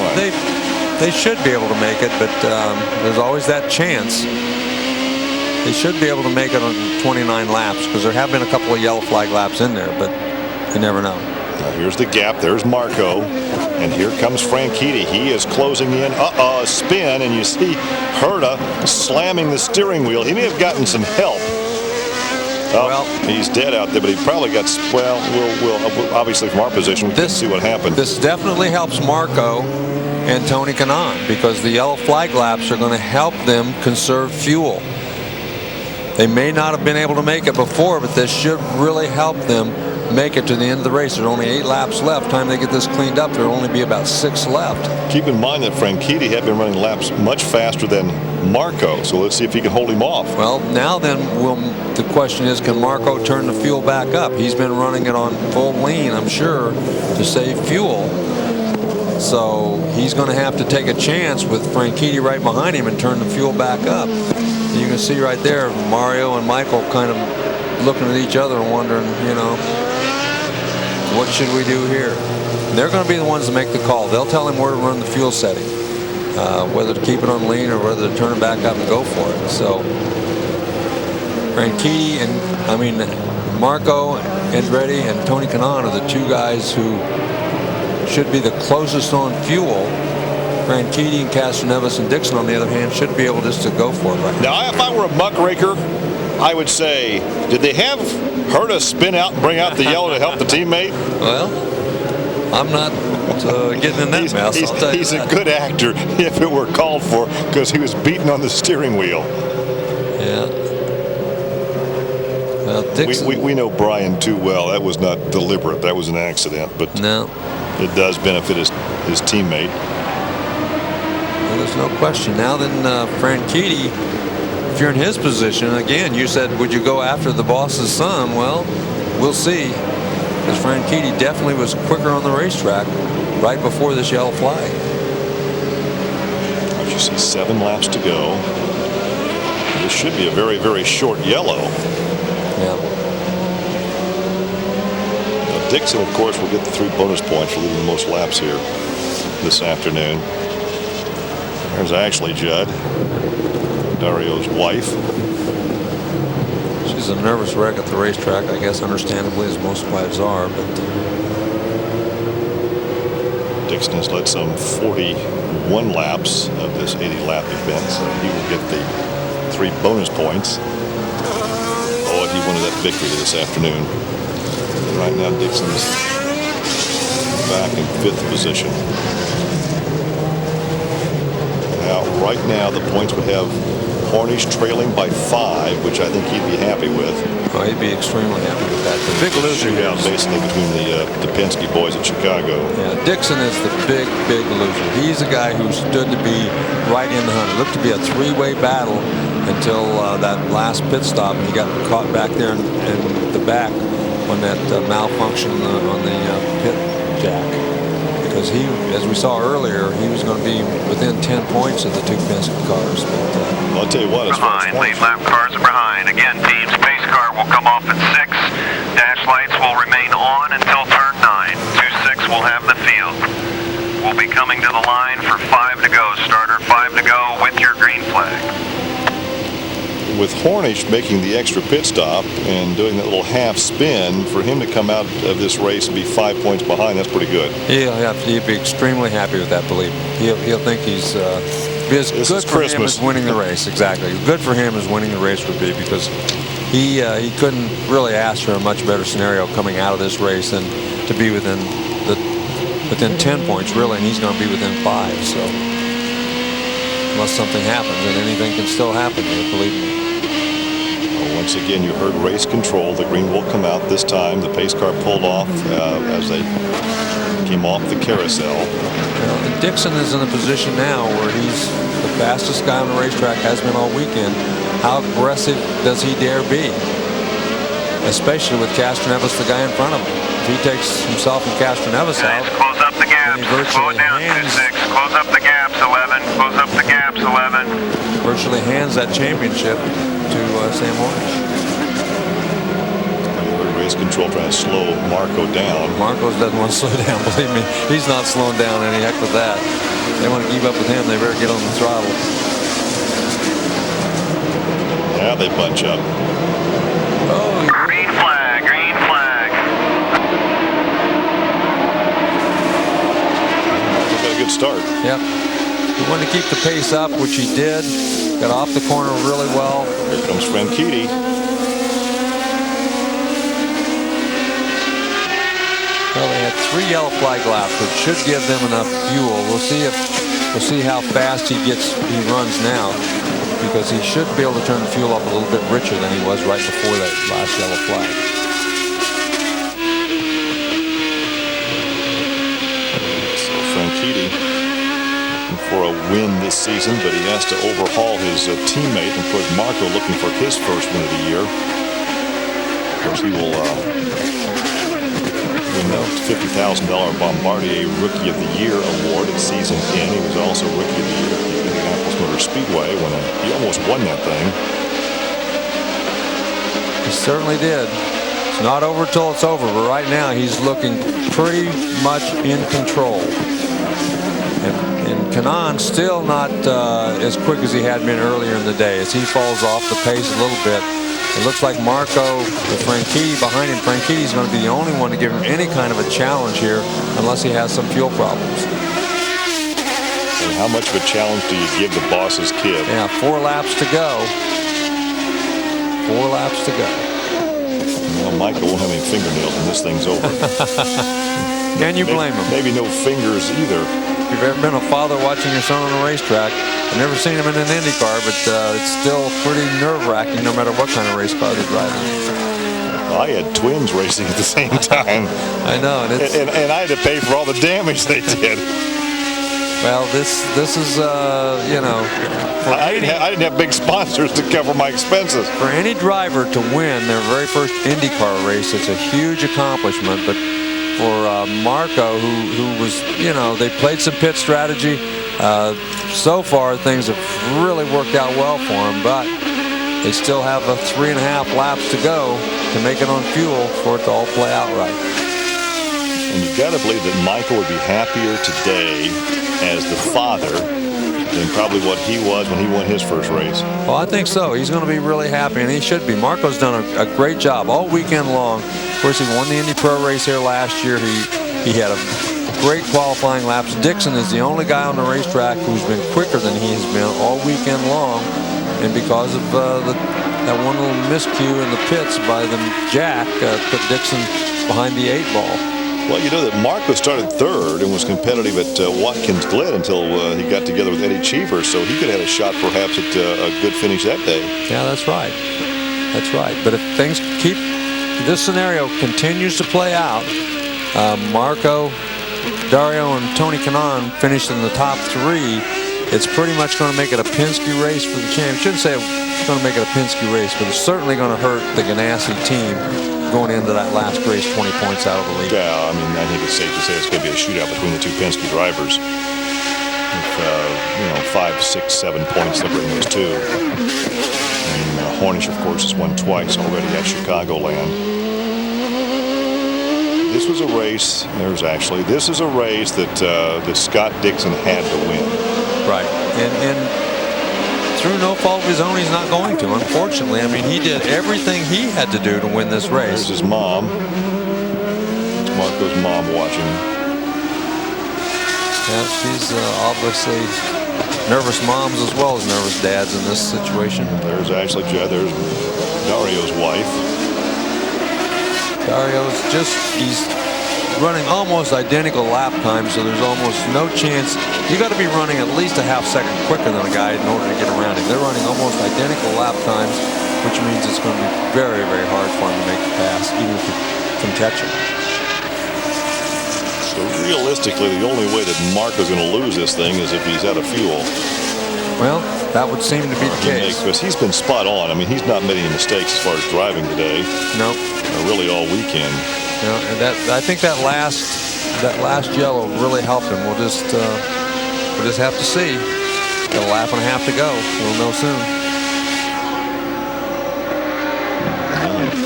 they should be able to make it, but there's always that chance. They should be able to make it on 29 laps because there have been a couple of yellow flag laps in there, but you never know. Now here's the gap. There's Marco. And here comes Franchitti. He is closing in. A spin. And you see Herta slamming the steering wheel. He may have gotten some help. Well, he's dead out there, but he probably got, well, we'll obviously from our position, we can see what happened. This definitely helps Marco and Tony Kanaan because the yellow flag laps are going to help them conserve fuel. They may not have been able to make it before, but this should really help them make it to the end of the race. There's only 8 laps left. Time they get this cleaned up, there'll only be about 6 left. Keep in mind that Franchitti had been running laps much faster than Marco, so let's see if he can hold him off. Well, now then, the question is, can Marco turn the fuel back up? He's been running it on full lean, I'm sure, to save fuel. So he's going to have to take a chance with Franchitti right behind him and turn the fuel back up. You can see right there, Mario and Michael kind of looking at each other and wondering, you know, what should we do here? And they're going to be the ones to make the call. They'll tell him where to run the fuel setting, whether to keep it on lean or whether to turn it back up and go for it. So Franchitti and Marco, Andretti, and Tony Kanaan are the 2 guys who should be the closest on fuel. Franchitti and Castroneves and Dixon, on the other hand, should be able just to go for it right now. Now, if I were a muckraker, I would say, did they have Herta spin out and bring out the yellow to help the teammate? Well, I'm not getting in that mess. He's a good actor if it were called for because he was beating on the steering wheel. Yeah. Well, Dixon, we know Brian too well. That was not deliberate. That was an accident. But no, it does benefit his teammate. Well, there's no question. Now then, Franchitti, if you're in his position, again, you said, would you go after the boss's son? Well, we'll see. Because Franchitti definitely was quicker on the racetrack right before this yellow flag. As you see, 7 laps to go. This should be a very, very short yellow. Yeah. Now, Dixon, of course, will get the 3 bonus points for leading the most laps here this afternoon. There's Ashley Judd, Dario's wife. She's a nervous wreck at the racetrack, I guess, understandably, as most wives are. But Dixon has led some 41 laps of this 80-lap event, so he will get the 3 bonus points. Oh, if he wanted that victory this afternoon. Right now, Dixon's back in 5th position. Now, right now, the points would have Hornish trailing by 5, which I think he'd be happy with. Oh, he'd be extremely happy with that. The big loser shootout basically between the Penske boys at Chicago. Yeah, Dixon is the big loser. He's the guy who stood to be right in the hunt. It looked to be a 3-way battle until that last pit stop, and he got caught back there in the back on that malfunction on the pit jack. Because he, as we saw earlier, he was going to be within 10 points of the 2 Penske cars. But I'll tell you what, as far as late lap cars are behind. Again, team's pace car will come off at 6. Dash lights will remain on until turn 9. 2-6 will have the field. We'll be coming to the line for 5 to go. Starter 5 to go with your green flag. With Hornish making the extra pit stop and doing that little half spin, for him to come out of this race and be 5 points behind, that's pretty good. He'll be extremely happy with that, believe me. He'll think he's good for him as winning the race. Exactly. Good for him as winning the race would be, because he couldn't really ask for a much better scenario coming out of this race than to be within 10 points, really, and he's going to be within 5. So unless something happens, and anything can still happen here, believe me. Once again, you heard race control. The green will come out this time. The pace car pulled off as they came off the carousel. And Dixon is in a position now where he's the fastest guy on the racetrack, has been all weekend. How aggressive does he dare be? Especially with Castroneves, the guy in front of him. If he takes himself and Castroneves out, Close up the gaps. he Slow virtually it down. hands 2-6. Close up the gaps. 11. Close up the gaps. 11. virtually hands that championship to Sam Hornish. Race control trying to slow Marco down. Marcos doesn't want to slow down. Believe me, he's not slowing down any heck with that. They want to keep up with him. They better get on the throttle. Now they bunch up. Oh, Green flag. Green flag. They've got a good start. yep. He wanted to keep the pace up, which he did. Got off the corner really well. Here comes Franchitti. Well, they had 3 yellow flag laps, which should give them enough fuel. We'll see how fast he runs now, because he should be able to turn the fuel up a little bit richer than he was right before that last yellow flag. So Franchitti looking for a win this season, but he has to overhaul his teammate. And of course, Marco looking for his first win of the year. Of course, he will win the $50,000 Bombardier Rookie of the Year award at season end. He was also Rookie of the Year at the Indianapolis Motor Speedway when he almost won that thing. He certainly did. It's not over till it's over, but right now he's looking pretty much in control. And Kanaan still not as quick as he had been earlier in the day. As he falls off the pace a little bit, it looks like Marco with Franchitti behind him. Franchitti's going to be the only one to give him any kind of a challenge here, unless he has some fuel problems. And how much of a challenge do you give the boss's kid? Yeah, 4 laps to go. 4 laps to go. Well, Michael won't have any fingernails when this thing's over. Can you blame him? Maybe no fingers either. If you've ever been a father watching your son on a racetrack, I've never seen him in an Indy car, but it's still pretty nerve-wracking no matter what kind of race car they're driving. Well, I had twins racing at the same time. I know. And I had to pay for all the damage they did. Well, this is, you know. I didn't have big sponsors to cover my expenses. For any driver to win their very first IndyCar race, it's a huge accomplishment. But for Marco, who was, you know, they played some pit strategy. So far, things have really worked out well for him, but they still have 3.5 laps to go to make it on fuel for it to all play out right. And you've got to believe that Michael would be happier today as the father than probably what he was when he won his first race. Well, I think so. He's going to be really happy, and he should be. Marco's done a great job all weekend long. Of course, he won the Indy Pro race here last year. He had a great qualifying laps. Dixon is the only guy on the racetrack who's been quicker than he has been all weekend long, and because of that one little miscue in the pits by the Jack put Dixon behind the 8 ball. Well, you know that Marco started 3rd and was competitive at Watkins Glen until he got together with Eddie Cheever, so he could have had a shot perhaps at a good finish that day. Yeah, that's right. That's right. But if things this scenario continues to play out, Marco, Dario, and Tony Kanaan finished in the top 3. It's pretty much going to make it a Penske race for the champ. I shouldn't say it's going to make it a Penske race, but it's certainly going to hurt the Ganassi team going into that last race 20 points out of the lead. Yeah, I mean, I think it's safe to say it's going to be a shootout between the 2 Penske drivers. With, 5, 6, 7 points separating those 2. And Hornish, of course, has won twice already at Chicagoland. This was a race. This is a race that Scott Dixon had to win. Right, and through no fault of his own, he's not going to. Unfortunately, I mean, he did everything he had to do to win this race. There's his mom. It's Marco's mom watching. Yeah, she's obviously nervous moms as well as nervous dads in this situation. There's there's Dario's wife. Dario's he's running almost identical lap times, so there's almost no chance. You got to be running at least a half second quicker than a guy in order to get around him. They're running almost identical lap times, which means it's going to be very, very hard for him to make the pass, even if he can catch him. So realistically, the only way that Marco's going to lose this thing is if he's out of fuel. Well, that would seem to be the case. Because he's been spot on. I mean, he's not made any mistakes as far as driving today. Nope. Really all weekend. You know, and I think that last yellow really helped him. We'll just have to see. Got a lap and a half to go. We'll know soon.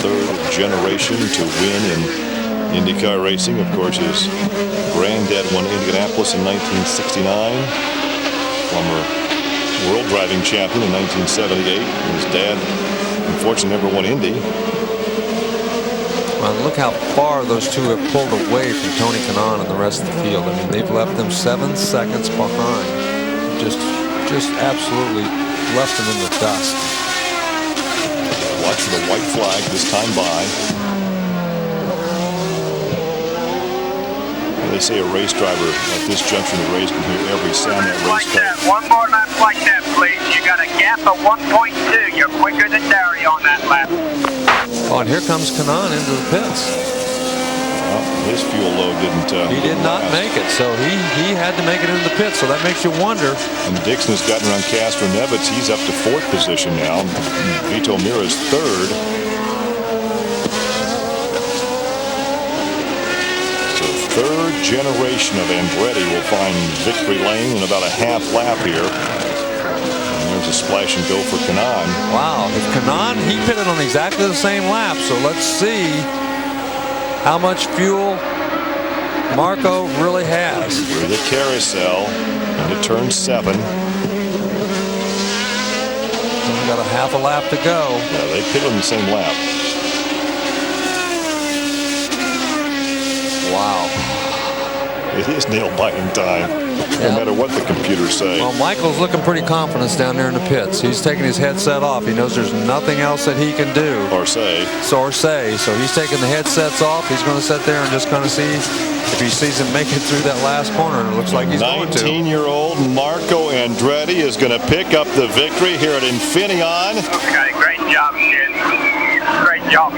Third generation to win in IndyCar racing. Of course, his granddad won Indianapolis in 1969. Former world driving champion in 1978. His dad, unfortunately, never won Indy. Well, look how far those two have pulled away from Tony Kanaan and the rest of the field. I mean, they've left them 7 seconds behind. Just absolutely left them in the dust. Watch for the white flag this time by. They say a race driver at this juncture in the race can hear every sound that race car. One more lap like that, please. You got a gap of 1.2. You're quicker than Derry on that lap. Oh, and here comes Kanaan into the pits. Well, his fuel load didn't. He did not make it, so he had to make it into the pits. So that makes you wonder. And Dixon has gotten around Castro Nevitz. He's up to 4th position now. Vito Mira's 3rd. So 3rd generation of Andretti will find victory lane in about a half lap here. There's a splash and go for Kanaan. Wow, if Kanaan, he pitted on exactly the same lap, so let's see how much fuel Marco really has. Through the carousel into turn 7. We've got a half a lap to go. Yeah, they pitted on the same lap. Wow. It is nail-biting time, no matter what the computers say. Well, Michael's looking pretty confident down there in the pits. He's taking his headset off. He knows there's nothing else that he can do. Or say. So he's taking the headsets off. He's going to sit there and just kind of see if he sees him make it through that last corner. And it looks like he's going to. 19-year-old Marco Andretti is going to pick up the victory here at Infineon. Okay, great job, kid. Great job.